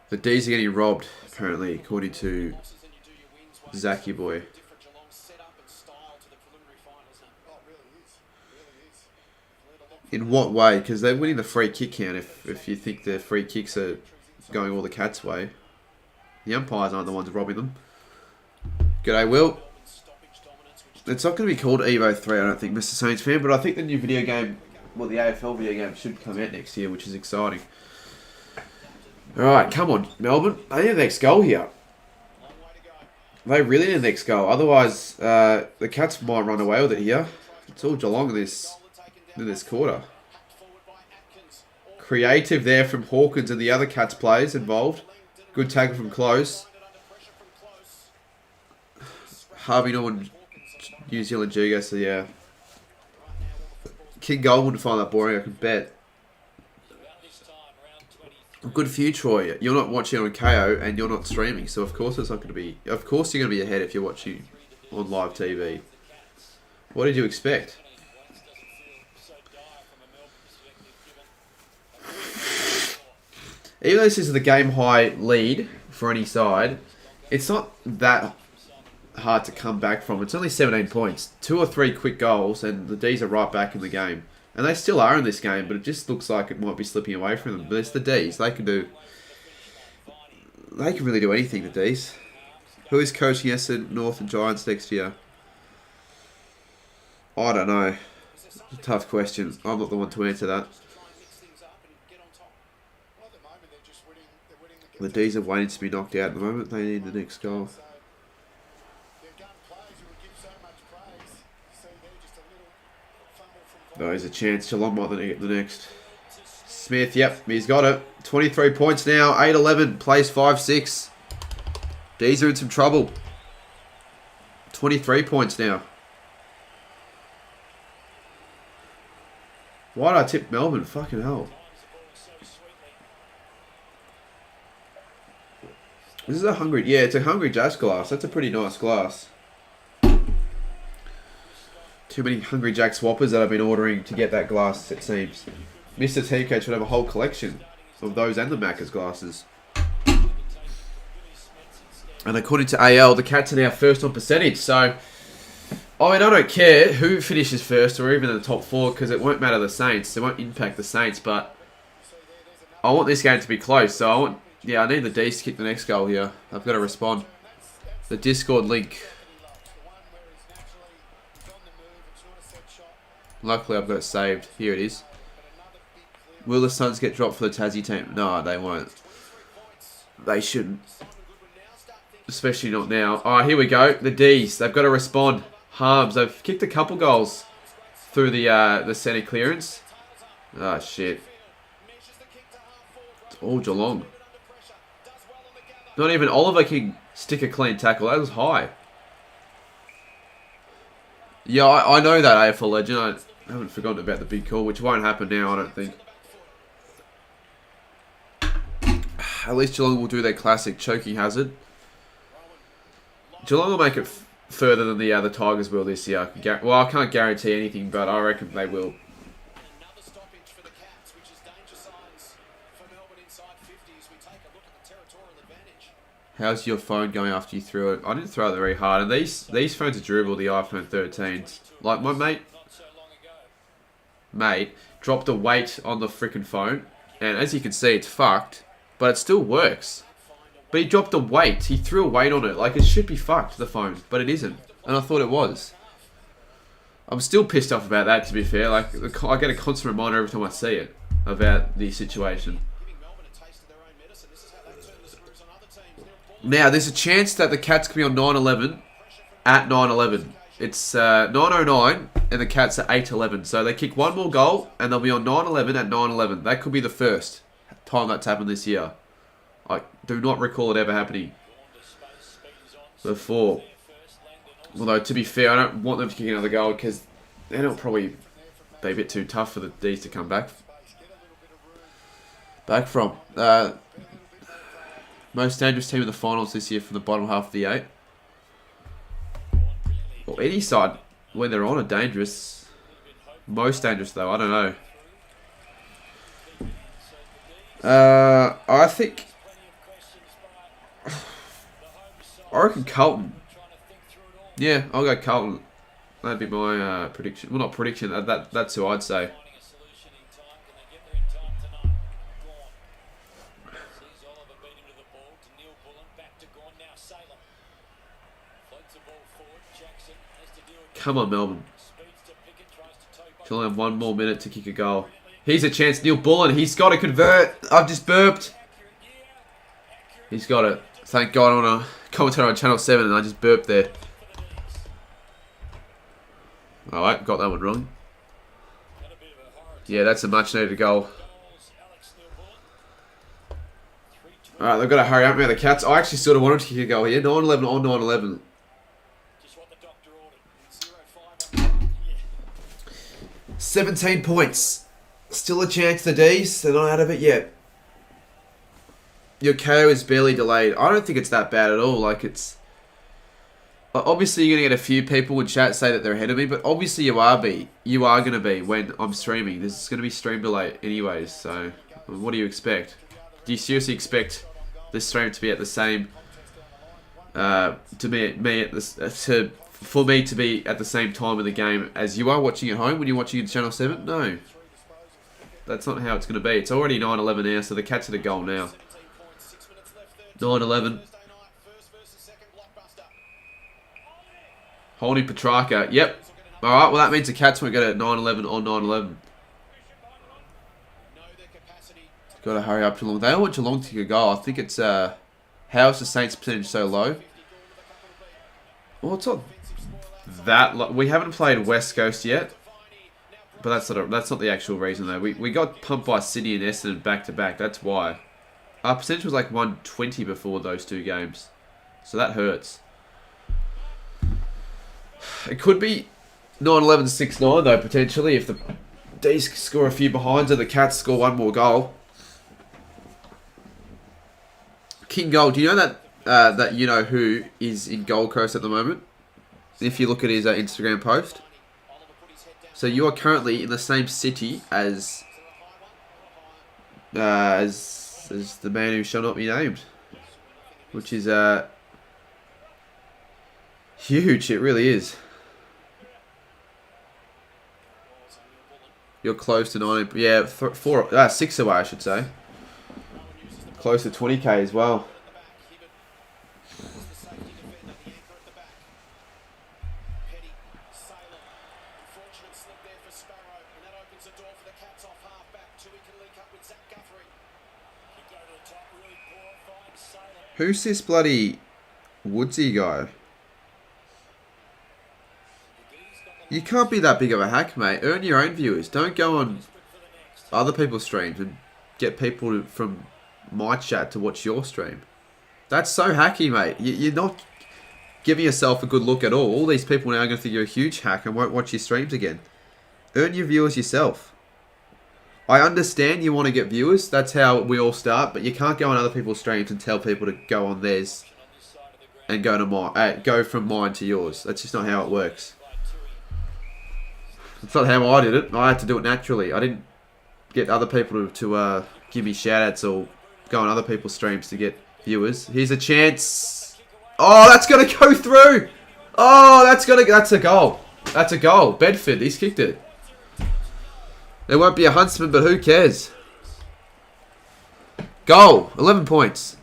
The D's are getting robbed, apparently, according to Zachy boy. In what way? Because they're winning the free kick count if you think the free kicks are going all the Cats' way. The umpires aren't the ones robbing them. G'day, Will. It's not going to be called Evo 3, I don't think, Mr. Saints fan, but I think the new video game, well, the AFL video game should come out next year, which is exciting. Alright, come on, Melbourne. They need the next goal here. They really need the next goal. Otherwise, the Cats might run away with it here. It's all Geelong in this quarter. Creative there from Hawkins and the other Cats players involved. Good tackle from close. Harvey Norman, New Zealand Jugo, so yeah. King Gold wouldn't find that boring, I can bet. Good for you, Troy. You're not watching on KO and you're not streaming, so of course it's not going to be... Of course you're going to be ahead if you're watching on live TV. What did you expect? Even though this is the game high lead for any side, it's not that hard to come back from. It's only 17 points. 2 or 3 quick goals and the D's are right back in the game. And they still are in this game, but it just looks like it might be slipping away from them. But it's the D's. They can really do anything, the D's. Who is coaching Essendon, North and Giants next year? I don't know. It's a tough question. I'm not the one to answer that. The D's are waiting to be knocked out at the moment. They need the next goal. Oh, there's a chance. Geelong might get the next. Smith, yep, he's got it. 23 points now. 8-11. Plays 5-6. D's are in some trouble. 23 points now. Why did I tip Melbourne? Fucking hell. This is a hungry... Yeah, it's a Hungry Jack's glass. That's a pretty nice glass. Too many Hungry Jack swappers that I've been ordering to get that glass, it seems. Mr. TK should have a whole collection of those and the Macca's glasses. And according to AL, the Cats are now first on percentage. So, I mean, I don't care who finishes first or even in the top 4 because it won't matter the Saints. It won't impact the Saints, but I want this game to be close. So, I need the D's to kick the next goal here. I've got to respond. The Discord link. Luckily, I've got it saved. Here it is. Will the Suns get dropped for the Tassie team? No, they won't. They shouldn't. Especially not now. Alright, here we go. The D's. They've got to respond. Harms. They've kicked a couple goals through the centre clearance. Ah, shit. It's all Geelong. Not even Oliver can stick a clean tackle. That was high. Yeah, I know that, AFL legend. I haven't forgotten about the big call, which won't happen now, I don't think. At least Geelong will do their classic choking hazard. Geelong will make it further than the Tigers will this year. Well, I can't guarantee anything, but I reckon they will. How's your phone going after you threw it? I didn't throw it very hard. And these phones are durable, the iPhone 13s. Like my mate dropped a weight on the freaking phone. And as you can see, it's fucked. But it still works. But he dropped a weight. He threw a weight on it. Like, it should be fucked, the phone. But it isn't. And I thought it was. I'm still pissed off about that, to be fair. Like, I get a constant reminder every time I see it about the situation. Now, there's a chance that the Cats could be on 9-11 at 9-11. It's 9:09 and the Cats are 8:11. So they kick one more goal and they'll be on 9:11 at 9:11. That could be the first time that's happened this year. I do not recall it ever happening before. Although, to be fair, I don't want them to kick another goal because then it'll probably be a bit too tough for the D's to come back from. Most dangerous team in the finals this year from the bottom half of the 8. Well, any side, when they're on, are dangerous. Most dangerous, though. I don't know. I think... I reckon Carlton. Yeah, I'll go Carlton. That'd be my prediction. Well, not prediction. That's who I'd say. Come on, Melbourne. She'll have one more minute to kick a goal. Here's a chance. Neil Bullen. He's got to convert. I've just burped. He's got it. Thank God I'm on a commentator on Channel 7 and I just burped there. Alright, got that one wrong. Yeah, that's a much needed goal. Alright, they've got to hurry up now, the Cats. I actually sort of wanted to kick a goal here. 9-11 on 9-11. 17 points. Still a chance, the D's. They're not out of it yet. Your KO is barely delayed. I don't think it's that bad at all. Like, it's... Obviously, you're going to get a few people in chat say that they're ahead of me, but obviously you are going to be when I'm streaming. This is going to be stream delay anyways, so what do you expect? Do you seriously expect this stream to be at the same... for me to be at the same time of the game as you are watching at home when you're watching on Channel 7? No. That's not how it's going to be. It's already 9-11 now, so the Cats are the goal now. 9-11. Holding Petrarca. Yep. Alright, well that means the Cats won't go to 9-11 on 9-11. Got to hurry up Geelong. They don't want Geelong to kick a goal. I think it's... how is the Saints percentage so low? Well, it's not that low. We haven't played West Coast yet. But that's not the actual reason though. We got pumped by Sydney and Essendon back to back. That's why. Our percentage was like 120 before those two games. So that hurts. It could be 9-11 6-9 though, potentially, if the D's score a few behinds and the Cats score one more goal. King Gold, do you know that that you know who is in Gold Coast at the moment? If you look at his Instagram post. So you are currently in the same city as the man who shall not be named, which is huge. It really is. You're close to 9. Yeah, 6 away, I should say. Close to 20k as well. Who's this bloody Woodsy guy? You can't be that big of a hack, mate. Earn your own viewers. Don't go on other people's streams and get people from my chat to watch your stream. That's so hacky, mate. You're not giving yourself a good look at all. All these people now are going to think you're a huge hack and won't watch your streams again. Earn your viewers yourself. I understand you want to get viewers. That's how we all start. But you can't go on other people's streams and tell people to go on theirs and go to mine. Go from mine to yours. That's just not how it works. That's not how I did it. I had to do it naturally. I didn't get other people to give me shout-outs or go on other people's streams to get viewers. Here's a chance. Oh, that's going to go through. Oh, that's a goal. That's a goal. Bedford, he's kicked it. There won't be a Huntsman, but who cares? Goal. 11 points.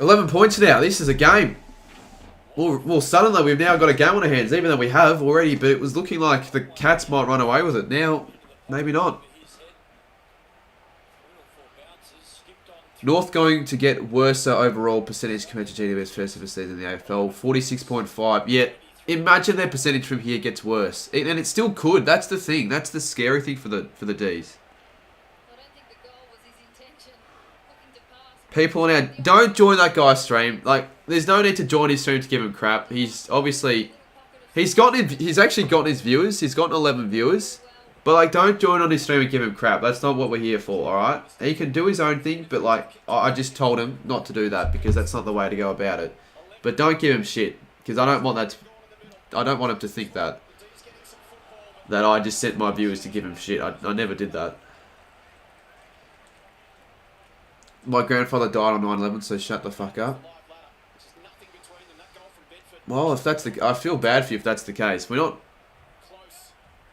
11 points now. This is a game. Well, suddenly we've now got a game on our hands, even though we have already, but it was looking like the Cats might run away with it. Now, maybe not. North going to get worse overall percentage compared to GWS first ever season in the AFL. 46.5. Yet, imagine their percentage from here gets worse. And it still could. That's the thing. That's the scary thing for the Ds. I don't think the goal was his intention. Looking to pass. People now, don't join that guy's stream. Like, there's no need to join his stream to give him crap. He's obviously... He's actually gotten his viewers. He's gotten 11 viewers. But, like, don't join on his stream and give him crap. That's not what we're here for, alright? He can do his own thing, but, like, I just told him not to do that because that's not the way to go about it. But don't give him shit because I don't want that I don't want him to think that I just sent my viewers to give him shit. I never did that. My grandfather died on 9/11, so shut the fuck up. Well, if that's the... I feel bad for you if that's the case. We're not...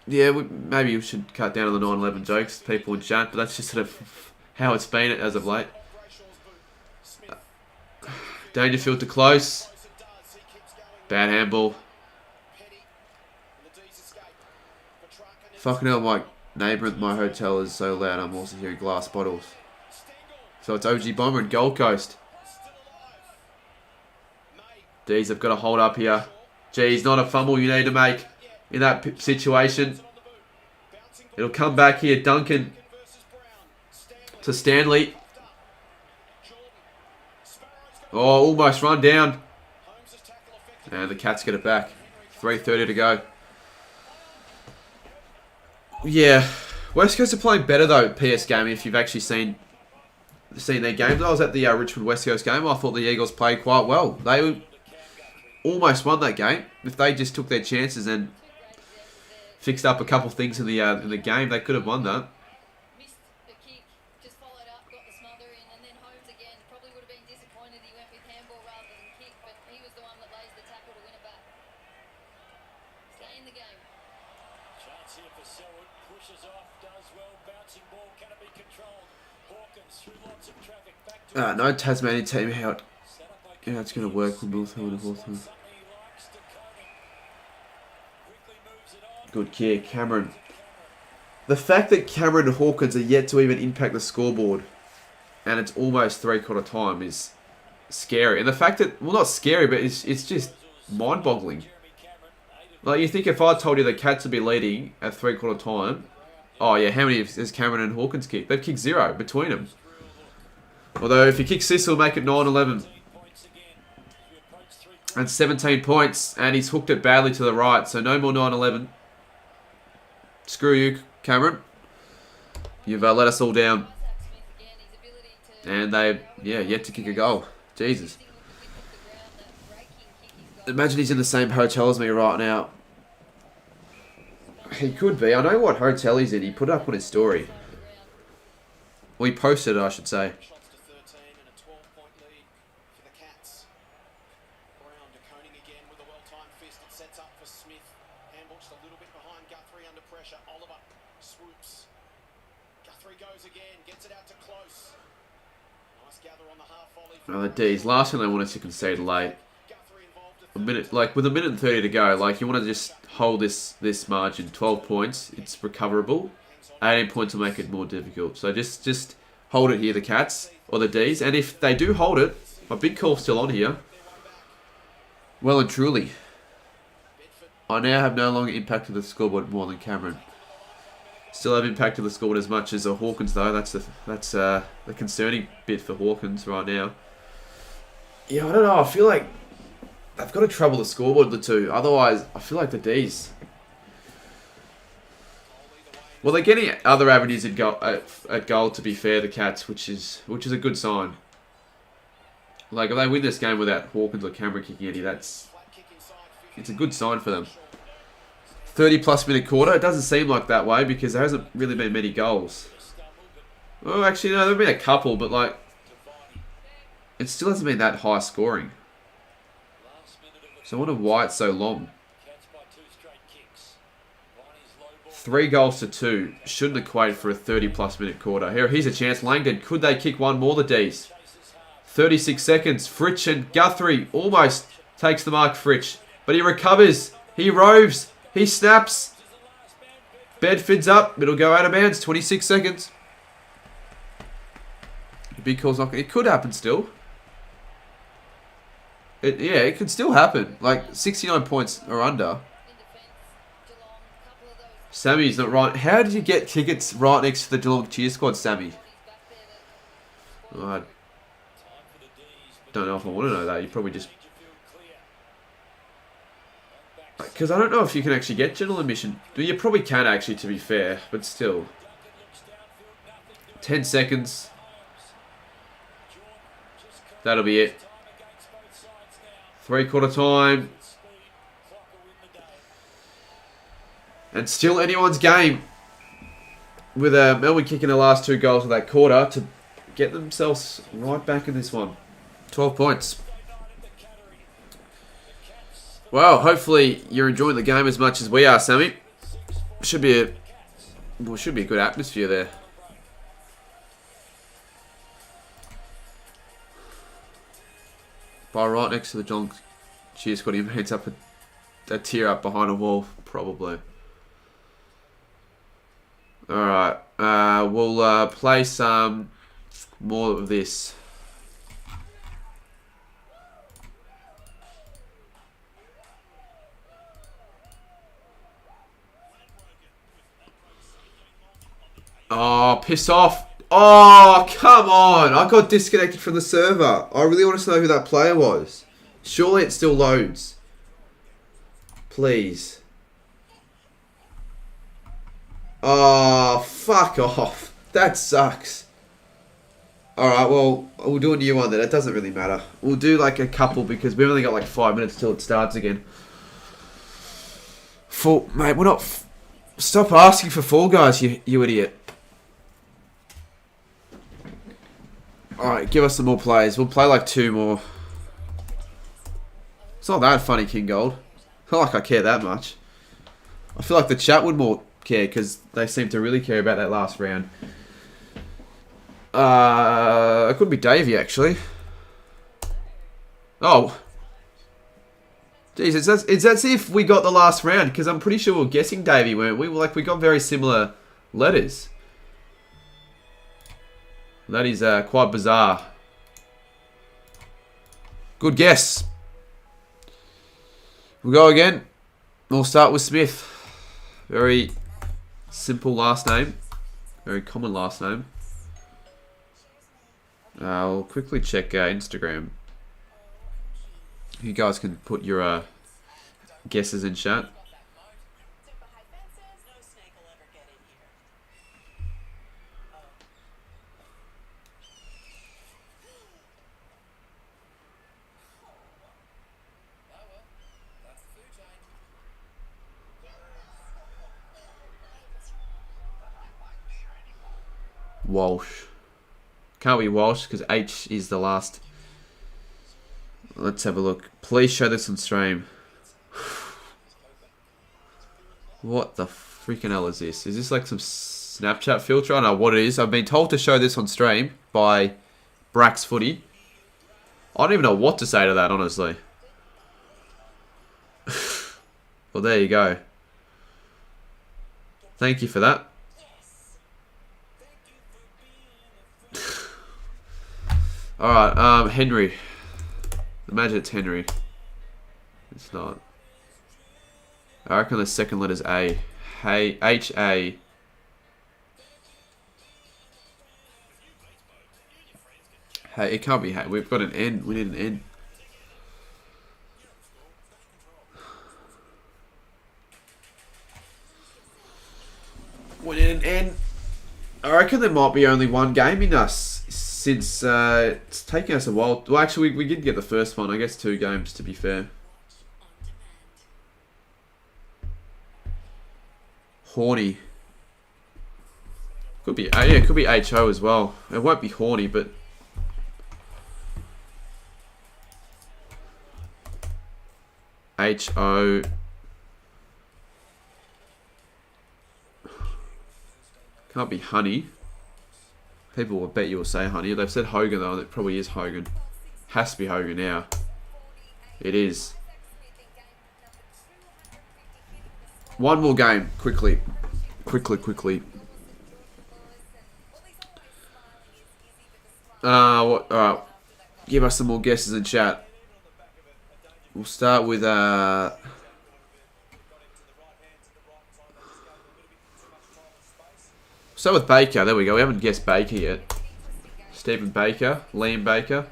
Yeah, maybe we should cut down on the 9/11 jokes, people in chat, but that's just sort of how it's been as of late. Dangerfield to close. Bad handball. Fucking hell, my neighbour at my hotel is so loud, I'm also hearing glass bottles. So it's OG Bomber and Gold Coast. D's have got to hold up here. Geez, not a fumble you need to make in that situation. It'll come back here. Duncan to Stanley. Oh, almost run down. And the Cats get it back. 3:30 to go. Yeah. West Coast are playing better though, PS Gaming, if you've actually seen their games. I was at the Richmond West Coast game. I thought the Eagles played quite well. They almost won that game. If they just took their chances and fixed up a couple things in the game, they could have won that. Missed the kick, just followed up, got the smother in, and then Holmes again. Probably would have been disappointed he went with handball rather than kick, but he was the one that lays the tackle to win it back. Stay in the game. Chance here for Selwood, pushes off, does well, bouncing ball, can it be controlled? Hawkins through lots of traffic, back to No Tasmanian team how it's going to work with Milton and Hawthorn. Good kick, Cameron. The fact that Cameron and Hawkins are yet to even impact the scoreboard and it's almost three-quarter time is scary. And the fact that, well, not scary, but it's just mind-boggling. Like, you think if I told you the Cats would be leading at three-quarter time, oh yeah, how many has Cameron and Hawkins kicked? They've kicked 0 between them. Although, if you kick Sis, he'll make it 9-11. And 17 points, and he's hooked it badly to the right, so no more 9-11. Screw you, Cameron. You've let us all down. And they, yeah, yet to kick a goal. Jesus. Imagine he's in the same hotel as me right now. He could be. I know what hotel he's in. He put it up on his story. Well, he posted it, I should say. Shots to 13 and a 12-point lead for the Cats. Brown to Koning again with a well-timed fist. It sets up for Smith. Handball just a little bit behind Guthrie under pressure. Oliver swoops. Guthrie goes again. Gets it out to Close. Nice gather on the half volley. Oh, the D's. Last thing they want us to concede late. A minute, like with a minute and 30 to go, like you want to just hold this margin. 12 points, it's recoverable. 18 points will make it more difficult. So just hold it here, the Cats or the D's. And if they do hold it, my big call's still on here. Well and truly, I now have no longer impacted the scoreboard more than Cameron. Still have impacted the scoreboard as much as Hawkins though. That's the concerning bit for Hawkins right now. Yeah, I don't know. I feel like they've got to trouble the scoreboard, the two. Otherwise, I feel like the D's. Well, they're getting other avenues at goal, to be fair, the Cats, which is a good sign. Like, if they win this game without Hawkins or Cameron kicking any, it's a good sign for them. 30-plus minute quarter. It doesn't seem like that way because there hasn't really been many goals. Well, actually, no, there have been a couple, but, like, it still hasn't been that high scoring. So I wonder why it's so long. 3 goals to 2 shouldn't equate for a 30-plus minute quarter. Here's a chance. Langdon, could they kick one more, the D's? 36 seconds. Fritsch and Guthrie almost takes the mark, Fritsch. But he recovers. He roves. He snaps. Bedford's up. It'll go out of bounds. 26 seconds. big call's not. It could happen still. It could still happen. Like 69 points or under. Sammy's not right. How did you get tickets right next to the Geelong cheer squad, Sammy? I don't know if I want to know that. You probably just... Because I don't know if you can actually get general admission. You probably can actually, to be fair. But still. 10 seconds. That'll be it. 3/4 time. And still anyone's game. With Melbourne kicking the last 2 goals of that quarter to get themselves right back in this one. 12 points. Well, hopefully you're enjoying the game as much as we are, Sammy. Should be a good atmosphere there. By right next to the Geelong cheer squad, he ends up a tear up behind a wall, probably. Alright, we'll play some more of this. Oh, piss off. Oh, come on. I got disconnected from the server. I really want to know who that player was. Surely it still loads. Please. Oh, fuck off. That sucks. Alright, well, we'll do a new one then. It doesn't really matter. We'll do like a couple because we've only got like 5 minutes till it starts again. Mate, we're not... Stop asking for Fall Guys, you idiot. Alright, give us some more plays. We'll play like 2 more. It's not that funny, King Gold. It's not like I care that much. I feel like the chat would more care because they seem to really care about that last round. It could be Davey actually. Oh. Jeez, it's as if we got the last round because I'm pretty sure we were guessing Davey, weren't we? We got very similar letters. That is quite bizarre. Good guess. We'll go again. We'll start with Smith. Very simple last name. Very common last name. I'll quickly check Instagram. You guys can put your guesses in chat. Walsh. Can't be Walsh because H is the last. Let's have a look. Please show this on stream. What the freaking hell is this? Is this like some Snapchat filter? I don't know what it is. I've been told to show this on stream by Brax Footy. I don't even know what to say to that, honestly. Well, there you go. Thank you for that. Alright, Henry. Imagine it's Henry. It's not. I reckon the second letter's A. Hey, H-A. Hey, it can't be Hey. We've got an N. We need an N. We need an N. I reckon there might be only one game in us. Since it's taken us a while. Well, actually, we did get the first one. I guess 2 games, to be fair. Horny. Could be, yeah, it could be HO as well. It won't be horny, but... HO... Can't be honey. People will bet you will say honey. They've said Hogan though, and it probably is Hogan. Has to be Hogan now. It is. One more game, quickly. Quickly. What? All right. Give us some more guesses in chat. We'll start with Baker. There we go. We haven't guessed Baker yet. Stephen Baker, Liam Baker.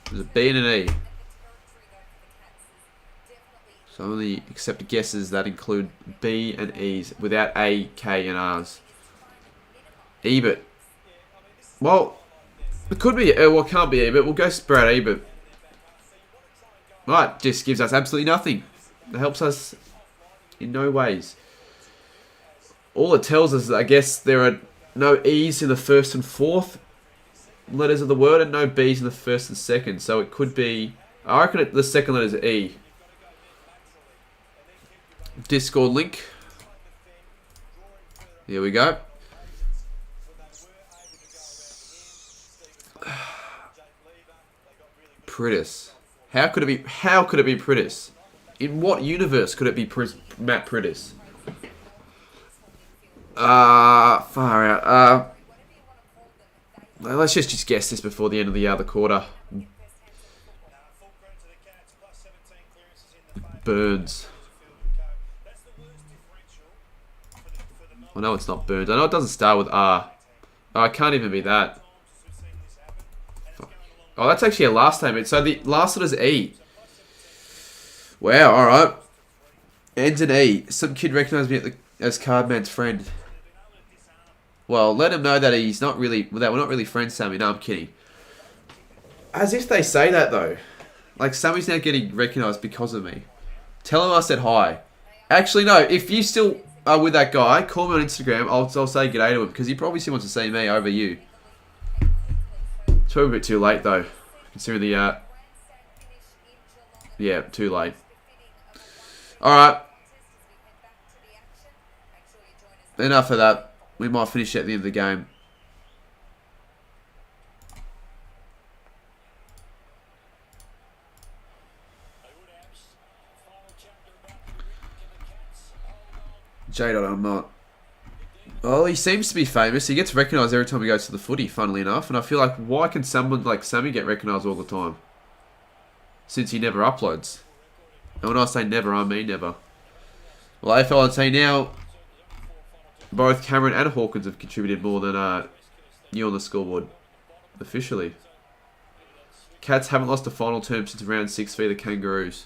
There's a B and an E. So I only accept guesses that include B and E's without A, K, and R's. Ebert. Well, it could be. Well, it can't be Ebert. We'll go Brad Ebert. Right, just gives us absolutely nothing. It helps us in no ways. All it tells us is, I guess, there are no E's in the first and fourth letters of the word and no B's in the first and second. So it could be... I reckon the second letter is E. Discord link. Here we go. Prittis. How could it be Prittis? In what universe could it be Matt Prittis? Far out. Let's just guess this before the end of the other quarter. Burns. I know it's not Burns. I know it doesn't start with R. Oh, it can't even be that. Oh, that's actually a last name. So the last letter is E. Wow, alright. Ends in E. Some kid recognised me as Cardman's friend. Well, let him know that he's not really... that we're not really friends, Sammy. No, I'm kidding. As if they say that, though. Like, Sammy's now getting recognised because of me. Tell him I said hi. Actually, no. If you still are with that guy, call me on Instagram. I'll say g'day to him. Because he probably still wants to see me over you. It's probably a bit too late, though. Considering the... yeah, too late. Alright. Enough of that. We might finish at the end of the game. J-Dot, I'm not. Well, he seems to be famous. He gets recognised every time he goes to the footy, funnily enough. And I feel like, why can someone like Sammy get recognised all the time? Since he never uploads. And when I say never, I mean never. Well, AFL, I'd say now... both Cameron and Hawkins have contributed more than you on the scoreboard. Officially. Cats haven't lost a final term since round 6 for the Kangaroos.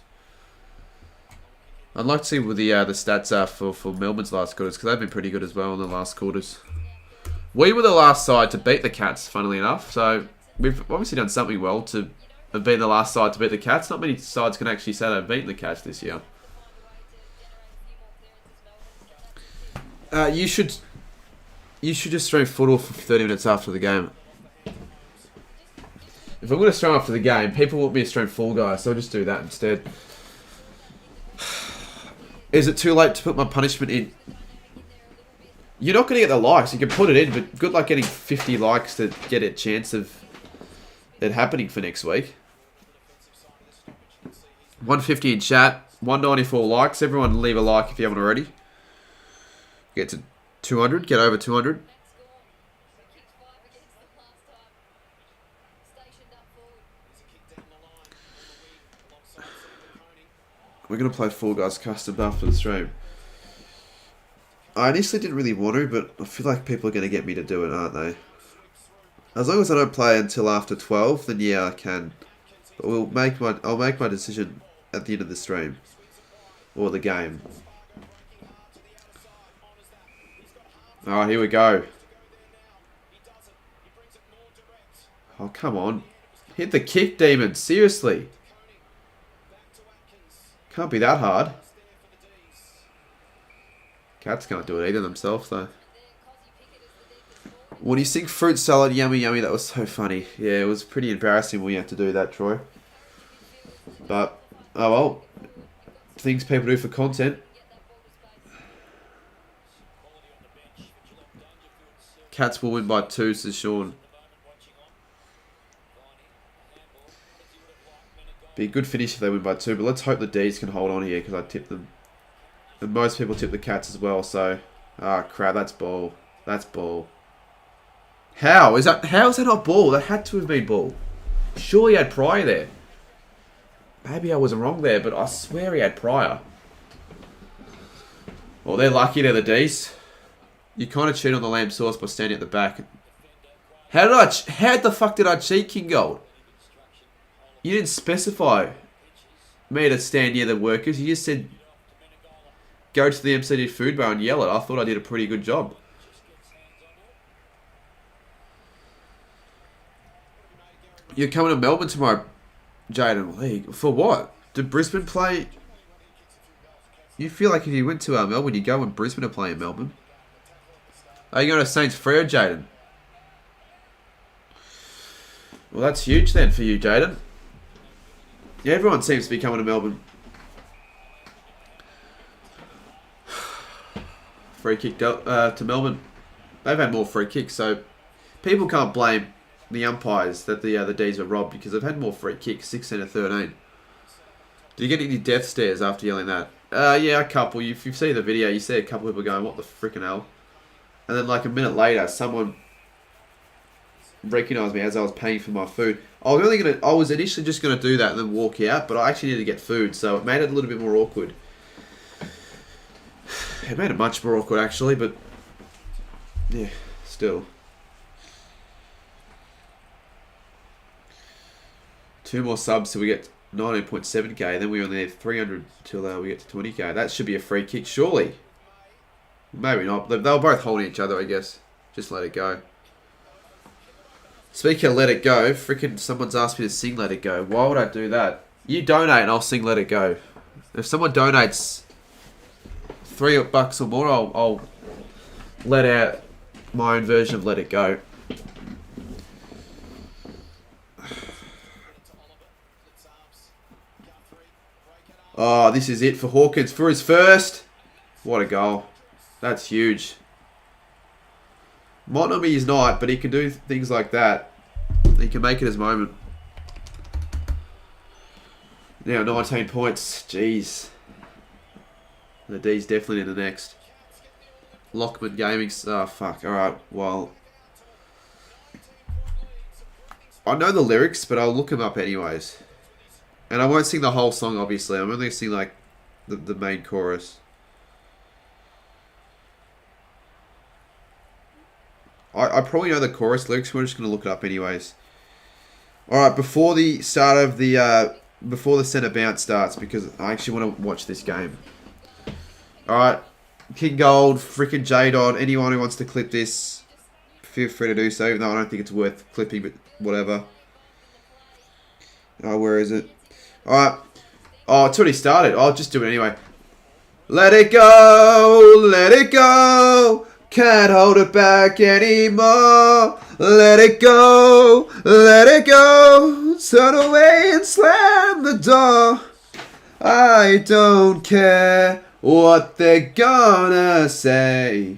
I'd like to see what the stats are for Melbourne's last quarters, because they've been pretty good as well in the last quarters. We were the last side to beat the Cats, funnily enough. So we've obviously done something well to have been the last side to beat the Cats. Not many sides can actually say they've beaten the Cats this year. You should just stream football for 30 minutes after the game. If I'm going to stream after the game, people want me to stream Fall Guys, so I'll just do that instead. Is it too late to put my punishment in? You're not going to get the likes. You can put it in, but good luck getting 50 likes to get a chance of it happening for next week. 150 in chat, 194 likes. Everyone leave a like if you haven't already. Get to 200, get over 200. We're going to play Fall Guys custom after the stream. I initially didn't really want to, but I feel like people are going to get me to do it, aren't they? As long as I don't play until after 12, then yeah, I can. But I'll make my decision at the end of the stream. Or the game. Alright, here we go. Oh, come on. Hit the kick, demon. Seriously. Can't be that hard. Cats can't do it either themselves, though. When you sing fruit salad, yummy, yummy, that was so funny. Yeah, it was pretty embarrassing when you had to do that, Troy. But, oh well. Things people do for content. Cats will win by 2, says Shaun. Be a good finish if they win by 2, but let's hope the D's can hold on here because I tipped them. And most people tip the Cats as well, so... ah, crap, that's ball. That's ball. How is that not ball? That had to have been ball. Surely he had Pryor there. Maybe I was wrong there, but I swear he had Pryor. Well, they're lucky, they're the D's. You kind of cheat on the lamb sauce by standing at the back. How the fuck did I cheat, King Gold? You didn't specify me to stand near the workers. You just said go to the MCD food bar and yell it. I thought I did a pretty good job. You're coming to Melbourne tomorrow, Jaden. League. For what? Did Brisbane play? You feel like if you went to Melbourne, you go when Brisbane are playing Melbourne. Are you going to Saints Freo, Jaden? Well, that's huge then for you, Jaden. Yeah, everyone seems to be coming to Melbourne. Free kick to Melbourne. They've had more free kicks, so people can't blame the umpires that the D's were robbed because they've had more free kicks, 16 to 13. Do you get any death stares after yelling that? Yeah, a couple. If you see the video, you see a couple of people going, what the frickin' hell? And then like a minute later, someone recognised me as I was paying for my food. I was initially just gonna do that and then walk out, but I actually needed to get food, so it made it a little bit more awkward. It made it much more awkward actually, but yeah, still. 2 more subs till we get 19.7k, then we only have 300 till we get to 20k. That should be a free kick, surely. Maybe not. They were both holding each other, I guess. Just let it go. Speaking of let it go, freaking someone's asked me to sing Let It Go. Why would I do that? You donate and I'll sing Let It Go. If someone donates $3 or more, I'll let out my own version of Let It Go. Oh, this is it for Hawkins for his first. What a goal. That's huge. Might not be his night, but he can do things like that. He can make it his moment. Now 19 points. Jeez. The D's definitely in the next. Lochman Gaming. Oh, fuck. Alright, well. I know the lyrics, but I'll look them up anyways. And I won't sing the whole song, obviously. I'm only going to sing, like, the main chorus. I probably know the chorus lyrics. We're just going to look it up anyways. Alright, before the start of the... before the centre bounce starts, because I actually want to watch this game. Alright. King Gold, freaking J-Dot, anyone who wants to clip this, feel free to do so, even though I don't think it's worth clipping, but whatever. Oh, where is it? Alright. Oh, it's already started. I'll just do it anyway. Let it go, let it go. Can't hold it back anymore. Let it go, let it go. Turn away and slam the door. I don't care what they're gonna say.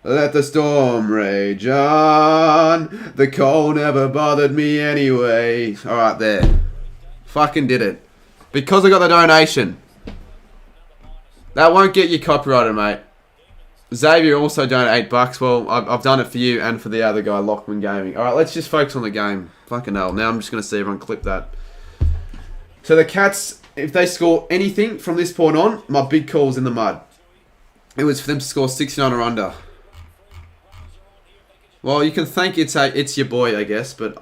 Let the storm rage on. The cold never bothered me anyway. Alright, there. Fucking did it. Because I got the donation. That won't get you copyrighted, mate. Xavier also donated $8. Well, I've done it for you and for the other guy, Lochman Gaming. Alright, let's just focus on the game. Fucking hell. Now I'm just going to see everyone clip that. So the Cats, if they score anything from this point on, my big call's in the mud. It was for them to score 69 or under. Well, you can thank it's your boy, I guess, but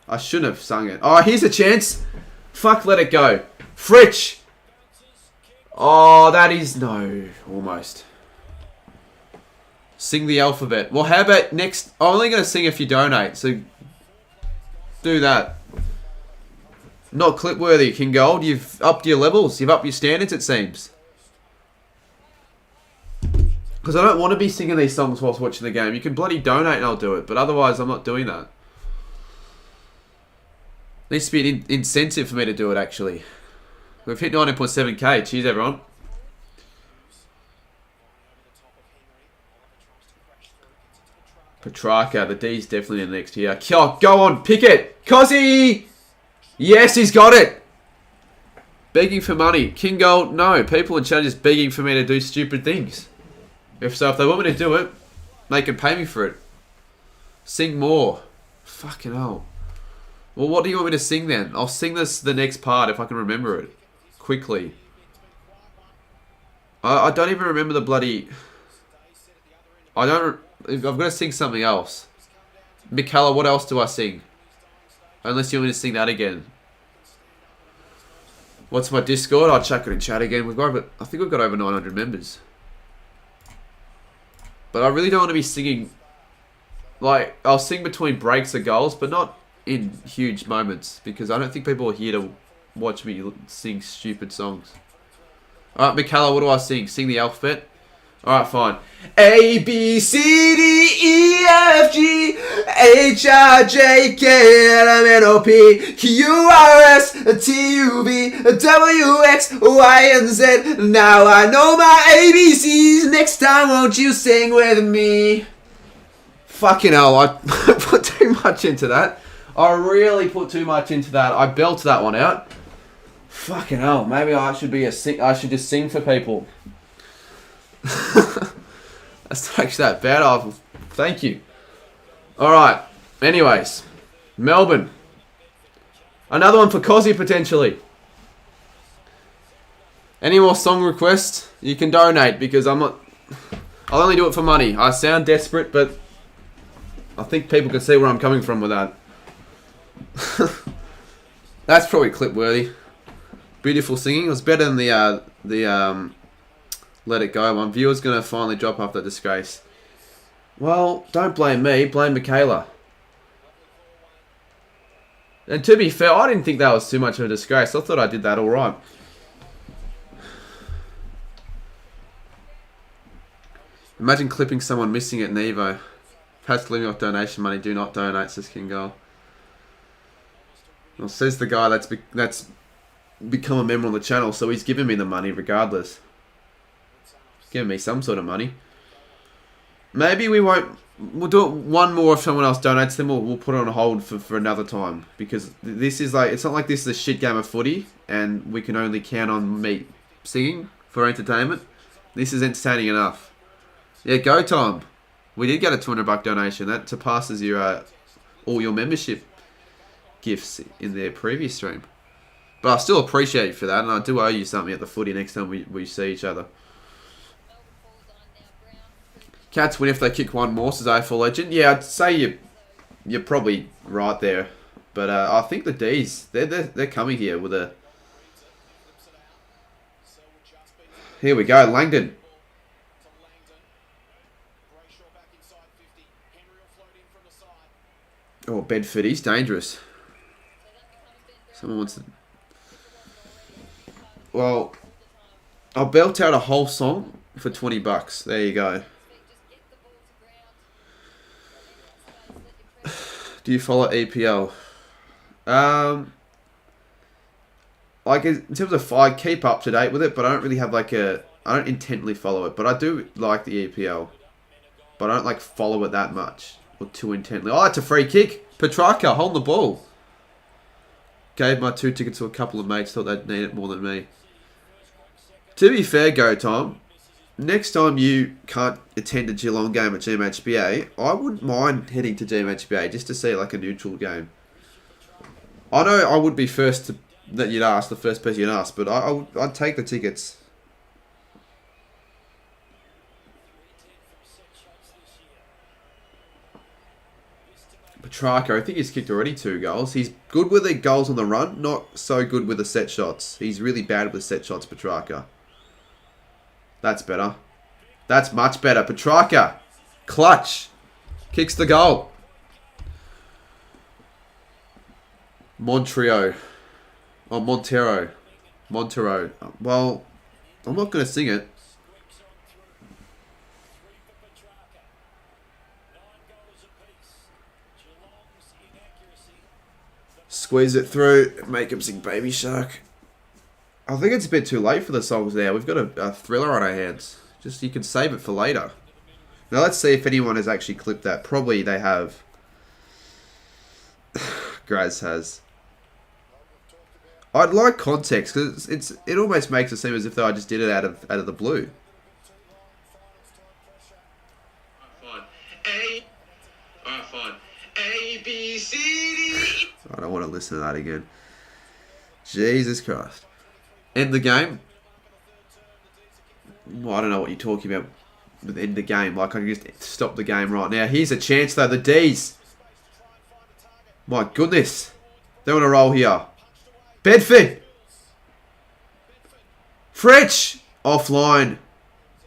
I shouldn't have sung it. Oh, here's a chance. Fuck, let it go. Fritch. Oh, that is... No, almost. Sing the alphabet. Well, how about next... I'm only going to sing if you donate, so... Do that. Not clip-worthy, King Gold. You've upped your levels. You've upped your standards, it seems. Because I don't want to be singing these songs whilst watching the game. You can bloody donate and I'll do it, but otherwise I'm not doing that. Needs to be an incentive for me to do it, actually. We've hit 19.7k. Cheers, everyone. Petrarca, the D's definitely in the next here. Oh, go on, pick it. Cozzy! Yes, he's got it. Begging for money. King Gold, no. People in chat are just begging for me to do stupid things. If they want me to do it, they can pay me for it. Sing more. Fucking hell. Well, what do you want me to sing then? I'll sing this the next part if I can remember it quickly. I don't even remember the bloody... I've got to sing something else. Michaela, what else do I sing? Unless you want me to sing that again. What's my Discord? I'll chuck it in chat again. I think we've got over 900 members. But I really don't want to be singing... Like, I'll sing between breaks or goals, but not in huge moments. Because I don't think people are here to watch me sing stupid songs. Alright, Michaela, what do I sing? Sing the alphabet? Alright, fine. A, B, C, D, E, F, G, H, I, J, K, L, M, N, O, P, Q, R, S, T, U, V, W, X, Y, and Z. Now I know my ABCs. Next time, won't you sing with me? Fucking hell, I put too much into that. I really put too much into that. I belted that one out. Fucking hell, maybe I should just sing for people. That's not actually that bad. Thank you. Alright, anyways. Melbourne. Another one for Cozzy potentially. Any more song requests? You can donate because I'll only do it for money. I sound desperate, but I think people can see where I'm coming from with that. That's probably clip worthy. Beautiful singing. It was better than the Let It Go one. Viewer's going to finally drop off that disgrace. Well, don't blame me. Blame Michaela. And to be fair, I didn't think that was too much of a disgrace. I thought I did that alright. Imagine clipping someone missing at Nevo. Perhaps living off donation money. Do not donate, says King Girl. Well, says the guy that's become a member on the channel, so he's giving me the money regardless. Giving me some sort of money. Maybe we won't... We'll do it one more if someone else donates, then we'll put it on hold for another time. Because this is like... It's not like this is a shit game of footy and we can only count on me singing for entertainment. This is entertaining enough. Yeah, go time. We did get a $200 donation. That surpasses your all your membership gifts in their previous stream. But I still appreciate you for that, and I do owe you something at the footy next time we see each other. Cats win if they kick one more, says AFL Legend. Yeah, I'd say you're probably right there. But I think the D's, they're coming here with a... Here we go, Langdon. Oh, Bedford, he's dangerous. Someone wants to... Well, I'll belt out a whole song for $20. There you go. Do you follow EPL? Like in terms of I keep up to date with it, but I don't really have like I don't intently follow it, but I do like the EPL. But I don't like follow it that much or too intently. Oh, it's a free kick. Petrarca holding the ball. Gave my 2 tickets to a couple of mates, thought they'd need it more than me. To be fair, Go Tom, next time you can't attend a Geelong game at GMHBA, I wouldn't mind heading to GMHBA just to see like a neutral game. I know I would be first that you'd ask, the first person you'd ask, but I'd take the tickets. Petrarca, I think he's kicked already 2 goals. He's good with the goals on the run, not so good with the set shots. He's really bad with set shots, Petrarca. That's better. That's much better. Petrarca, clutch, kicks the goal. Montero. Well, I'm not going to sing it. Squeeze it through, make him sing Baby Shark. I think it's a bit too late for the songs now. We've got a thriller on our hands. Just you can save it for later. Now let's see if anyone has actually clipped that. Probably they have. Graz has. I'd like context because it almost makes it seem as if though I just did it out of the blue. Alright, fine. I don't want to listen to that again. Jesus Christ. End the game? Well, I don't know what you're talking about with end the game. Like, I can just stop the game right now. Here's a chance, though. The D's. My goodness. They're on a roll here. Bedford. French. Offline.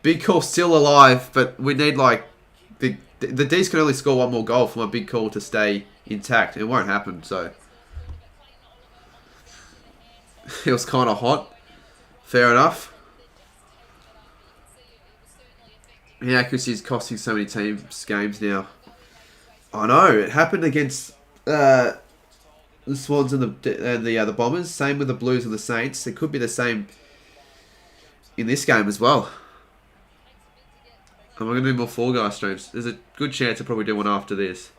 Big call still alive, but we need, like... The D's can only score one more goal for my big call to stay intact. It won't happen, so... It was kind of hot. Fair enough. The accuracy is costing so many teams games now. I know. It happened against the Swans and the Bombers. Same with the Blues and the Saints. It could be the same in this game as well. Am I going to do more Fall Guy streams? There's a good chance I'll probably do one after this.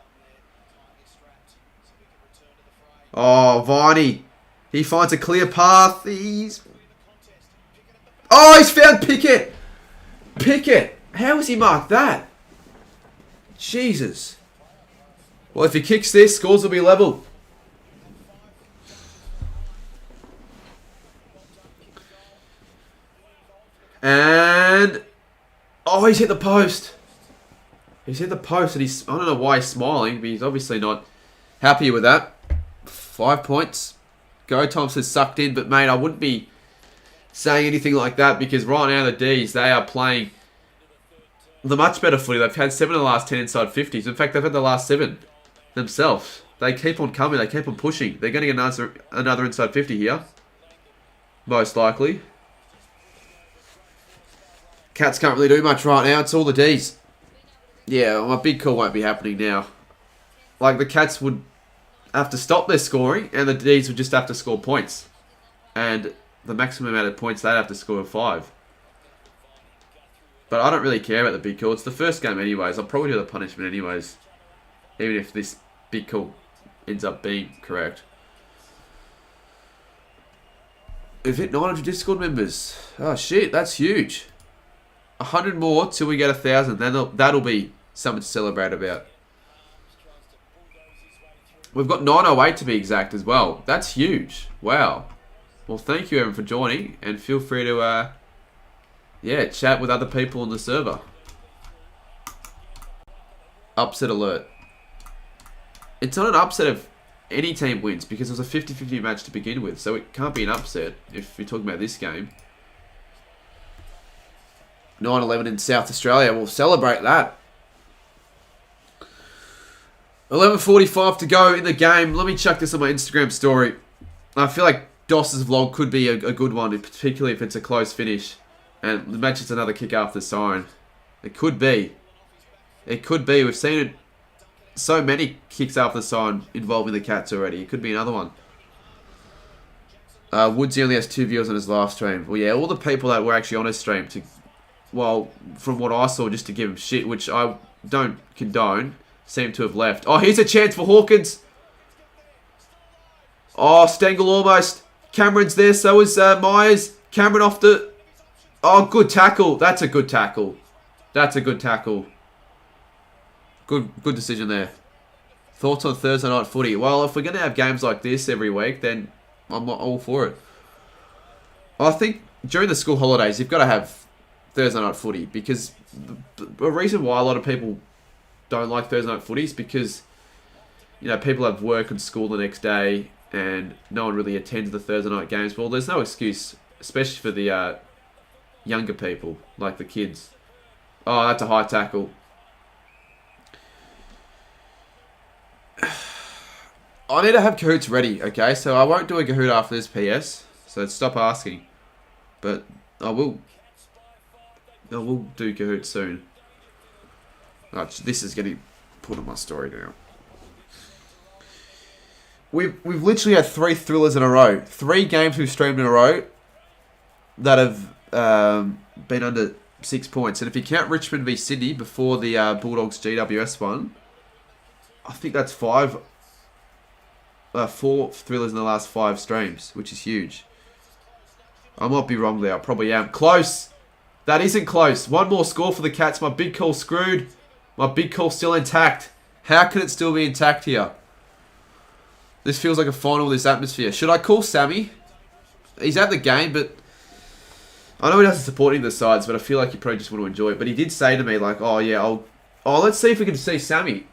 Oh, Viney. He finds a clear path. He's found Pickett. Pickett. How has he marked that? Jesus. Well, if he kicks this, scores will be level. And... Oh, he's hit the post. He's hit the post and I don't know why he's smiling, but he's obviously not happy with that. 5 points. Go Thompson's sucked in, but mate, I wouldn't be saying anything like that because right now the D's, they are playing the much better footy. They've had 7 of the last 10 inside 50s. In fact, they've had the last 7 themselves. They keep on coming. They keep on pushing. They're getting another inside 50 here. Most likely. Cats can't really do much right now. It's all the D's. Yeah, my big call won't be happening now. Like, the Cats would have to stop their scoring, and the D's would just have to score points. And the maximum amount of points they'd have to score 5. But I don't really care about the big call. It's the first game anyways. I'll probably do the punishment anyways. Even if this big call ends up being correct. We've hit 900 Discord members. Oh shit, that's huge. 100 more till we get 1,000. Then that'll be something to celebrate about. We've got 908 to be exact as well. That's huge. Wow. Well, thank you everyone for joining, and feel free to chat with other people on the server. Upset alert. It's not an upset if any team wins because it was a 50-50 match to begin with, so it can't be an upset if you're talking about this game. 9-11 in South Australia. We'll celebrate that. 11:45 to go in the game. Let me chuck this on my Instagram story. I feel like Doss's vlog could be a good one, particularly if it's a close finish. And the match is another kick after the siren. It could be. It could be. We've seen it. So many kicks after the siren involving the Cats already. It could be another one. Woodsy only has 2 viewers on his live stream. Well, yeah, all the people that were actually on his stream, from what I saw, just to give him shit, which I don't condone, seem to have left. Oh, here's a chance for Hawkins. Oh, Stengel almost. Cameron's there, so is Myers. Cameron off the... Oh, good tackle. That's a good tackle. That's a good tackle. Good decision there. Thoughts on Thursday night footy? Well, if we're going to have games like this every week, then I'm all for it. I think during the school holidays, you've got to have Thursday night footy because the reason why a lot of people don't like Thursday night footy is because, you know, people have work and school the next day and no one really attends the Thursday night games. Well, there's no excuse, especially for the younger people, like the kids. Oh, that's a high tackle. I need to have Cahoots ready, okay? So I won't do a Cahoot after this PS, so stop asking. But I will do Cahoot soon. Oh, this is getting put on my story now. We've literally had 3 thrillers in a row. 3 games we've streamed in a row that have been under 6 points. And if you count Richmond v Sydney before the Bulldogs GWS one, I think that's 4 thrillers in the last 5 streams, which is huge. I might be wrong there. I probably am. Close. That isn't close. 1 more score for the Cats. My big call screwed. My big call still intact. How can it still be intact here? This feels like a final, this atmosphere. Should I call Sammy? He's at the game, but I know he doesn't support either sides, but I feel like you probably just want to enjoy it. But he did say to me, like, oh, yeah, let's see if we can see Sammy.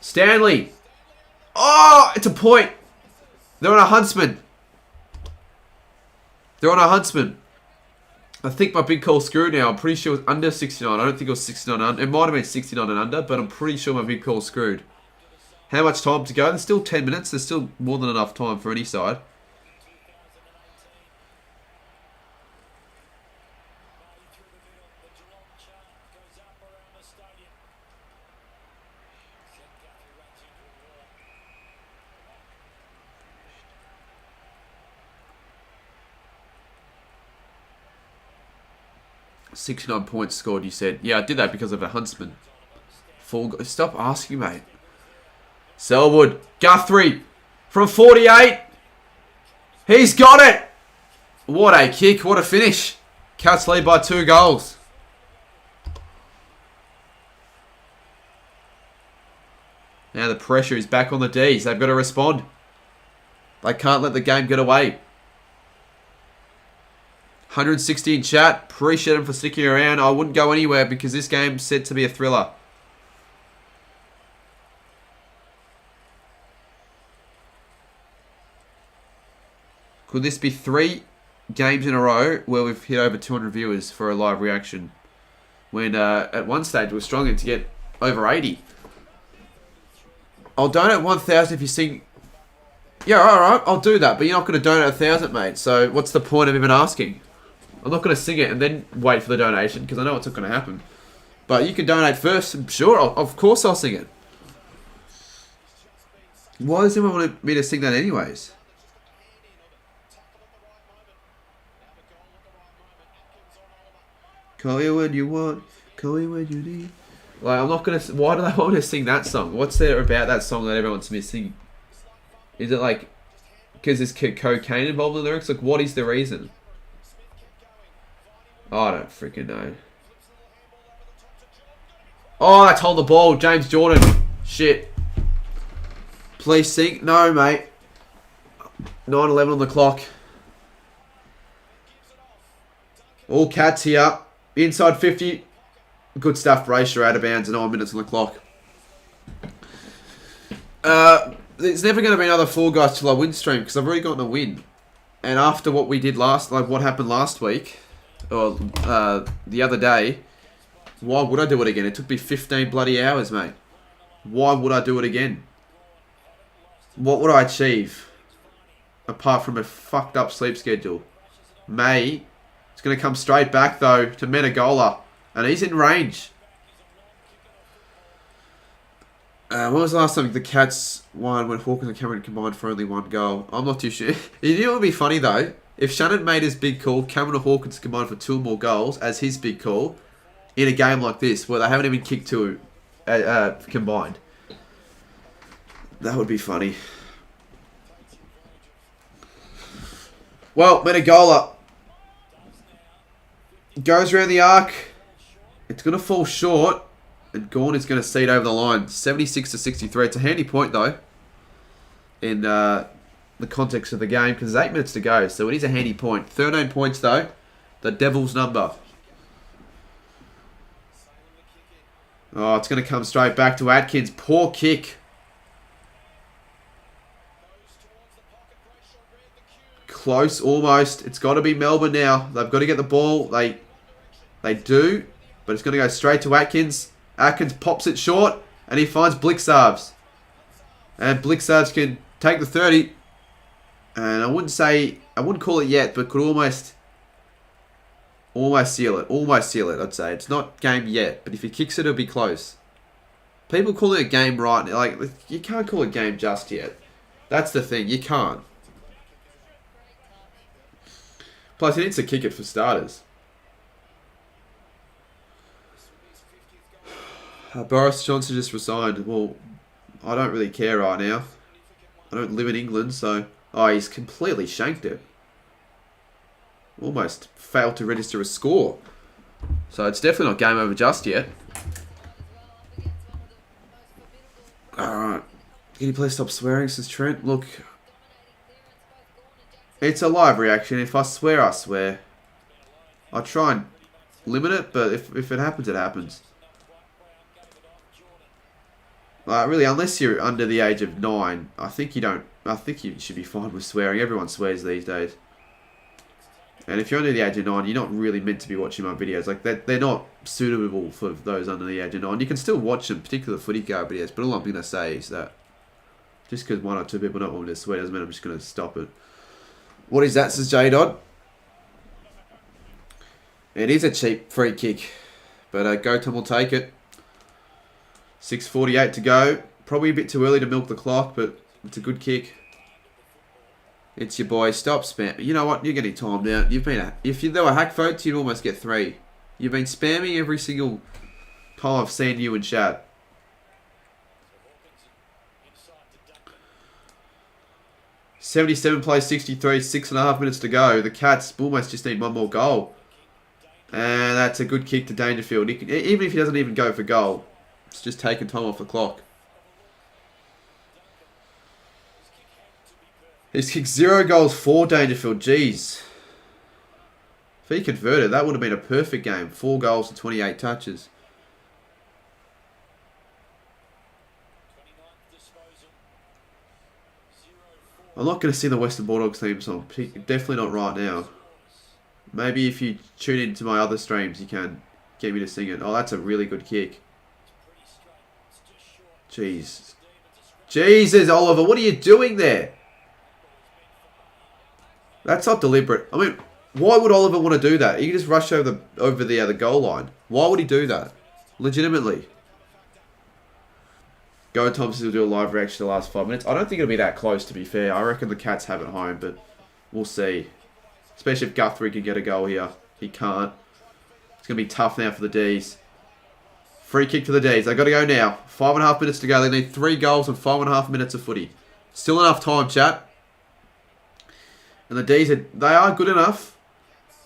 Stanley. Oh, it's a point. They're on a Huntsman. They're on a Huntsman. I think my big call screwed now. I'm pretty sure it was under 69. I don't think it was 69 under. It might have been 69 and under, but I'm pretty sure my big call screwed. How much time to go? There's still 10 minutes. There's still more than enough time for any side. "69 points scored," you said. Yeah, I did that because of a Huntsman. Stop asking, mate. Selwood. Guthrie. From 48. He's got it. What a kick. What a finish. Cats lead by 2 goals. Now the pressure is back on the Ds. They've got to respond. They can't let the game get away. 160 in chat. Appreciate them for sticking around. I wouldn't go anywhere because this game's set to be a thriller. Could this be 3 games in a row where we've hit over 200 viewers for a live reaction? When at one stage we were struggling to get over 80. I'll donate 1,000 if you sing. Yeah, alright, I'll do that. But you're not going to donate 1,000, mate. So what's the point of even asking? I'm not going to sing it and then wait for the donation because I know it's not going to happen. But you can donate first. Sure, of course I'll sing it. Why does anyone want me to sing that anyways? Call you when you want, call you when you need. Like, I'm not going to... Why do they want me to sing that song? What's there about that song that everyone wants me to sing? Is it like... because there's cocaine involved in the lyrics? Like, what is the reason? Oh, I don't freaking know. Oh, that's hold the ball. James Jordan. Shit. Please sing. No, mate. 9:11 on the clock. All Cats here. Inside 50. Good stuff. Bracer out of bounds. 9 minutes on the clock. There's never going to be another 4 guys till I win stream because I've already gotten a win. And after what we did what happened last week, or the other day, why would I do it again? It took me 15 bloody hours, mate. Why would I do it again? What would I achieve? Apart from a fucked up sleep schedule. May, it's going to come straight back though to Menegola. And he's in range. When was the last time the Cats won when Hawkins and Cameron combined for only 1 goal? I'm not too sure. You know what would be funny though? If Shannon made his big call, Cameron and Hawkins combined for 2 more goals as his big call in a game like this where they haven't even kicked 2 combined. That would be funny. Well, Menegola goes around the arc. It's going to fall short. And Gawn is going to see it over the line. 76-63. It's a handy point, though. In the context of the game. Because there's 8 minutes to go. So it is a handy point. 13 points, though. The Devil's number. Oh, it's going to come straight back to Atkins. Poor kick. Close, almost. It's got to be Melbourne now. They've got to get the ball. They do. But it's going to go straight to Atkins. Atkins pops it short. And he finds Blixarves. And Blixarves can take the 30. And I wouldn't call it yet, but could almost seal it. Almost seal it, I'd say. It's not game yet. But if he kicks it, it'll be close. People call it a game right now. Like, you can't call it a game just yet. That's the thing. You can't. Plus, he needs to kick it for starters. Boris Johnson just resigned. Well, I don't really care right now. I don't live in England, so... Oh, he's completely shanked it. Almost failed to register a score. So it's definitely not game over just yet. Alright. Can you please stop swearing, says Trent? Look, it's a live reaction. If I swear, I swear. I try and limit it, but if it happens, it happens. Like, really, unless you're under the age of 9, I think you should be fine with swearing. Everyone swears these days. And if you're under the age of 9, you're not really meant to be watching my videos. Like, they're not suitable for those under the age of 9. You can still watch them, particularly footy card videos, but all I'm going to say is that just because 1 or 2 people don't want me to swear doesn't mean I'm just going to stop it. What is that, says J-Dod? It is a cheap free kick, but Gotham will take it. 6:48 to go. Probably a bit too early to milk the clock, but it's a good kick. It's your boy. Stop spam. You know what? You're getting timed out. If there were hack votes, you'd almost get 3. You've been spamming every single time I've seen you in chat. .77 plays 63, 6.5 minutes to go. The Cats almost just need 1 more goal. And that's a good kick to Dangerfield. Even if he doesn't even go for goal, it's just taking time off the clock. He's kicked 0 goals for Dangerfield. Jeez. If he converted, that would have been a perfect game. 4 goals and 28 touches. I'm not going to see the Western Bulldogs theme song. Definitely not right now. Maybe if you tune into my other streams, you can get me to sing it. Oh, that's a really good kick. Jeez. Jesus, Oliver, what are you doing there? That's not deliberate. I mean, why would Oliver want to do that? He can just rush over the goal line. Why would he do that? Legitimately. Go Thompson will do a live reaction the last 5 minutes. I don't think it'll be that close, to be fair. I reckon the Cats have it home, but we'll see. Especially if Guthrie can get a goal here. He can't. It's going to be tough now for the Ds. Free kick for the Ds. They've got to go now. 5.5 minutes to go. They need 3 goals and 5.5 minutes of footy. Still enough time, chat. And the Ds, they are good enough.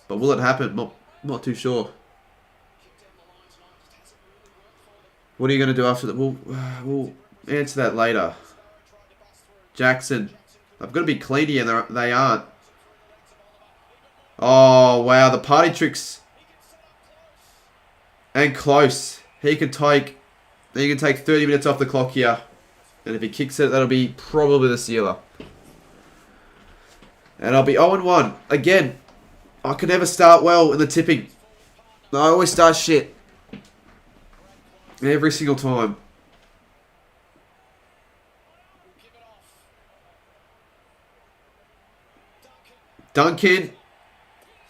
But will it happen? Not too sure. What are you going to do after that? We'll answer that later. Jackson. They've got to be clean here, and they aren't. Oh, wow. The party tricks. And close. He can take 30 minutes off the clock here. And if he kicks it, that'll be probably the sealer. And I'll be 0-1. Again, I can never start well in the tipping. I always start shit. Every single time. Duncan.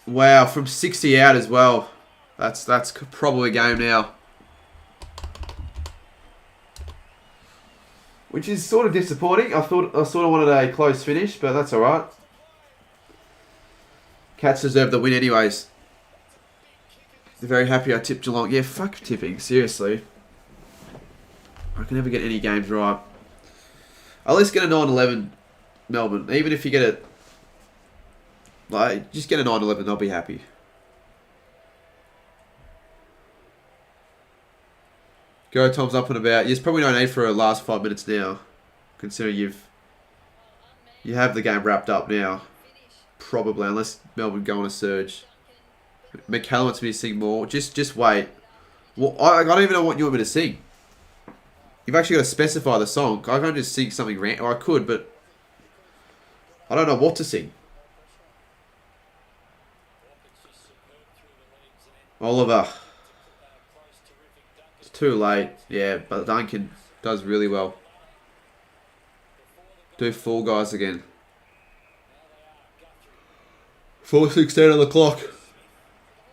Wow, from 60 out as well. That's probably game now. Which is sort of disappointing. I sort of wanted a close finish, but that's alright. Cats deserve the win anyways. They're very happy I tipped Geelong. Yeah, fuck tipping, seriously. I can never get any games right. At least get a 9-11 Melbourne. Even if you get it, like, just get a 9-11, I'll be happy. Go, Tom's up and about. There's probably no need for a last 5 minutes now, considering you have the game wrapped up now. Probably, unless Melbourne go on a surge. McCallum wants me to sing more. Just wait. Well, I don't even know what you want me to sing. You've actually got to specify the song. I can't just sing something random. Or I could, but I don't know what to sing. Oliver. It's too late. Yeah, but Duncan does really well. Do Fall Guys again. 4:16 on the clock.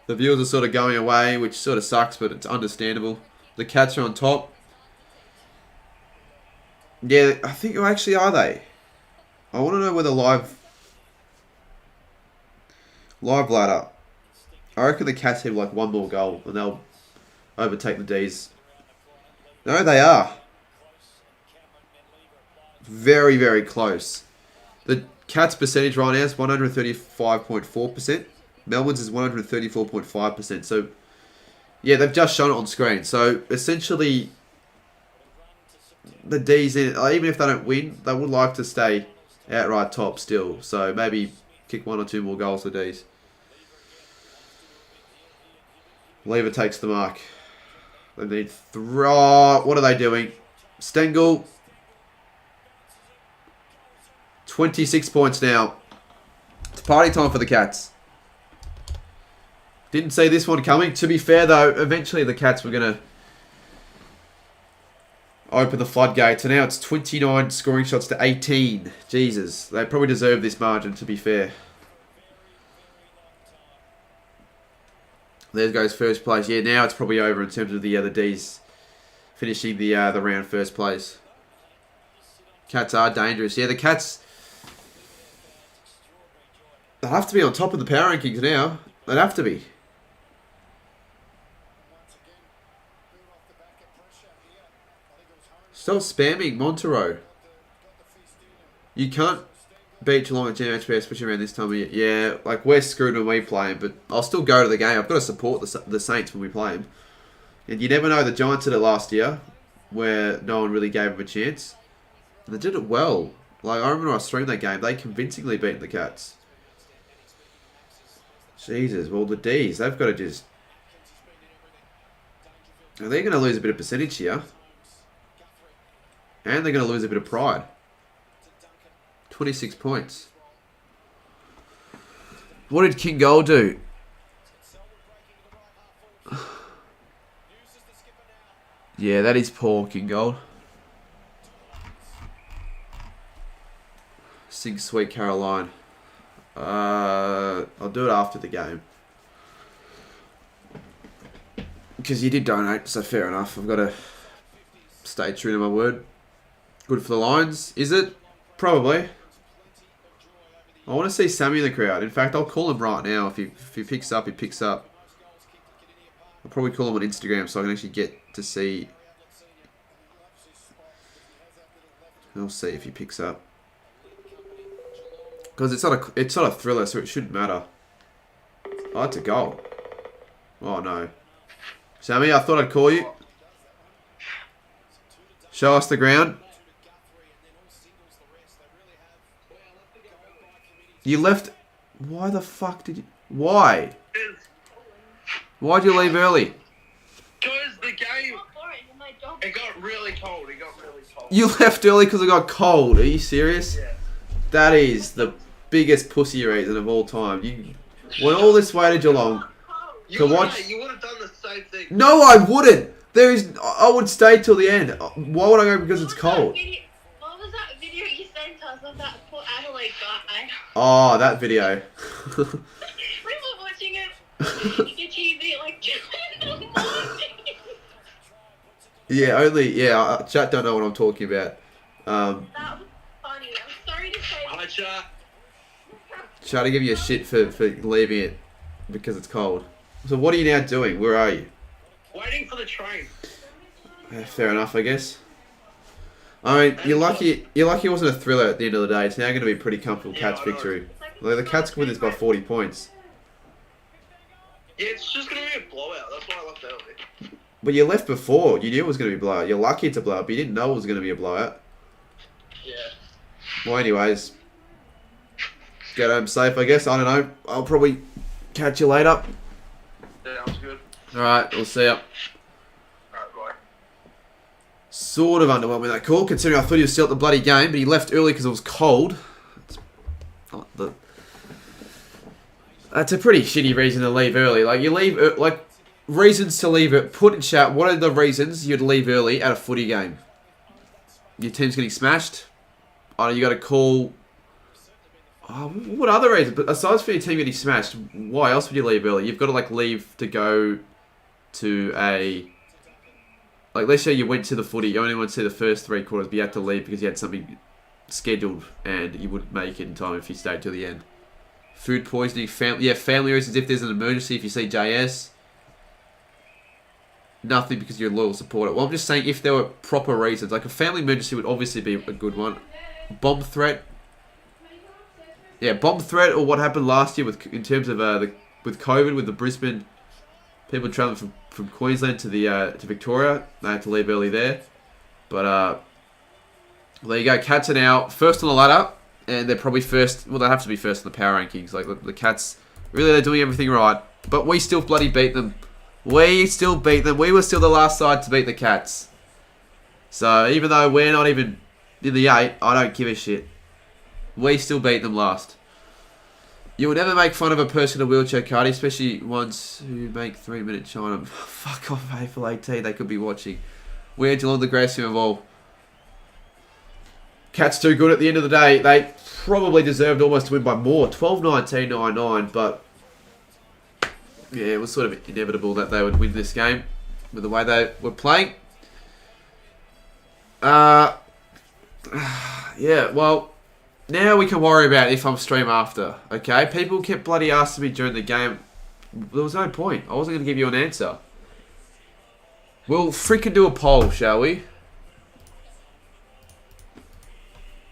The viewers are sort of going away, which sort of sucks, but it's understandable. The Cats are on top. Yeah, I think, well, actually, are they? I want to know where the live ladder. I reckon the Cats have like 1 more goal and they'll overtake the Ds. No, they are. Very, very close. The Cats percentage right now is 135.4%. Melbourne's is 134.5%. So, yeah, they've just shown it on screen. So, essentially, the D's in it. Even if they don't win, they would like to stay outright top still. So maybe kick 1 or 2 more goals for D's. Lever takes the mark. They need throw. What are they doing? Stengel. 26 points now. It's party time for the Cats. Didn't see this one coming. To be fair, though, eventually the Cats were going to open the floodgates. And now it's 29 scoring shots to 18. Jesus. They probably deserve this margin, to be fair. There goes first place. Yeah, now it's probably over in terms of the other D's finishing the round first place. Cats are dangerous. Yeah, the Cats, they have to be on top of the power rankings now. They'd have to be. Stop spamming Monteiro. You can't beat Geelong at GMHP, especially around this time of year. Yeah, like, we're screwed when we play him, but I'll still go to the game. I've got to support the Saints when we play him. And you never know, the Giants did it last year, where no one really gave them a chance. And they did it well. Like, I remember I streamed that game, they convincingly beat the Cats. Jesus, well, the D's, they've got to just... They're going to lose a bit of percentage here. And they're going to lose a bit of pride. 26 points. What did King Gold do? Yeah, that is poor, King Gold. Sing Sweet Caroline. I'll do it after the game. Because you did donate, so fair enough. I've got to stay true to my word. Good for the Lions, is it? Probably. I want to see Sammy in the crowd. In fact, I'll call him right now. If he picks up, he picks up. I'll probably call him on Instagram so I can actually get to see. I'll see if he picks up. Because it's not a thriller, so it shouldn't matter. Oh, it's a goal. Oh, no. Sammy, I thought I'd call you. Show us the ground. You left... Why the fuck did you... Why? Why'd you leave early? Because the game... It got really cold. You left early because it got cold. Are you serious? Yeah. That is the biggest pussy reason of all time. You went all this way to Geelong to watch... You would have done the same thing. No, I wouldn't. I would stay till the end. Why would I go because it's cold? What was that video you sent us of that poor Adelaide guy? Oh, that video. We were watching it on your TV at like 2 in the morning. Yeah, chat don't know what I'm talking about. That was funny. I'm sorry to say. Hi, chat. Try to give you a shit for leaving it because it's cold. So what are you now doing? Where are you? Waiting for the train. Fair enough, I guess. I mean, you're lucky it wasn't a thriller at the end of the day. It's now going to be a pretty comfortable Cats victory. Like, the Cats can win this by 40 points. Yeah, it's just going to be a blowout. That's why I left early. But you left before. You knew it was going to be a blowout. You're lucky it's a blowout, but you didn't know it was going to be a blowout. Yeah. Well, anyways. Get home safe, I guess. I don't know. I'll probably catch you later. Yeah, that was good. Alright, we'll see ya. Alright, bye. Sort of underwhelming that call, considering I thought he was still at the bloody game, but he left early because it was cold. That's a pretty shitty reason to leave early. Like, you leave, like, reasons to leave it. Put in chat, what are the reasons you'd leave early at a footy game? Your team's getting smashed? Oh, you got to call... Oh, what other reasons? But aside from your team getting smashed, why else would you leave early? You've got to, like, leave to go to a... Like, let's say you went to the footy, you only went to the first 3 quarters, but you had to leave because you had something scheduled and you wouldn't make it in time if you stayed till the end. Food poisoning, family reasons if there's an emergency, if you see JS. Nothing because you're a loyal supporter. Well, I'm just saying if there were proper reasons. Like, a family emergency would obviously be a good one. Bomb threat. Yeah, bomb threat or what happened last year in terms of with COVID, with the Brisbane people travelling from Queensland to Victoria. They had to leave early there. But Well, there you go. Cats are now first on the ladder, and they're probably first. Well, they have to be first in the power rankings. Like the Cats, really, they're doing everything right. But we still bloody beat them. We still beat them. We were still the last side to beat the Cats. So even though we're not even in the 8, I don't give a shit. We still beat them last. You will never make fun of a person in a wheelchair, Cardi, especially ones who make 3-minute China. Fuck off, AFL 18. They could be watching. We're Geelong, the greatest team of all. Cats too good at the end of the day. They probably deserved almost to win by more. 12-19, 9-9. But yeah, it was sort of inevitable that they would win this game with the way they were playing. Yeah, well, now we can worry about if I'm stream after, okay? People kept bloody asking me during the game. There was no point. I wasn't going to give you an answer. We'll freaking do a poll, shall we?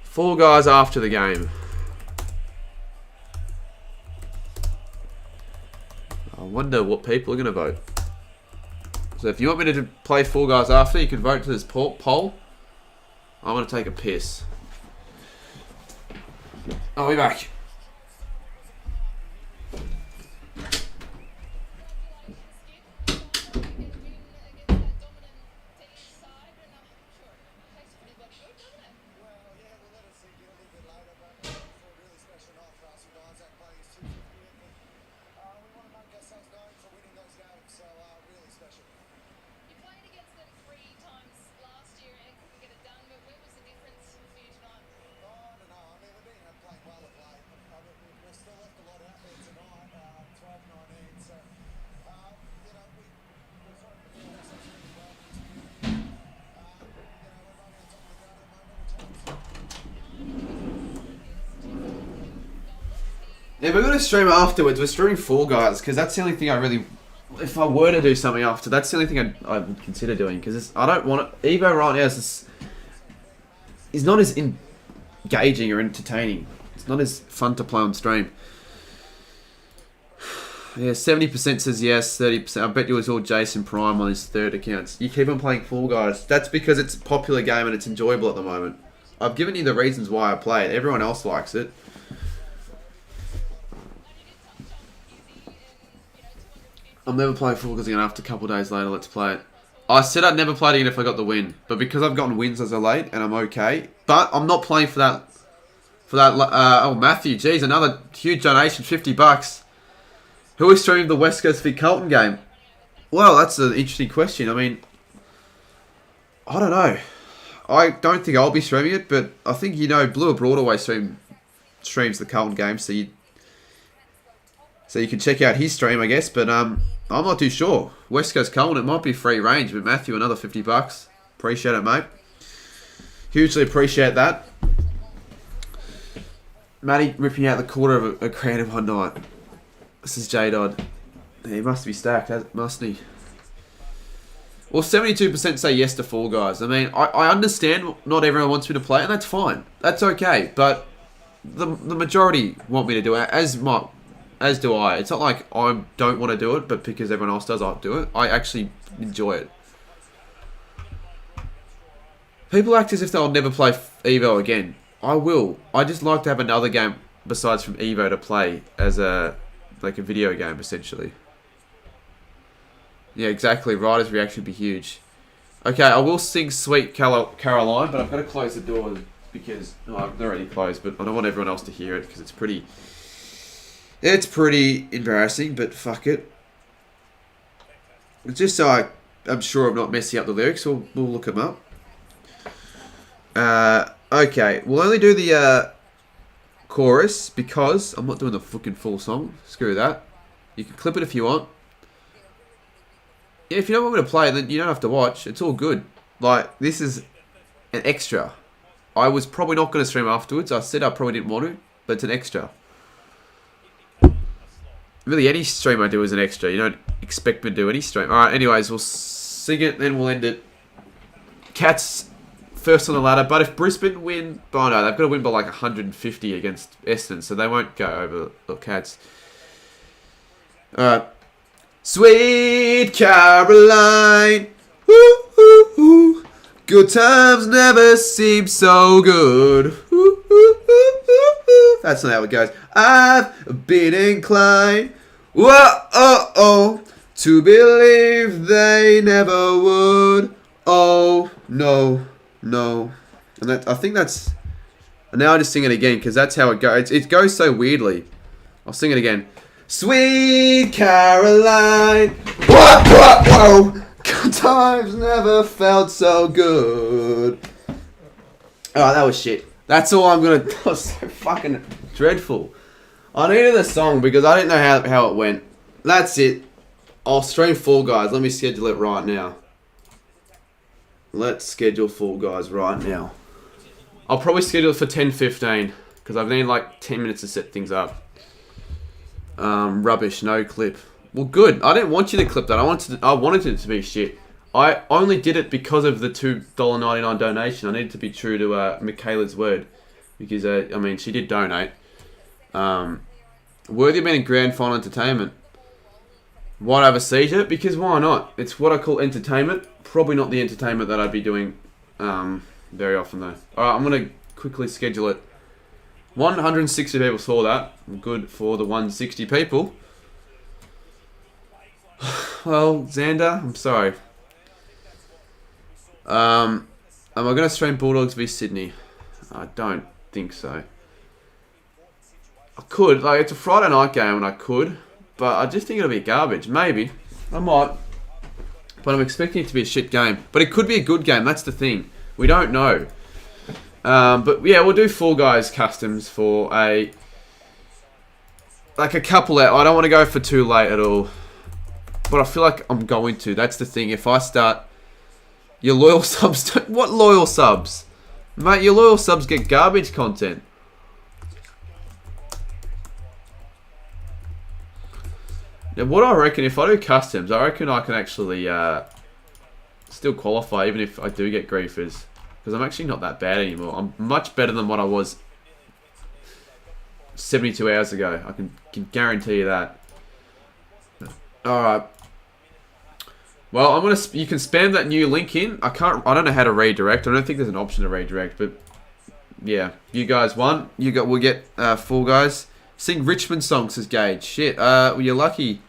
4 guys after the game. I wonder what people are going to vote. So if you want me to play 4 guys after, you can vote to this poll. I'm going to take a piss. I'll be back. Yeah, we're going to stream afterwards. We're streaming 4 guys because that's the only thing I really... If I were to do something after, that's the only thing I would consider doing because I don't want it... Evo right now is not as engaging or entertaining. It's not as fun to play on stream. Yeah, 70% says yes, 30%. I bet you it was all Jason Prime on his third account. You keep on playing Fall Guys. That's because it's a popular game and it's enjoyable at the moment. I've given you the reasons why I play it. Everyone else likes it. I'm never playing Fall Guys again after a couple of days later. Let's play it. I said I'd never play it again if I got the win. But because I've gotten wins as of late and I'm okay. But I'm not playing for that. Oh, Matthew. Geez, another huge donation. $50. Who is streaming the West Coast v Carlton game? Well, that's an interesting question. I mean, I don't know. I don't think I'll be streaming it, but I think, you know, Blue Abroad always streams the Carlton game, so you can check out his stream, I guess. But I'm not too sure. West Coast Carlton, it might be free range, but Matthew, another $50. Appreciate it, mate. Hugely appreciate that. Matty ripping out the quarter of a grand in one night. This is J-Dodd. He must be stacked, mustn't he? Well, 72% say yes to Fall Guys. I mean, I understand not everyone wants me to play, and that's fine. That's okay. But the majority want me to do it, as do I. It's not like I don't want to do it, but because everyone else does, I'll do it. I actually enjoy it. People act as if they'll never play Evo again. I will. I just like to have another game besides from Evo to play as a video game, essentially. Yeah, exactly. Ryder's reaction would be huge. Okay, I will sing Sweet Caroline, but I've got to close the door because... Oh, they're already closed, but I don't want everyone else to hear it because it's pretty... It's pretty embarrassing, but fuck it. Just so I'm sure I'm not messing up the lyrics, we'll look them up. Okay, we'll only do the chorus because I'm not doing the fucking full song. Screw that. You can clip it if you want. Yeah, if you don't want me to play, then you don't have to watch. It's all good. Like, this is an extra. I was probably not going to stream afterwards. I said I probably didn't want to, but it's an extra. Really, any stream I do is an extra. You don't expect me to do any stream. Alright, anyways, we'll sing it, then we'll end it. Cats first on the ladder, but if Brisbane win... Oh no, they've got to win by like 150 against Essendon, so they won't go over the Cats. Alright. Sweet Caroline, ooh, ooh, ooh, Good times never seem so good. That's not how it goes. I've been inclined, to believe they never would. Oh, no, no. And I think that's... Now I just sing it again, because that's how it goes. It goes so weirdly. I'll sing it again. Sweet Caroline. Whoa. Good times never felt so good. Oh, that was shit. That's all I'm going to... That was so fucking dreadful. I needed a song because I didn't know how it went. That's it. I'll stream Fall Guys. Let me schedule it right now. Let's schedule Fall Guys right now. I'll probably schedule it for 10:15 because I've needed like 10 minutes to set things up. Rubbish, no clip. Well, good. I didn't want you to clip that. I wanted it to be shit. I only did it because of the $2.99 donation. I needed to be true to Michaela's word because I mean she did donate. Worthy of being a grand final entertainment. Why'd I have a seizure? Because why not? It's what I call entertainment. Probably not the entertainment that I'd be doing very often though. Alright, I'm going to quickly schedule it. 160 people saw that. Good for the 160 people. Well, Xander, I'm sorry. Am I going to stream Bulldogs v Sydney? I don't think so. I could. Like, it's a Friday night game and I could. But I just think it'll be garbage. Maybe. I might. But I'm expecting it to be a shit game. But it could be a good game. That's the thing. We don't know. But yeah, we'll do Fall Guys customs for a couple of... I don't want to go for too late at all. But I feel like I'm going to. That's the thing. If I start... Your loyal subs... What loyal subs? Mate, your loyal subs get garbage content. Now, what I reckon, if I do customs, I reckon I can actually still qualify even if I do get griefers. Because I'm actually not that bad anymore. I'm much better than what I was 72 hours ago. I can guarantee you that. Alright. Well, I'm gonna. You can spam that new link in. I don't know how to redirect. I don't think there's an option to redirect. But yeah, you guys won. We'll get Fall Guys. Sing Richmond songs, says Gage. Shit. Well, you're lucky.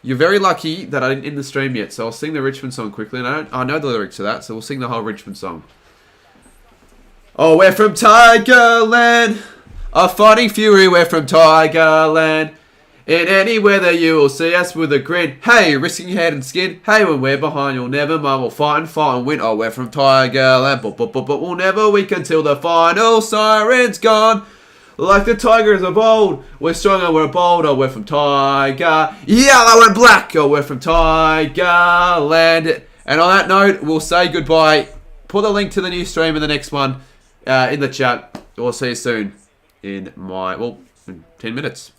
You're very lucky that I didn't end the stream yet. So I'll sing the Richmond song quickly. And I know the lyrics to that, so we'll sing the whole Richmond song. Oh, we're from Tigerland. A fighting fury, we're from Tigerland. In any weather you will see us with a grin. Hey, risking head and skin. Hey, when we're behind you'll never mind. We'll fight and win. Oh, we're from Tigerland. But we'll never weak until the final siren's gone. Like the tigers of old, we're strong and we're bold. Oh, we're from Tiger. Yellow and black. Oh, we're from Tigerland. And on that note, we'll say goodbye. Put the link to the new stream in the next one in the chat. We'll see you soon in 10 minutes.